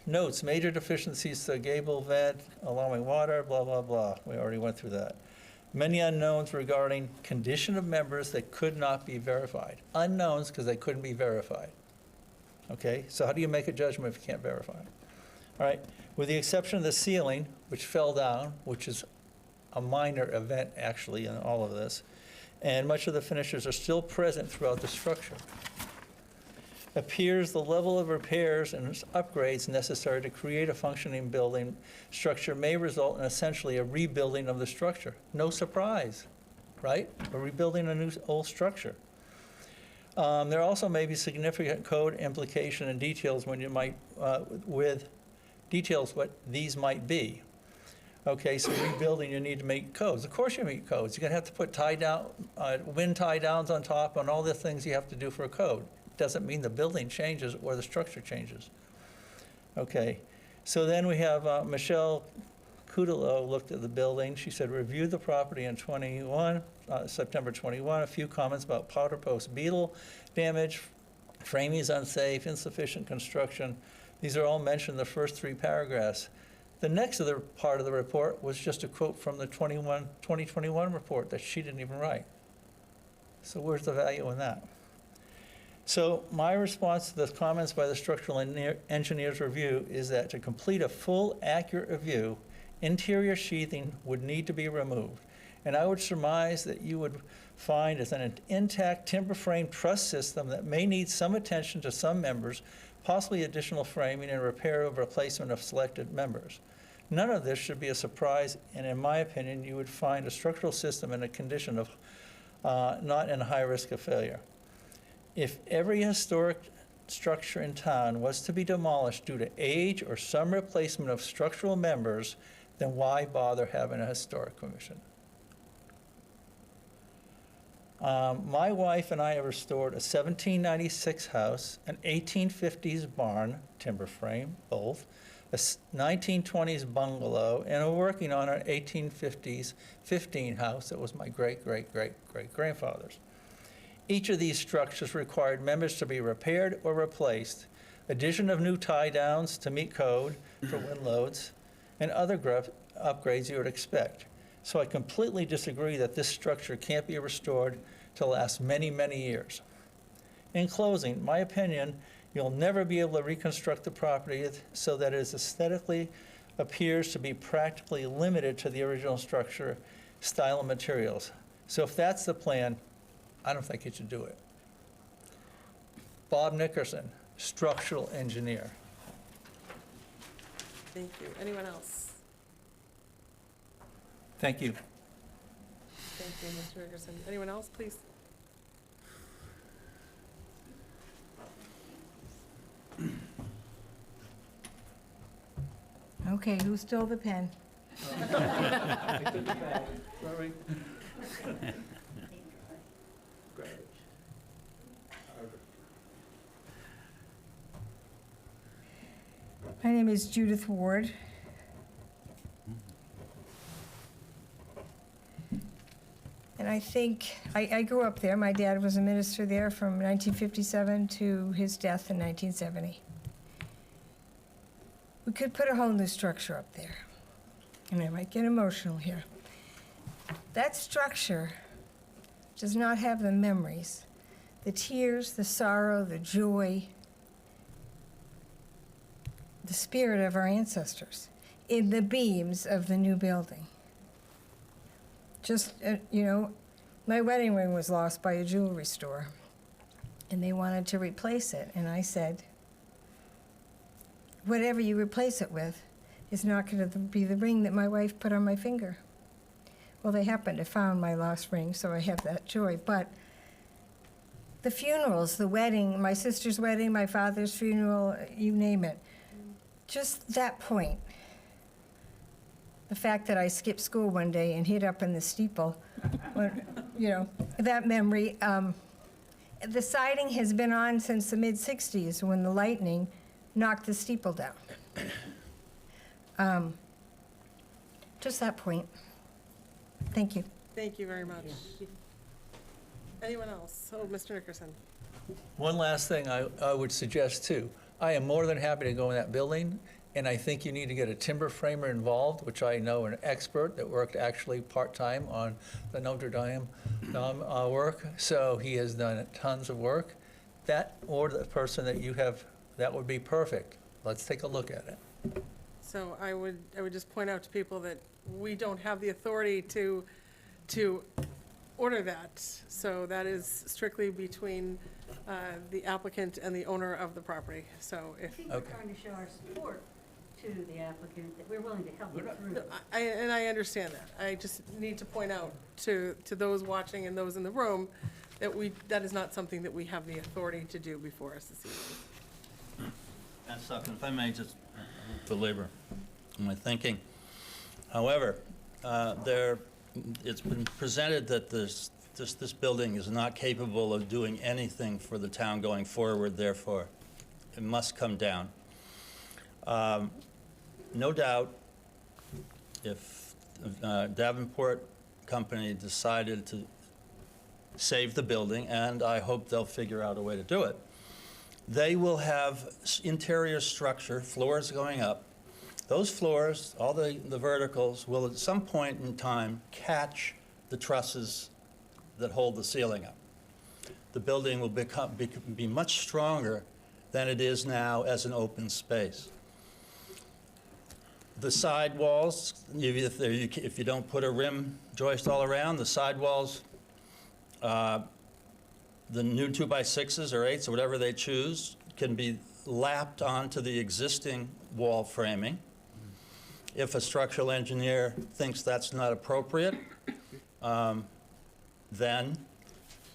N: Notes, major deficiencies to gable vent, allowing water, blah, blah, blah. We already went through that. Many unknowns regarding condition of members that could not be verified. Unknowns because they couldn't be verified. Okay, so how do you make a judgment if you can't verify it? All right, with the exception of the ceiling, which fell down, which is a minor event actually in all of this, and much of the finishes are still present throughout the structure. Appears the level of repairs and upgrades necessary to create a functioning building structure may result in essentially a rebuilding of the structure. No surprise, right? We're rebuilding a new old structure. There also may be significant code implication and details when you might, with details what these might be. Okay, so rebuilding, you need to make codes. Of course you meet codes. You're gonna have to put tie down, wind tie downs on top and all the things you have to do for a code. Doesn't mean the building changes or the structure changes. Okay, so then we have Michelle Kudalow looked at the building. She said, review the property in September 21. A few comments about powder post beetle damage, framing is unsafe, insufficient construction. These are all mentioned in the first 3 paragraphs. The next other part of the report was just a quote from the 2021 report that she didn't even write. So where's the value in that? So my response to the comments by the structural engineer's review is that to complete a full, accurate review, interior sheathing would need to be removed. And I would surmise that you would find as an intact timber frame truss system that may need some attention to some members, possibly additional framing and repair or replacement of selected members. None of this should be a surprise, and in my opinion, you would find a structural system in a condition of not in high risk of failure. If every historic structure in town was to be demolished due to age or some replacement of structural members, then why bother having a historic commission? My wife and I have restored a 1796 house, an 1850s barn, timber frame, both, a 1920s bungalow, and we're working on an 1850s 15 house that was my great-great-great-great-grandfather's. Each of these structures required members to be repaired or replaced, addition of new tie-downs to meet code for wind loads, and other upgrades you would expect. So I completely disagree that this structure can't be restored to last many, many years. In closing, my opinion, you'll never be able to reconstruct the property so that it aesthetically appears to be practically limited to the original structure, style, and materials.
P: So if that's the plan, I don't think you should do it. Bob Nickerson, structural engineer.
A: Thank you. Anyone else?
P: Thank you.
A: Thank you, Mr. Nickerson. Anyone else, please?
Q: Okay, who stole the pen?
P: Sorry.
Q: My name is Judith Ward. And I think, I grew up there. My dad was a minister there from 1957 to his death in 1970. We could put a whole new structure up there. And I might get emotional here. That structure does not have the memories, the tears, the sorrow, the joy, the spirit of our ancestors in the beams of the new building. Just, you know, my wedding ring was lost by a jewelry store, and they wanted to replace it. And I said, whatever you replace it with is not going to be the ring that my wife put on my finger. Well, they happened to found my lost ring, so I have that joy. But the funerals, the wedding, my sister's wedding, my father's funeral, you name it, just that point. The fact that I skipped school one day and hid up in the steeple, you know, that memory. The siding has been on since the mid-'60s when the lightning knocked the steeple down. Just that point. Thank you.
A: Thank you very much. Anyone else? Oh, Mr. Nickerson.
P: One last thing I would suggest too. I am more than happy to go in that building, and I think you need to get a timber framer involved, which I know an expert that worked actually part-time on the Notre Dame work. So he has done tons of work. That, or the person that you have, that would be perfect. Let's take a look at it.
A: So I would just point out to people that we don't have the authority to order that. So that is strictly between the applicant and the owner of the property. So
J: I
A: if,
J: think we're trying to show our support to the applicant, that we're willing to help them through.
A: and I understand that. I just need to point out to those watching and those in the room that that is not something that we have the authority to do before us this evening.
N: That's something, if I may just belabor my thinking. However, it's been presented that this building is not capable of doing anything for the town going forward, therefore it must come down. No doubt, if Davenport Company decided to save the building, and I hope they'll figure out a way to do it, they will have interior structure, floors going up. Those floors, all the verticals, will at some point in time catch the trusses that hold the ceiling up. The building will be much stronger than it is now as an open space. The side walls, if you don't put a rim joist all around, the side walls, the new 2x6s or 8s or whatever they choose can be lapped onto the existing wall framing. If a structural engineer thinks that's not appropriate, then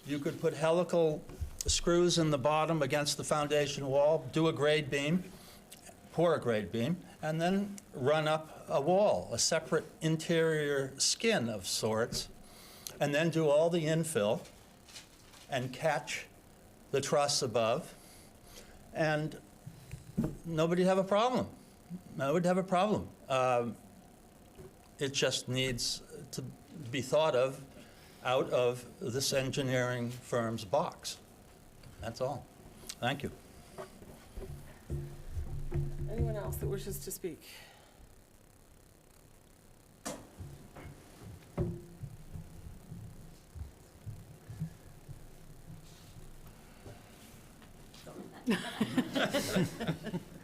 N: you could put helical screws in the bottom against the foundation wall, do a grade beam, pour a grade beam, and then run up a wall, a separate interior skin of sorts, and then do all the infill and catch the truss above, and nobody'd have a problem. Nobody'd have a problem. It just needs to be thought of out of this engineering firm's box. That's all. Thank you.
A: Anyone else that wishes to speak?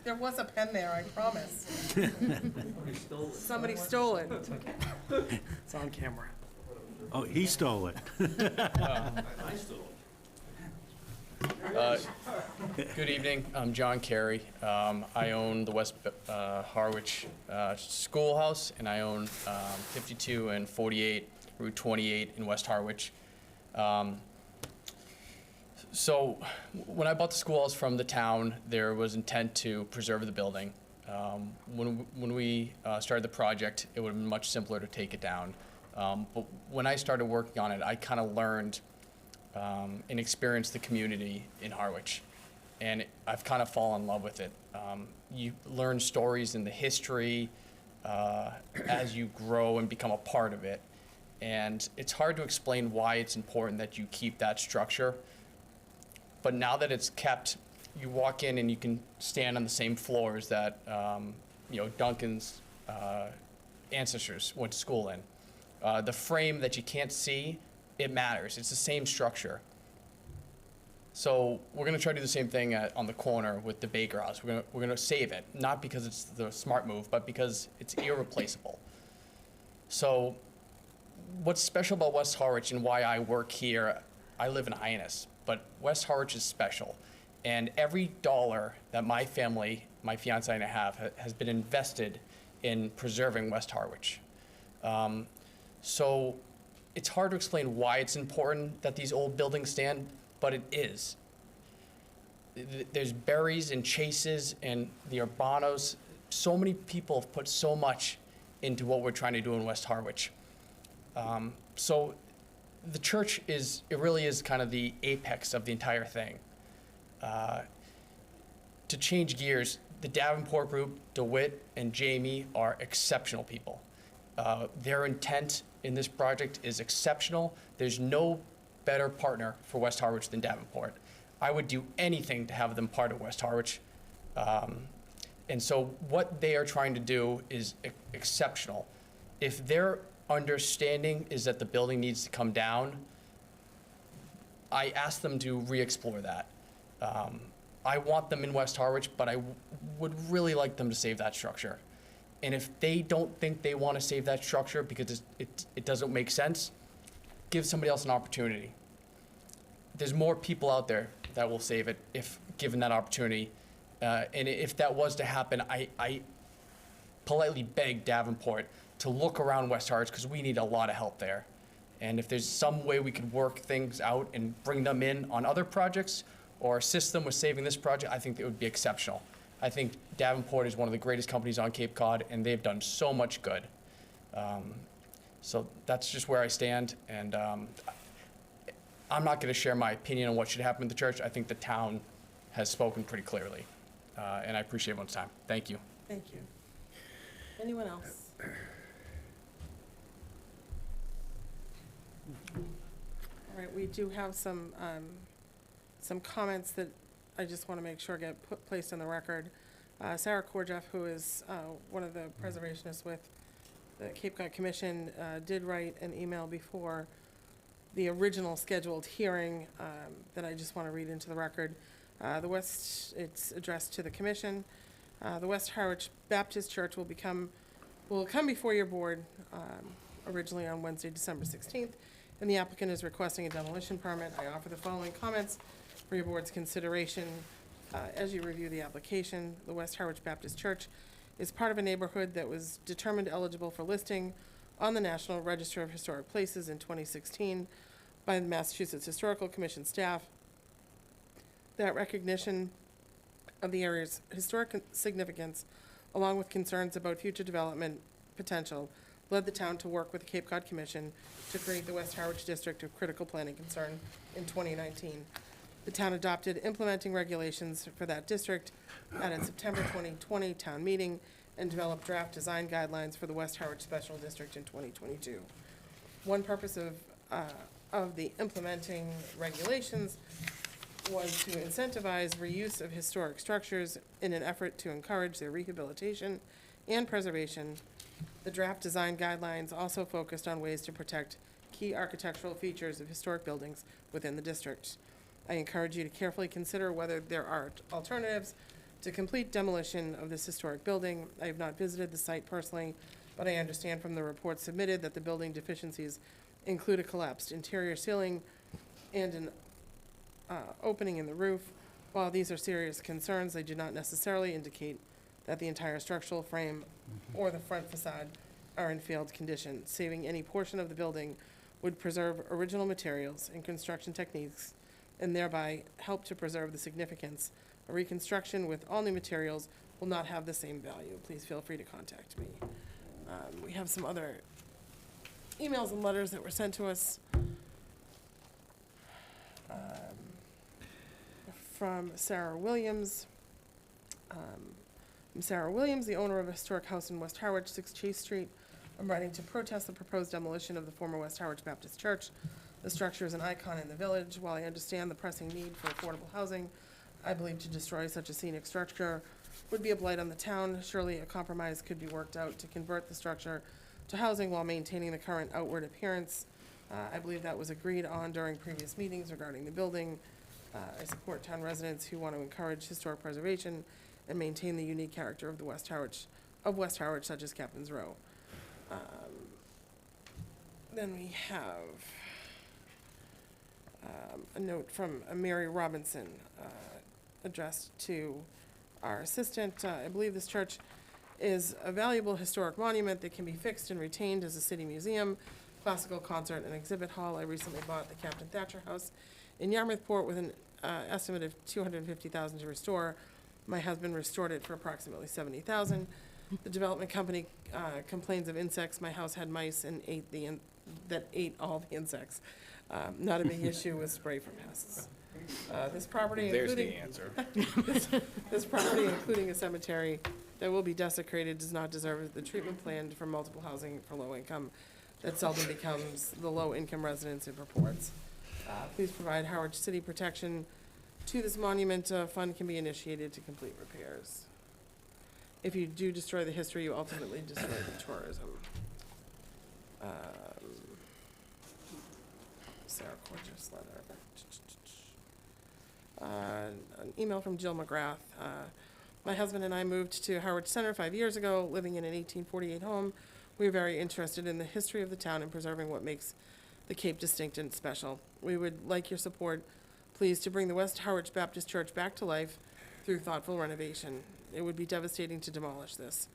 A: There was a pen there, I promise. Somebody stole it.
D: It's on camera.
C: Oh, he stole it.
R: Good evening, I'm John Carey. I own the West Harwich Schoolhouse, and I own 52 and 48 Route 28 in West Harwich. So when I bought the schoolhouse from the town, there was intent to preserve the building. When we started the project, it would have been much simpler to take it down. But when I started working on it, I kind of learned and experienced the community in Harwich. And I've kind of fallen in love with it. You learn stories and the history as you grow and become a part of it. And it's hard to explain why it's important that you keep that structure. But now that it's kept, you walk in and you can stand on the same floors that Duncan's ancestors went to school in. The frame that you can't see, it matters. It's the same structure. So we're going to try to do the same thing on the corner with the Baker House. We're going to save it, not because it's the smart move, but because it's irreplaceable. So what's special about West Harwich and why I work here, I live in Hyannis, but West Harwich is special. And every dollar that my family, my fiance and I have, has been invested in preserving West Harwich. So it's hard to explain why it's important that these old buildings stand, but it is. There's Berries and Chases and the Urbanos. So many people have put so much into what we're trying to do in West Harwich. So the church it really is kind of the apex of the entire thing. To change gears, the Davenport group, DeWitt and Jamie are exceptional people. Their intent in this project is exceptional. There's no better partner for West Harwich than Davenport. I would do anything to have them part of West Harwich. And so what they are trying to do is exceptional. If their understanding is that the building needs to come down, I ask them to re-explore that. I want them in West Harwich, but I would really like them to save that structure. And if they don't think they want to save that structure because it doesn't make sense, give somebody else an opportunity. There's more people out there that will save it if given that opportunity. And if that was to happen, I politely beg Davenport to look around West Harwich because we need a lot of help there. And if there's some way we could work things out and bring them in on other projects or assist them with saving this project, I think it would be exceptional. I think Davenport is one of the greatest companies on Cape Cod, and they've done so much good. So that's just where I stand, and I'm not going to share my opinion on what should happen with the church. I think the town has spoken pretty clearly, and I appreciate everyone's time. Thank you.
A: Thank you. Anyone else? All right, we do have some comments that I just want to make sure get placed on the record. Sarah Korjeff, who is one of the preservationists with the Cape Cod Commission, did write an email before the original scheduled hearing that I just want to read into the record. It's addressed to the commission. The West Harwich Baptist Church will come before your board originally on Wednesday, December 16th, and the applicant is requesting a demolition permit. I offer the following comments for your board's consideration. As you review the application, the West Harwich Baptist Church is part of a neighborhood that was determined eligible for listing on the National Register of Historic Places in 2016 by the Massachusetts Historical Commission staff. That recognition of the area's historic significance, along with concerns about future development potential, led the town to work with the Cape Cod Commission to create the West Harwich District of Critical Planning Concern in 2019. The town adopted implementing regulations for that district at its September 2020 town meeting and developed draft design guidelines for the West Harwich Special District in 2022. One purpose of the implementing regulations was to incentivize reuse of historic structures in an effort to encourage their rehabilitation and preservation. The draft design guidelines also focused on ways to protect key architectural features of historic buildings within the district. I encourage you to carefully consider whether there are alternatives to complete demolition of this historic building. I have not visited the site personally, but I understand from the report submitted that the building deficiencies include a collapsed interior ceiling and an opening in the roof. While these are serious concerns, they do not necessarily indicate that the entire structural frame or the front facade are in failed condition. Saving any portion of the building would preserve original materials and construction techniques and thereby help to preserve the significance. A reconstruction with all new materials will not have the same value. Please feel free to contact me. We have some other emails and letters that were sent to us from Sarah Williams. I'm Sarah Williams, the owner of a historic house in West Harwich, 6 Chase Street. I'm writing to protest the proposed demolition of the former West Harwich Baptist Church. The structure is an icon in the village. While I understand the pressing need for affordable housing, I believe to destroy such a scenic structure would be a blight on the town. Surely a compromise could be worked out to convert the structure to housing while maintaining the current outward appearance. I believe that was agreed on during previous meetings regarding the building. I support town residents who want to encourage historic preservation and maintain the unique character of the West Harwich, such as Captain's Row. Then we have a note from Mary Robinson addressed to our assistant. I believe this church is a valuable historic monument that can be fixed and retained as a city museum, classical concert and exhibit hall. I recently bought the Captain Thatcher House in Yarmouthport with an estimate of $250,000 to restore. My husband restored it for approximately $70,000. The development company complains of insects. My house had mice and ate all the insects. Not a big issue with spray for pests. This property,
S: There's the
A: including
S: answer.
A: this property, including a cemetery that will be desecrated, does not deserve the treatment planned for multiple housing for low income that seldom becomes the low income residence it purports. Please provide Harwich City protection to this monument. A fund can be initiated to complete repairs. If you do destroy the history, you ultimately destroy the tourism. Sarah Cortez letter. An email from Jill McGrath. My husband and I moved to Harwich Center 5 years ago, living in an 1848 home. We are very interested in the history of the town and preserving what makes the Cape distinct and special. We would like your support, please, to bring the West Harwich Baptist Church back to life through thoughtful renovation. It would be devastating to demolish this.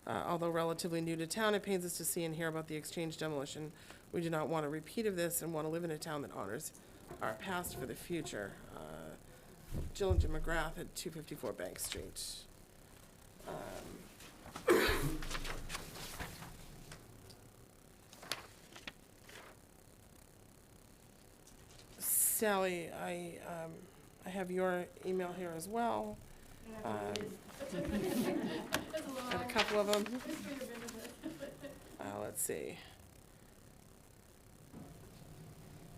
A: Although relatively new to town, it pains us to see and hear about the exchange demolition. We do not want a repeat of this and want to live in a town that honors our past for the future. Jill and Jim McGrath at 254 Bank Street. Sally, I have your email here as well. Got a couple of them. Let's see.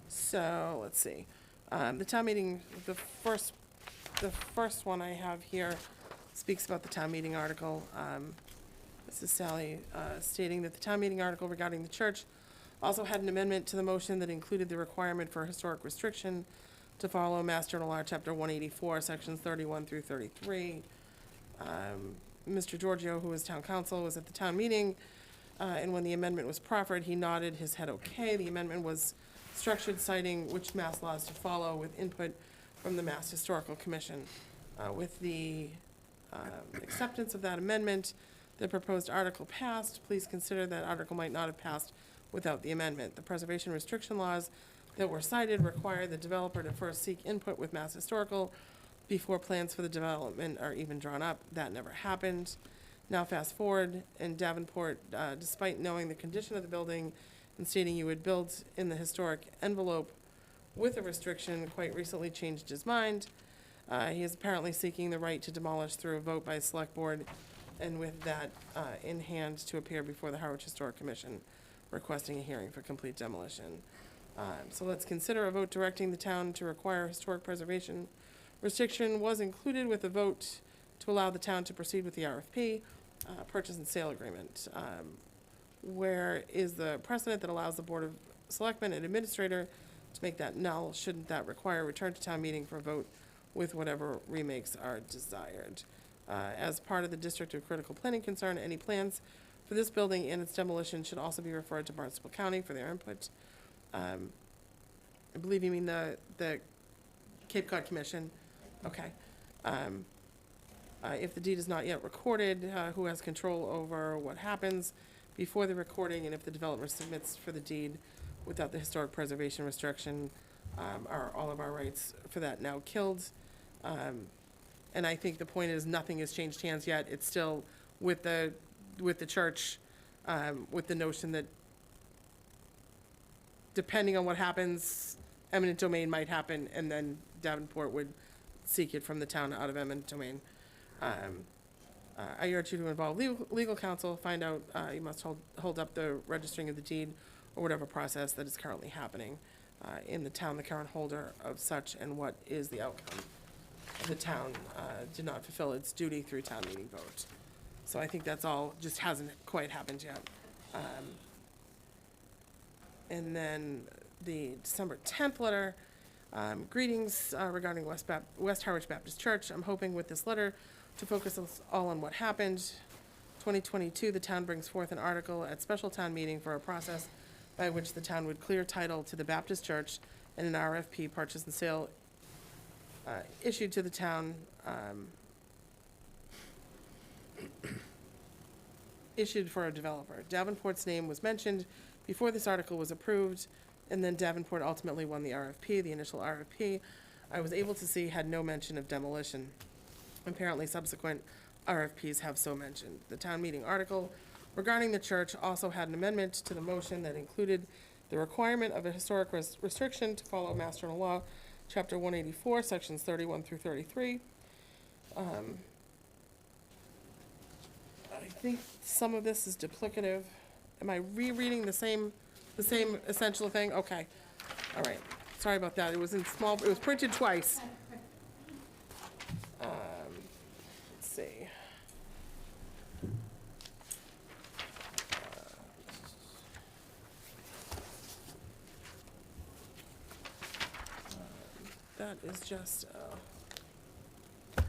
A: So, let's see. The town meeting, the first one I have here speaks about the town meeting article. This is Sally stating that the town meeting article regarding the church also had an amendment to the motion that included the requirement for historic restriction to follow Mass General Law, Chapter 184, Sections 31 through 33. Mr. Giorgio, who was town council, was at the town meeting, and when the amendment was proffered, he nodded his head okay. The amendment was structured citing which mass laws to follow with input from the Mass Historical Commission. With the acceptance of that amendment, the proposed article passed. Please consider that article might not have passed without the amendment. The preservation restriction laws that were cited require the developer to first seek input with Mass Historical before plans for the development are even drawn up. That never happened. Now fast forward, and Davenport, despite knowing the condition of the building and stating you would build in the historic envelope with a restriction, quite recently changed his mind. He is apparently seeking the right to demolish through a vote by a select board, and with that in hand, to appear before the Harwich Historic Commission, requesting a hearing for complete demolition. So let's consider a vote directing the town to require historic preservation. Restriction was included with a vote to allow the town to proceed with the RFP, purchase and sale agreement. Where is the precedent that allows the Board of Selectmen and Administrator to make that null? Shouldn't that require return to town meeting for a vote with whatever remakes are desired? As part of the District of Critical Planning concern, any plans for this building and its demolition should also be referred to Barnstable County for their input. I believe you mean the Cape Cod Commission. Okay. If the deed is not yet recorded, who has control over what happens before the recording, and if the developer submits for the deed without the historic preservation restriction, are all of our rights for that now killed? And I think the point is, nothing has changed hands yet. It's still with the church, with the notion that depending on what happens, eminent domain might happen, and then Davenport would seek it from the town out of eminent domain. I urge you to involve legal counsel, find out, you must hold up the registering of the deed or whatever process that is currently happening in the town, the current holder of such, and what is the outcome. The town did not fulfill its duty through town meeting vote. So I think that's all, just hasn't quite happened yet. And then the December 10th letter, greetings regarding West Harwich Baptist Church. I'm hoping with this letter to focus us all on what happened. 2022, the town brings forth an article at special town meeting for a process by which the town would clear title to the Baptist church, and an RFP, purchase and sale, issued to the town, issued for a developer. Davenport's name was mentioned before this article was approved, and then Davenport ultimately won the RFP. The initial RFP, I was able to see, had no mention of demolition. Apparently, subsequent RFPs have so mentioned. The town meeting article regarding the church also had an amendment to the motion that included the requirement of a historic restriction to follow Mass General Law, Chapter 184, Sections 31 through 33. I think some of this is duplicative. Am I rereading the same essential thing? Okay. All right. Sorry about that. It was in small, it was printed twice. Let's see. That is just, it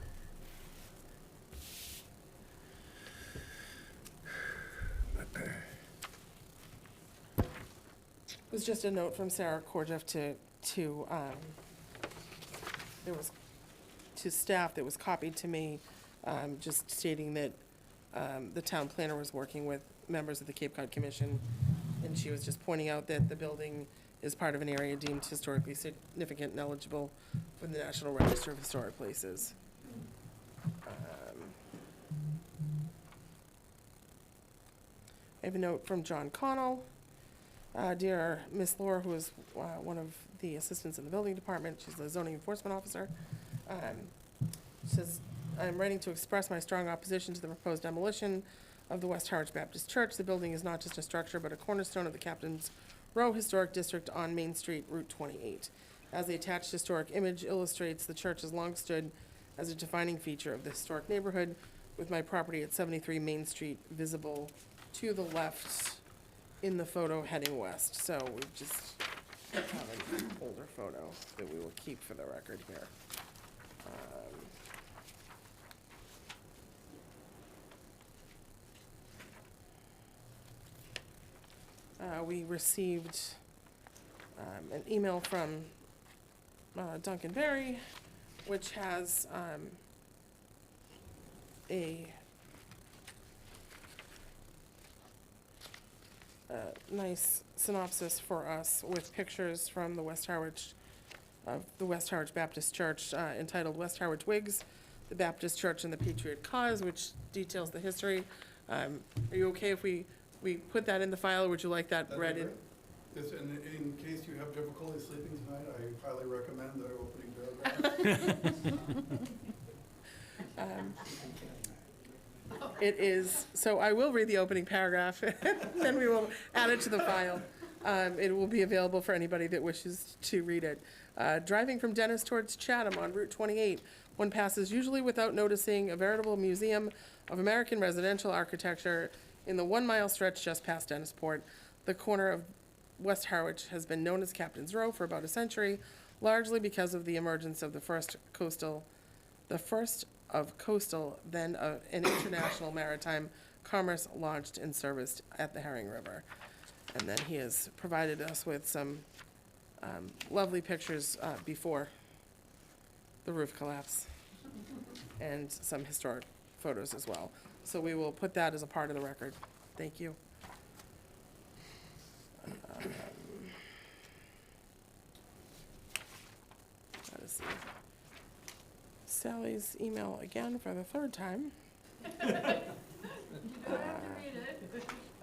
A: was just a note from Sarah Korjeff there was, to staff that was copied to me, just stating that, the town planner was working with members of the Cape Cod Commission, and she was just pointing out that the building is part of an area deemed historically significant and eligible for the National Register of Historic Places. I have a note from John Connell. Dear Miss Laura, who is one of the assistants in the building department, she's the zoning enforcement officer, says, I'm writing to express my strong opposition to the proposed demolition of the West Harwich Baptist Church. The building is not just a structure, but a cornerstone of the Captain's Row Historic District on Main Street, Route 28. As the attached historic image illustrates, the church has long stood as a defining feature of the historic neighborhood, with my property at 73 Main Street visible to the left in the photo heading west. So we just have an older photo that we will keep for the record here. We received an email from Duncan Berry, which has a nice synopsis for us with pictures from the West Harwich Baptist Church, entitled West Harwich Whigs, the Baptist Church and the Patriot Cause, which details the history. Are you okay if we put that in the file, or would you like that read in?
K: Yes, and in case you have difficulty sleeping tonight, I highly recommend the opening paragraph.
A: It is, so I will read the opening paragraph, then we will add it to the file. It will be available for anybody that wishes to read it. Driving from Dennis towards Chatham on Route 28, one passes usually without noticing a veritable museum of American residential architecture in the 1-mile stretch just past Dennisport. The corner of West Harwich has been known as Captain's Row for about a century, largely because of the emergence of the first of coastal, then an international maritime commerce launched and serviced at the Herring River. And then he has provided us with some lovely pictures before the roof collapse and some historic photos as well. So we will put that as a part of the record. Thank you. Let's see. Sally's email again for the third time.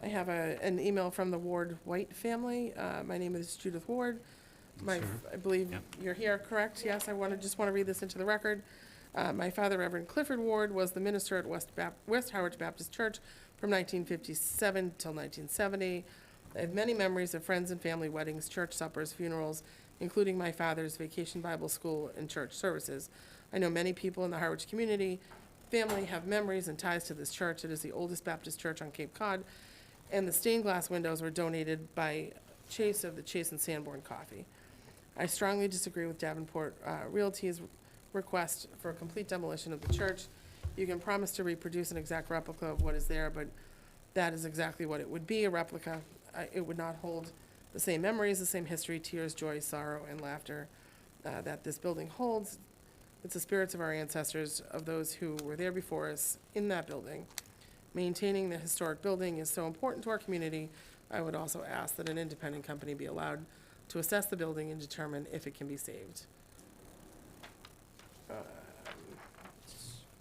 A: I have an email from the Ward White family. My name is Judith Ward. I believe you're here, correct? Yes, just want to read this into the record. My father, Reverend Clifford Ward, was the minister at West Harwich Baptist Church from 1957 till 1970. I have many memories of friends and family weddings, church suppers, funerals, including my father's vacation Bible school and church services. I know many people in the Harwich community family have memories and ties to this church. It is the oldest Baptist church on Cape Cod, and the stained glass windows were donated by Chase of the Chase and Sanborn Coffee. I strongly disagree with Davenport Realty's request for a complete demolition of the church. You can promise to reproduce an exact replica of what is there, but that is exactly what it would be, a replica. It would not hold the same memories, the same history, tears, joy, sorrow, and laughter that this building holds. It's the spirits of our ancestors, of those who were there before us in that building. Maintaining the historic building is so important to our community. I would also ask that an independent company be allowed to assess the building and determine if it can be saved.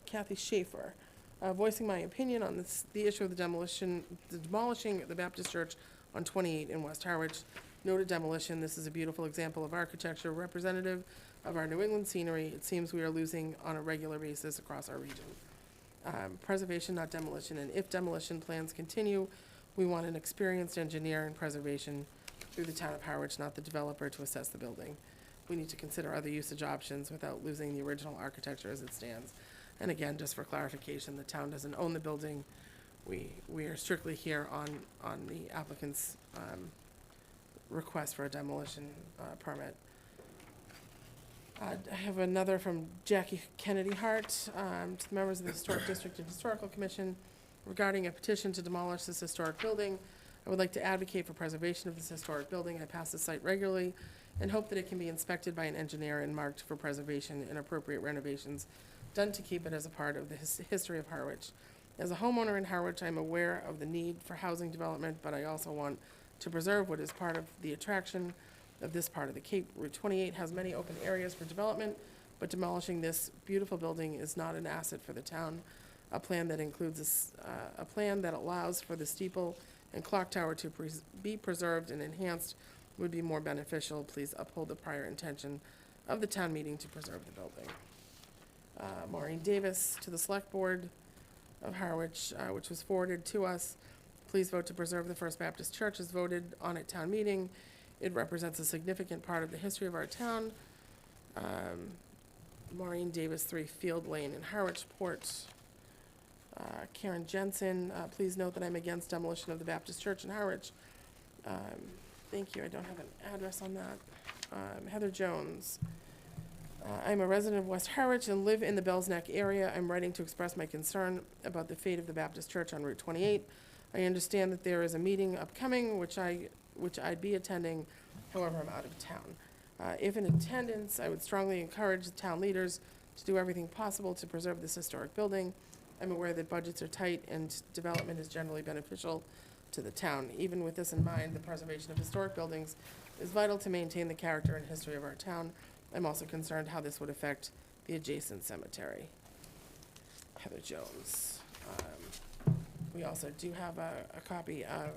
A: Kathy Schaefer, voicing my opinion on the issue of the demolishing the Baptist Church on 28 in West Harwich. Noted demolition. This is a beautiful example of architecture representative of our New England scenery. It seems we are losing on a regular basis across our region. Preservation, not demolition, and if demolition plans continue, we want an experienced engineer in preservation through the town of Harwich, not the developer, to assess the building. We need to consider other usage options without losing the original architecture as it stands. And again, just for clarification, the town doesn't own the building. We are strictly here on the applicant's request for a demolition permit. I have another from Jackie Kennedy Hart, to the members of the Historic District and Historical Commission regarding a petition to demolish this historic building. I would like to advocate for preservation of this historic building. I pass the site regularly and hope that it can be inspected by an engineer and marked for preservation and appropriate renovations done to keep it as a part of the history of Harwich. As a homeowner in Harwich, I'm aware of the need for housing development, but I also want to preserve what is part of the attraction of this part of the Cape. Route 28 has many open areas for development, but demolishing this beautiful building is not an asset for the town. A plan that includes a plan that allows for the steeple and clock tower to be preserved and enhanced would be more beneficial. Please uphold the prior intention of the town meeting to preserve the building. Maureen Davis to the Select Board of Harwich, which was forwarded to us. Please vote to preserve the First Baptist Church as voted on at town meeting. It represents a significant part of the history of our town. Maureen Davis, 3 Field Lane in Harwich Port. Karen Jensen, please note that I'm against demolition of the Baptist Church in Harwich. Thank you, I don't have an address on that. Heather Jones. I'm a resident of West Harwich and live in the Bells Neck area. I'm writing to express my concern about the fate of the Baptist Church on Route 28. I understand that there is a meeting upcoming, which I'd be attending, however, I'm out of town. If in attendance, I would strongly encourage the town leaders to do everything possible to preserve this historic building. I'm aware that budgets are tight and development is generally beneficial to the town. Even with this in mind, the preservation of historic buildings is vital to maintain the character and history of our town. I'm also concerned how this would affect the adjacent cemetery. Heather Jones. We also do have a copy of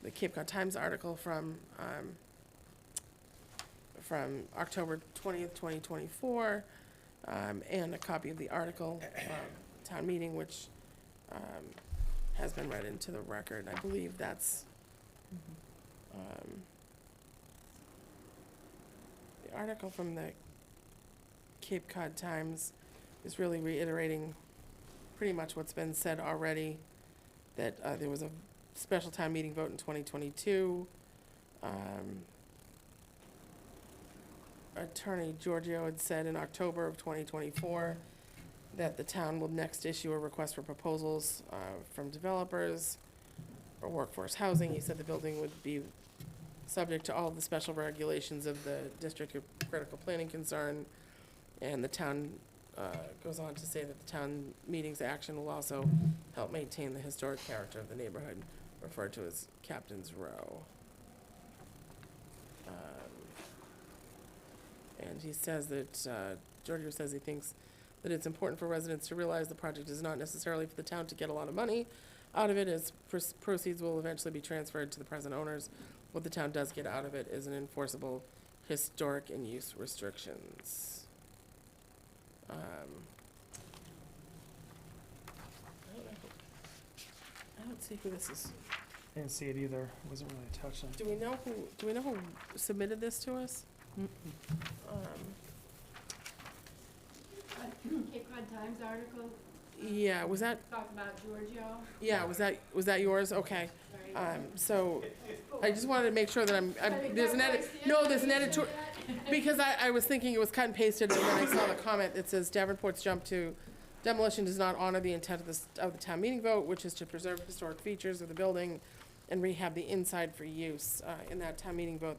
A: the Cape Cod Times article from October 20th, 2024, and a copy of the article from town meeting, which has been read into the record. I believe that's the article from the Cape Cod Times is really reiterating pretty much what's been said already, that there was a special town meeting vote in 2022. Attorney Giorgio had said in October of 2024 that the town will next issue a request for proposals from developers for workforce housing. He said the building would be subject to all the special regulations of the district of critical planning concern. And the town goes on to say that the town meeting's action will also help maintain the historic character of the neighborhood, referred to as Captain's Row. And he says that, Giorgio says he thinks that it's important for residents to realize the project is not necessarily for the town to get a lot of money out of it, as proceeds will eventually be transferred to the present owners. What the town does get out of it is an enforceable historic and use restrictions. I don't see who this is.
D: I didn't see it either. It wasn't really touched on.
A: Do we know who submitted this to us?
L: Cape Cod Times article,
A: Yeah, was that,
L: talk about Giorgio.
A: yeah, was that yours? Okay. So I just wanted to make sure that there's an edit, no, there's an editor, because I was thinking it was cut and pasted, and then I saw the comment that says Davenport's jump to demolition does not honor the intent of the town meeting vote, which is to preserve historic features of the building and rehab the inside for use. In that town meeting vote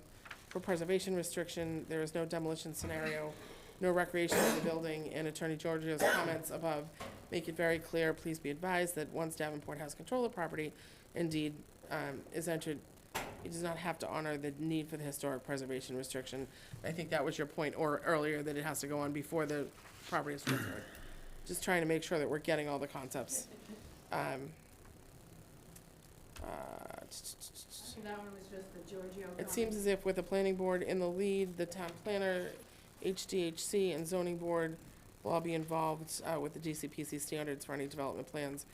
A: for preservation restriction, there is no demolition scenario, no recreation of the building, and Attorney Giorgio's comments above make it very clear, please be advised that once Davenport has control of property, indeed, is entered, it does not have to honor the need for the historic preservation restriction. I think that was your point, or earlier, that it has to go on before the property is transferred. Just trying to make sure that we're getting all the concepts.
L: So that one was just the Giorgio.
A: It seems as if with the planning board in the lead, the town planner, HDHC, and zoning board will all be involved with the DCPC standards for any development plans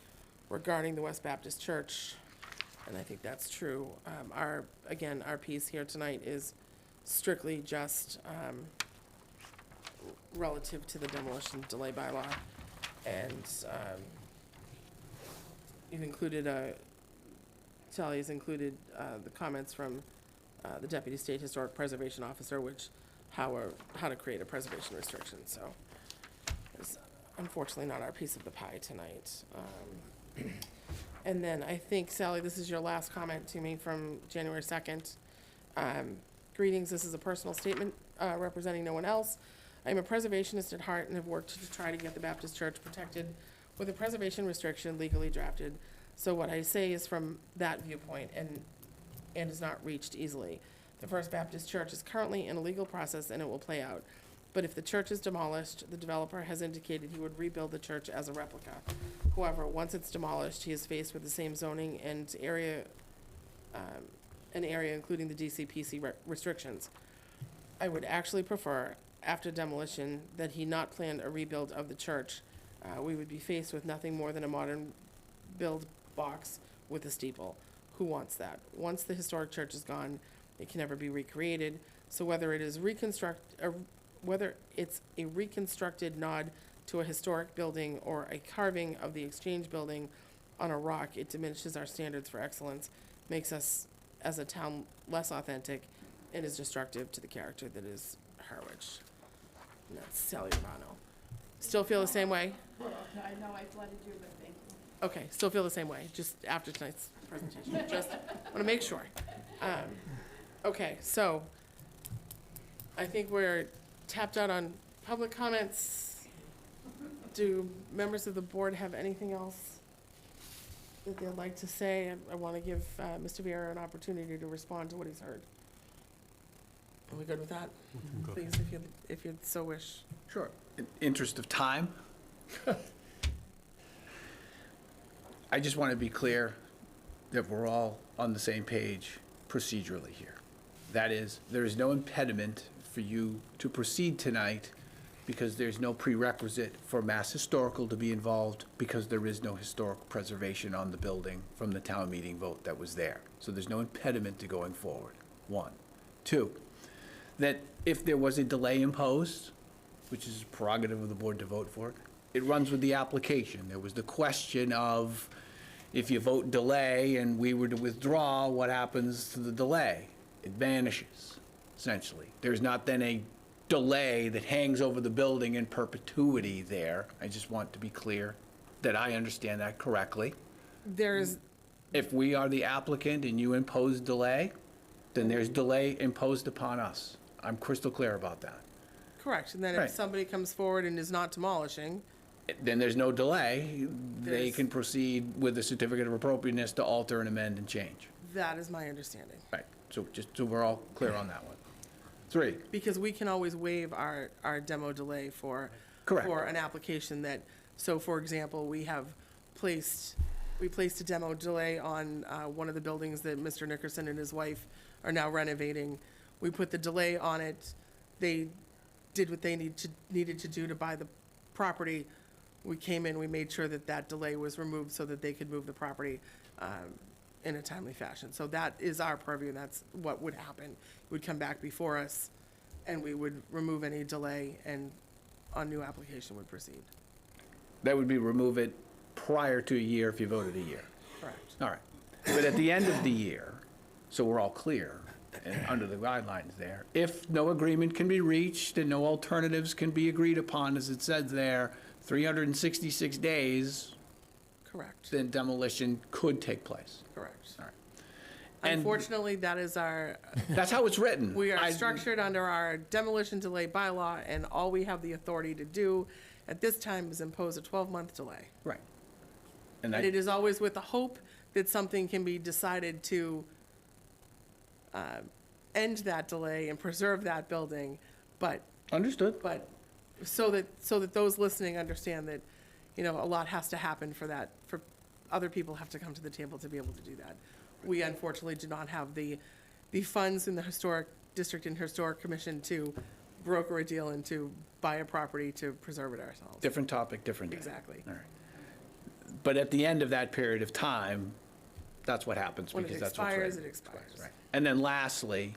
A: regarding the West Baptist Church. And I think that's true. Our piece here tonight is strictly just relative to the demolition delay bylaw. And you've included, Sally has included the comments from the Deputy State Historic Preservation Officer, which how to create a preservation restriction. So it's unfortunately not our piece of the pie tonight. And then I think, Sally, this is your last comment to me from January 2nd. Greetings, this is a personal statement representing no one else. I am a preservationist at heart and have worked to try to get the Baptist Church protected with a preservation restriction legally drafted. So what I say is from that viewpoint and is not reached easily. The First Baptist Church is currently in a legal process and it will play out. But if the church is demolished, the developer has indicated he would rebuild the church as a replica. However, once it's demolished, he is faced with the same zoning and area, including the DCPC restrictions. I would actually prefer, after demolition, that he not plan a rebuild of the church. We would be faced with nothing more than a modern build box with a steeple. Who wants that? Once the historic church is gone, it can never be recreated. So whether it's a reconstructed nod to a historic building or a carving of the exchange building on a rock, it diminishes our standards for excellence, makes us as a town less authentic, and is destructive to the character that is Harwich. And that's Sally Urbano. Still feel the same way?
L: I know I flooded you, but thank you.
A: Okay, still feel the same way, just after tonight's presentation. Just want to make sure. Okay, so I think we're tapped out on public comments. Do members of the board have anything else that they'd like to say? I want to give Mr. Vieira an opportunity to respond to what he's heard. Are we good with that? Please, if you so wish.
H: Sure. In interest of time, I just want to be clear that we're all on the same page procedurally here. That is, there is no impediment for you to proceed tonight because there's no prerequisite for Mass Historical to be involved because there is no historic preservation on the building from the town meeting vote that was there. So there's no impediment to going forward, one. Two, that if there was a delay imposed, which is a prerogative of the board to vote for, it runs with the application. There was the question of if you vote delay and we were to withdraw, what happens to the delay? It vanishes, essentially. There's not then a delay that hangs over the building in perpetuity there. I just want to be clear that I understand that correctly.
A: There's
H: If we are the applicant and you impose delay, then there's delay imposed upon us. I'm crystal clear about that.
A: Correct, and then if
H: Right.
A: somebody comes forward and is not demolishing,
H: Then there's no delay. They
A: There's-
H: can proceed with a certificate of appropriateness to alter and amend and change.
A: that is my understanding.
H: Right, so just so we're all clear on that one. 3,
A: Because we can always waive our demo delay for.
H: Correct.
A: For an application that, so for example, we placed a demo delay on one of the buildings that Mr. Nickerson and his wife are now renovating. We put the delay on it. They did what they needed to do to buy the property. We came in, we made sure that that delay was removed so that they could move the property in a timely fashion. So that is our purview, and that's what would happen. It would come back before us, and we would remove any delay, and a new application would proceed.
H: that would be remove it prior to a year if you voted a year.
A: Correct.
H: All right. But at the end of the year, so we're all clear, and under the guidelines there, if no agreement can be reached and no alternatives can be agreed upon, as it says there, 366 days,
A: Correct.
H: then demolition could take place.
A: Correct.
H: All right. And
A: Unfortunately, that is
H: that's how it's written.
A: we are structured under our demolition delay bylaw, and all we have the authority to do at this time is impose a 12-month delay.
H: Right.
A: And it is always with the hope that something can be decided to end that delay and preserve that building, but.
H: Understood.
A: But so that those listening understand that, a lot has to happen for that, for other people have to come to the table to be able to do that. We unfortunately do not have the funds in the Historic District and Historic Commission to broker a deal and to buy a property to preserve it ourselves.
H: Different topic, different day.
A: Exactly.
H: All right. But at the end of that period of time, that's what happens,
A: When it
H: because that's what's
A: expires,
H: written.
A: it expires.
H: Right. And then lastly,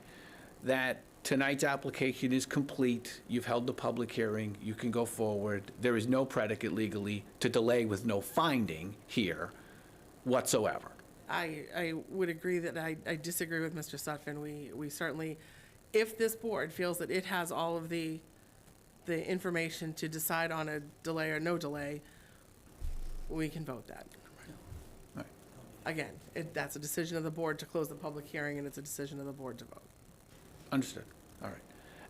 H: that tonight's application is complete. You've held the public hearing. You can go forward. There is no predicate legally to delay with no finding here whatsoever.
A: I would agree that I disagree with Mr. Sutphin. We certainly, if this board feels that it has all of the information to decide on a delay or no delay, we can vote that.
H: Right.
A: Again, that's a decision of the board to close the public hearing, and it's a decision of the board to vote.
H: Understood. All right.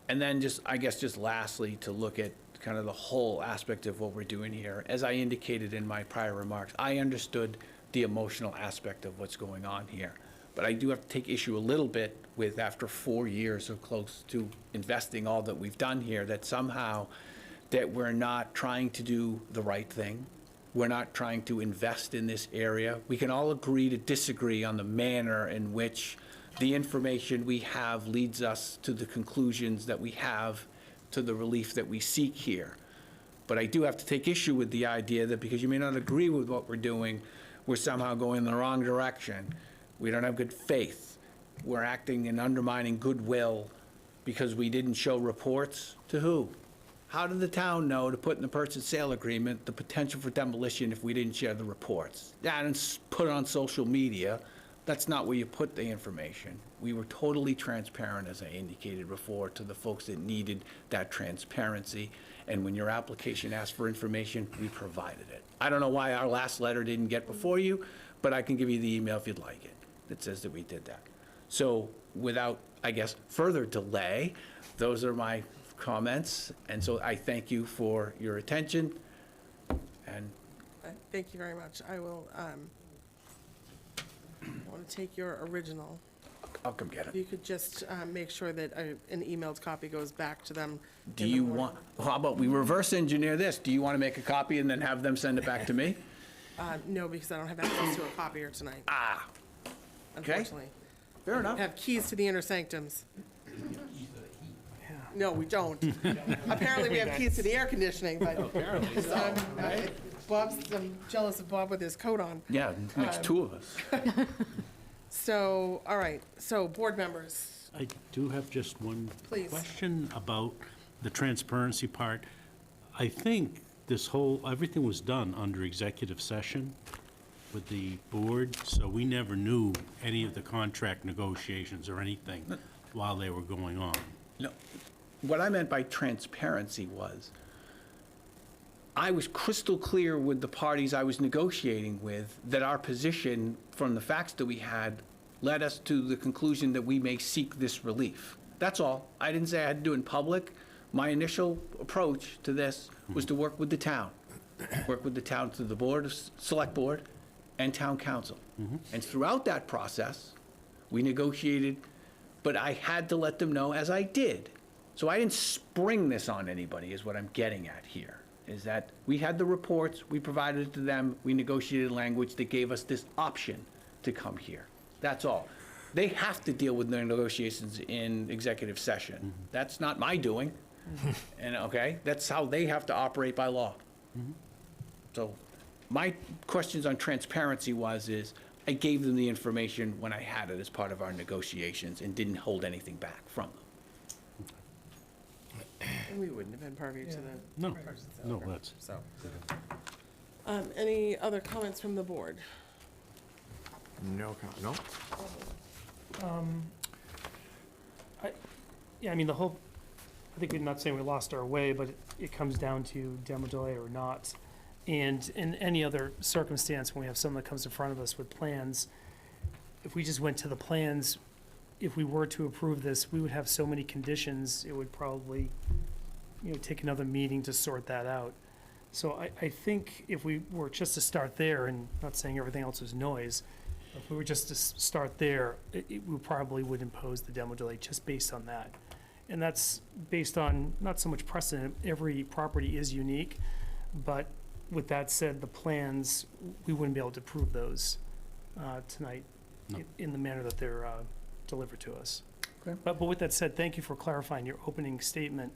H: And then I guess just lastly, to look at kind of the whole aspect of what we're doing here. As I indicated in my prior remarks, I understood the emotional aspect of what's going on here. But I do have to take issue a little bit with, after 4 years of close to investing all that we've done here, that somehow that we're not trying to do the right thing. We're not trying to invest in this area. We can all agree to disagree on the manner in which the information we have leads us to the conclusions that we have, to the relief that we seek here. But I do have to take issue with the idea that because you may not agree with what we're doing, we're somehow going in the wrong direction. We don't have good faith. We're acting and undermining goodwill because we didn't show reports to who? How did the town know to put in the purchase sale agreement the potential for demolition if we didn't share the reports? Yeah, and put it on social media. That's not where you put the information. We were totally transparent, as I indicated before, to the folks that needed that transparency. And when your application asked for information, we provided it. I don't know why our last letter didn't get before you, but I can give you the email if you'd like it that says that we did that. So without, I guess, further delay, those are my comments. And so I thank you for your attention. And
A: Thank you very much. I will, I want to take your original.
H: I'll come get
A: If
H: it.
A: you could just make sure that an emailed copy goes back to them.
H: Do
A: in the
H: you
A: morning.
H: want, how about we reverse engineer this? Do you want to make a copy and then have them send it back to me?
A: No, because I don't have access to a copier tonight,
H: Okay.
A: unfortunately.
H: Fair enough.
A: I have keys to the inner sanctums. No, we don't. Apparently, we have keys to the air conditioning, but. Apparently so. I'm jealous of Bob with his coat on.
H: Yeah, it makes two of us.
A: So, all right, so board members,
C: I do have just one
A: Please.
C: question about the transparency part. I think everything was done under executive session with the board, so we never knew any of the contract negotiations or anything while they were going on.
H: No, what I meant by transparency was, I was crystal clear with the parties I was negotiating with that our position from the facts that we had led us to the conclusion that we may seek this relief. That's all. I didn't say I had to do it in public. My initial approach to this was to work with the town. Work with the town through the board, select board, and town council. And throughout that process, we negotiated, but I had to let them know as I did. So I didn't spring this on anybody, is what I'm getting at here, is that we had the reports, we provided it to them, we negotiated language that gave us this option to come here. That's all. They have to deal with their negotiations in executive session. That's not my doing. And, okay, that's how they have to operate by law. So my questions on transparency is I gave them the information when I had it as part of our negotiations and didn't hold anything back from them.
A: And we wouldn't have been privy to the.
C: No,
A: persons that
C: no,
A: were-
C: that's.
A: So. Any other comments from the board?
G: No, no?
D: Yeah, I mean, I think we're not saying we lost our way, but it comes down to demo delay or not. And in any other circumstance, when we have someone that comes in front of us with plans, if we just went to the plans, if we were to approve this, we would have so many conditions, it would probably, take another meeting to sort that out. So I think if we were just to start there, and not saying everything else was noise, if we were just to start there, we probably would impose the demo delay just based on that. And that's based on not so much precedent, every property is unique, but with that said, the plans, we wouldn't be able to approve those tonight in the manner that they're delivered to us.
H: Okay.
D: But with that said, thank you for clarifying. Your opening statement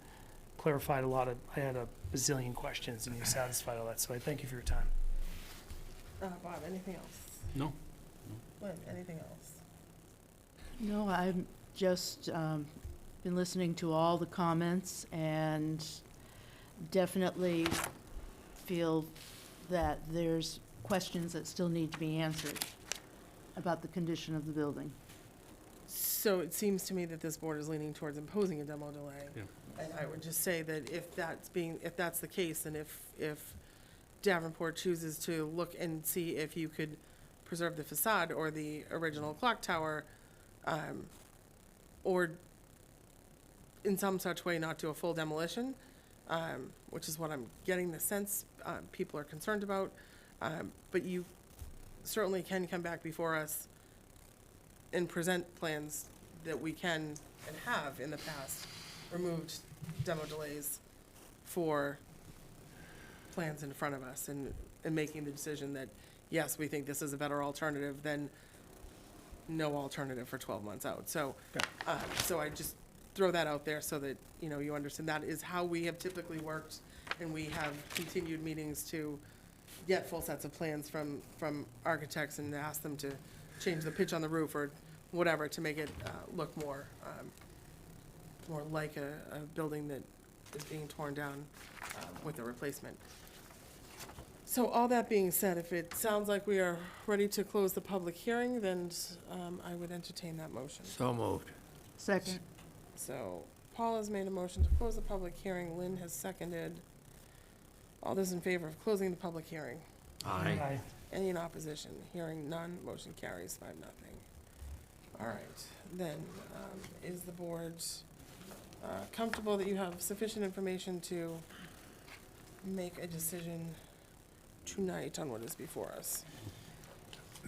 D: clarified a lot of, I had a bazillion questions and you satisfied all that, so I thank you for your time.
A: Bob, anything else?
C: No.
A: Lynn, anything else?
B: No, I've just been listening to all the comments and definitely feel that there's questions that still need to be answered about the condition of the building.
A: So it seems to me that this board is leaning towards imposing a demo delay.
C: Yeah.
A: And I would just say that if that's the case, and if Davenport chooses to look and see if you could preserve the facade or the original clock tower, or in some such way not do a full demolition, which is what I'm getting the sense people are concerned about. But you certainly can come back before us and present plans that we can and have in the past removed demo delays for plans in front of us and making the decision that, yes, we think this is a better alternative than no alternative for 12 months out. So, so I just throw that out there so that, you understand that is how we have typically worked, and we have continued meetings to get full sets of plans from architects and ask them to change the pitch on the roof or whatever to make it look more like a building that is being torn down with a replacement. So all that being said, if it sounds like we are ready to close the public hearing, then I would entertain that motion.
G: So moved.
B: Second.
A: So Paul has made a motion to close the public hearing. Lynn has seconded. All those in favor of closing the public hearing?
G: Aye.
A: Any in opposition? Hearing none, motion carries 5-0. All right, then, is the board comfortable that you have sufficient information to make a decision tonight on what is before us?
J: I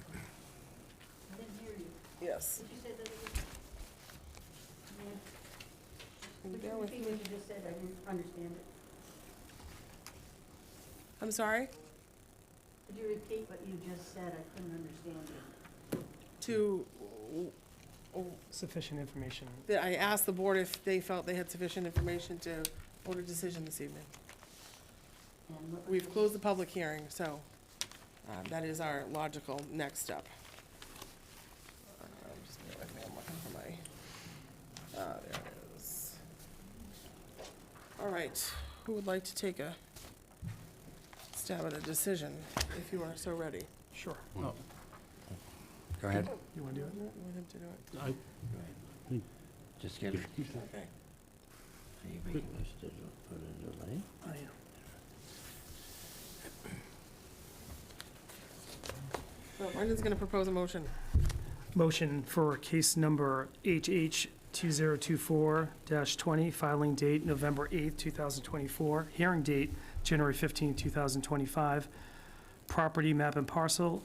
J: didn't hear you.
A: Yes.
J: Did you say that again? Would you
A: Bear with
J: repeat
A: me.
J: what you just said? I didn't understand it.
A: I'm sorry?
J: Could you repeat what you just said? I couldn't understand it.
A: To,
D: Sufficient information.
A: that I asked the board if they felt they had sufficient information to hold a decision this evening.
J: And what was
A: We've
J: the-
A: closed the public hearing, so that is our logical next step. Just bear with me, I'm looking for my, there it is. All right, who would like to take a stab at a decision, if you are so ready?
D: Sure.
G: Go ahead.
D: You want to do it?
A: You want him to do it?
C: I,
G: Just get it.
A: Okay.
G: Are you making us to put a delay?
D: I am.
A: So Brendan's going to propose a motion.
D: Motion for case number HH 2024-20, filing date November 8th, 2024, hearing date January 15th, 2025, property map and parcel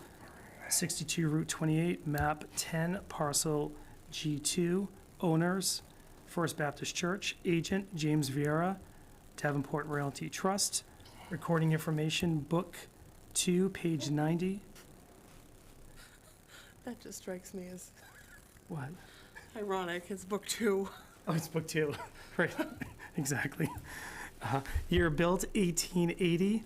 D: 62 Route 28, map 10, parcel G2, owners, First Baptist Church, agent James Vieira, Davenport Realty Trust, recording information, book 2, page 90.
A: That just strikes me as
D: What?
A: ironic. It's book 2.
D: Oh, it's book 2, right, exactly. Year built, 1880.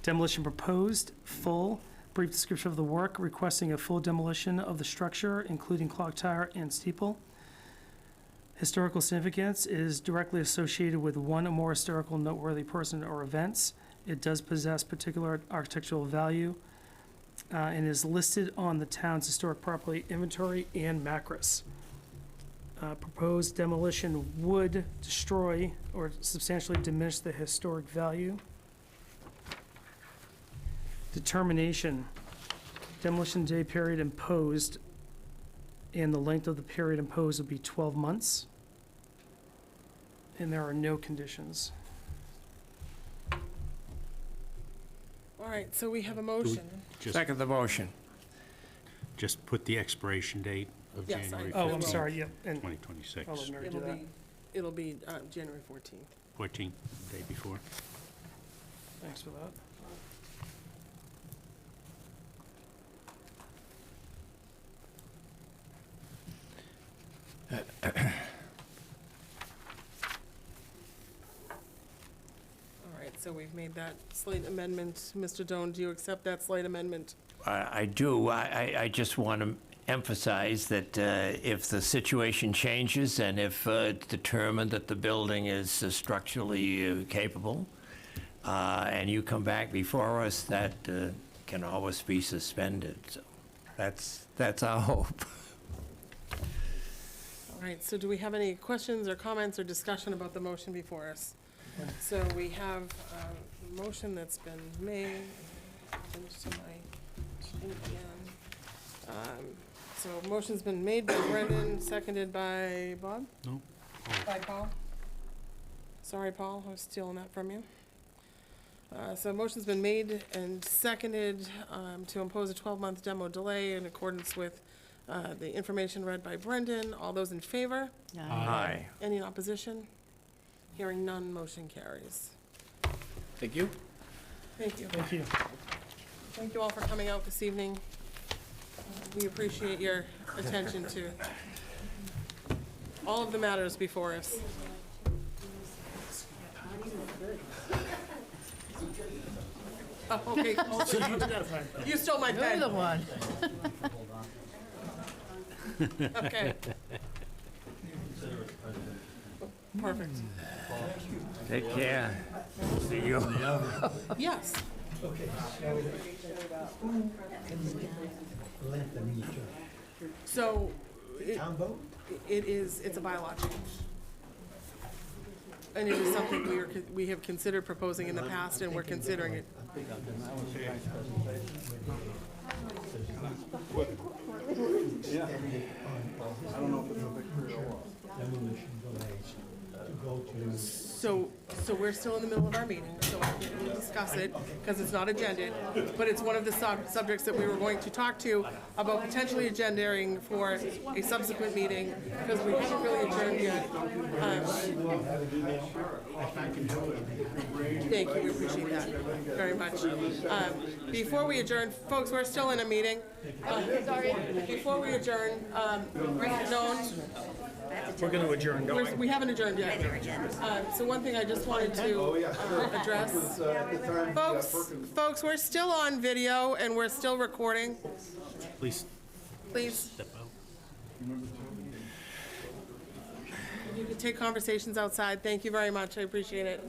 D: Demolition proposed, full. Brief description of the work, requesting a full demolition of the structure, including clock tower and steeple. Historical significance is directly associated with one or more historical noteworthy person or events. It does possess particular architectural value and is listed on the town's historic property inventory and MACRIS. Proposed demolition would destroy or substantially diminish the historic value. Determination, demolition day period imposed, and the length of the period imposed would be 12 months. And there are no conditions.
A: All right, so we have a motion.
C: Just-
G: Second the motion.
C: Just put the expiration date of
A: Yes,
C: January
D: Oh, I'm
C: 15th,
D: sorry, yep, and
C: 2026,
D: I'll let Mary do
A: It'll
D: that.
A: be January 14th.
C: 14th, the day before.
D: Thanks for that.
A: All right, so we've made that slight amendment. Mr. Doan, do you accept that slight amendment?
G: I do. I just want to emphasize that if the situation changes and if it's determined that the building is structurally capable, and you come back before us, that can always be suspended. So that's our hope.
A: All right, so do we have any questions or comments or discussion about the motion before us? So we have a motion that's been made. Change to my sheet again. So motion's been made by Brendan, seconded by Bob?
C: No.
A: By Paul? Sorry, Paul, I was stealing that from you. So motion's been made and seconded to impose a 12-month demo delay in accordance with the information read by Brendan. All those in favor?
G: Aye.
A: Any in opposition? Hearing none, motion carries.
H: Thank you.
A: Thank you.
D: Thank you.
A: Thank you all for coming out this evening. We appreciate your attention to all of the matters before us. Oh, okay. You stole my pen.
B: You're the one.
A: Okay. Perfect.
G: Take care. See you.
A: Yes. So, it's a bylaw change. And it is something we have considered proposing in the past, and we're considering it. So we're still in the middle of our meeting, so I can't really discuss it, because it's not agended, but it's one of the subjects that we were going to talk to about potentially agendaing for a subsequent meeting, because we haven't really adjourned yet. Thank you, we appreciate that very much. Before we adjourn, folks, we're still in a meeting. Before we adjourn,
D: We're going to adjourn, don't we?
A: we haven't adjourned yet. So one thing I just wanted to address. Folks, we're still on video and we're still recording.
C: Please
A: Please,
C: step out.
A: if you could take conversations outside, thank you very much, I appreciate it.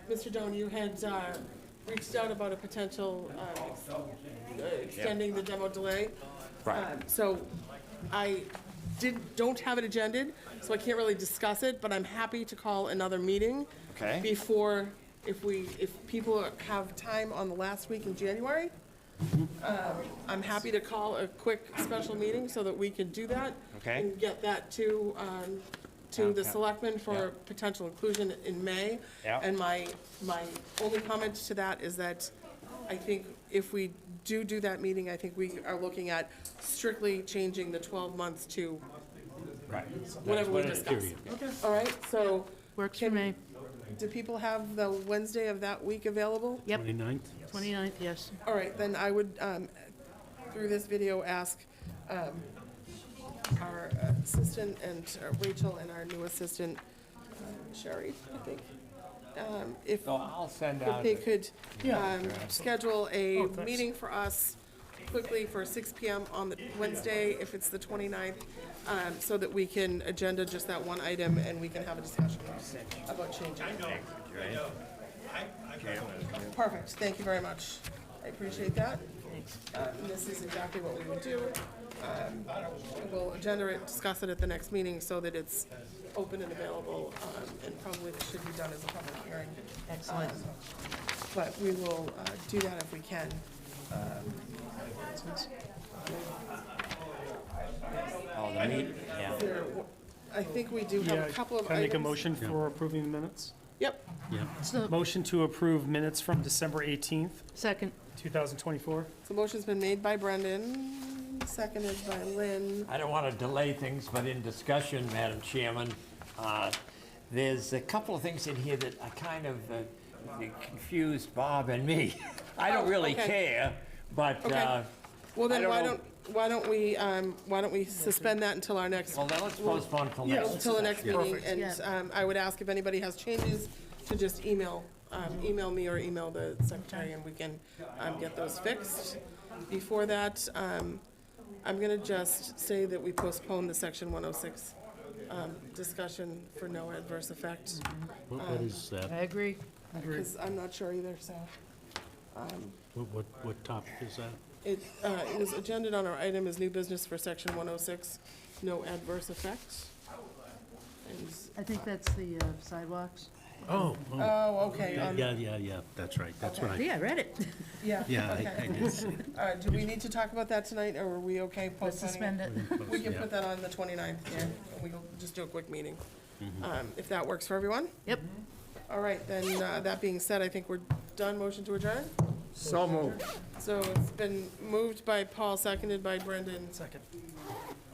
A: Mr. Doan, you had reached out about a potential extending the demo delay.
G: Right.
A: So I don't have it agended, so I can't really discuss it, but I'm happy to call another meeting.
G: Okay.
A: Before, if people have time on the last week in January, I'm happy to call a quick special meeting so that we can do that.
G: Okay.
A: And get that to the
G: Okay.
A: selectmen for potential inclusion in May.
G: Yeah.
A: And my only comment to that is that I think if we do that meeting, I think we are looking at strictly changing the 12 months to
G: Right.
A: whatever we
C: what it is.
A: discuss.
C: Period.
A: All right, so
B: Works for me.
A: do people have the Wednesday of that week available?
B: Yep,
C: 29th?
B: 29th, yes.
A: All right, then I would, through this video, ask our assistant and Rachel and our new assistant, Sherry, I think, if
G: So I'll send
A: if
G: out.
A: they could schedule a
D: Oh, thanks.
A: meeting for us quickly for 6 PM on the Wednesday, if it's the 29th, so that we can agenda just that one item and we can have a discussion about changing it. Perfect, thank you very much. I appreciate that. And this is exactly what we would do. We'll agenda it, discuss it at the next meeting so that it's open and available, and probably should be done as a public hearing.
B: Excellent.
A: But we will do that if we can.
G: Oh, the meat, yeah.
A: I think we do have
D: Yeah,
A: a couple of
D: can I make a
A: items.
D: motion for approving the minutes?
A: Yep,
C: Yeah.
D: Motion to approve minutes from December 18th,
B: Second.
D: 2024.
A: so motion's been made by Brendan, seconded by Lynn.
G: I don't want to delay things, but in discussion, Madam Chairman, there's a couple of things in here that I kind of confused Bob and me. I don't really
A: okay.
G: care, but,
A: Okay. Well, then
G: I
A: why
G: don't
A: don't we suspend that until our next,
G: well, then let's postpone till
A: yeah,
G: next.
A: until the next meeting?
D: Perfect.
A: And I would ask if anybody has changes to just email me or email the secretary and we can get those fixed. Before that, I'm gonna just say that we postpone the section 106 discussion for no adverse effect,
C: What is that?
B: I agree.
A: because I'm not sure either, so.
C: What topic is that?
A: It was agended on our item as new business for section 106, no adverse effects. And,
B: I think that's the sidewalks.
C: Oh,
A: okay,
C: yeah, that's right, that's what I,
B: Yeah, I read it.
A: yeah,
C: yeah,
A: okay.
C: I did see it.
A: Do we need to talk about that tonight, or are we okay
B: Let's
A: postponing
B: suspend
A: it?
B: it.
A: We can
C: Yeah.
A: put that on the 29th, yeah, and we'll just do a quick meeting, if that works for everyone.
B: Yep.
A: All right, then, that being said, I think we're done. Motion to adjourn?
G: So moved.
A: So it's been moved by Paul, seconded by Brendan.
D: Second.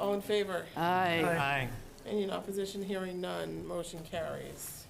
A: All in favor?
B: Aye.
G: Aye.
A: Any in opposition? Hearing none. Motion carries.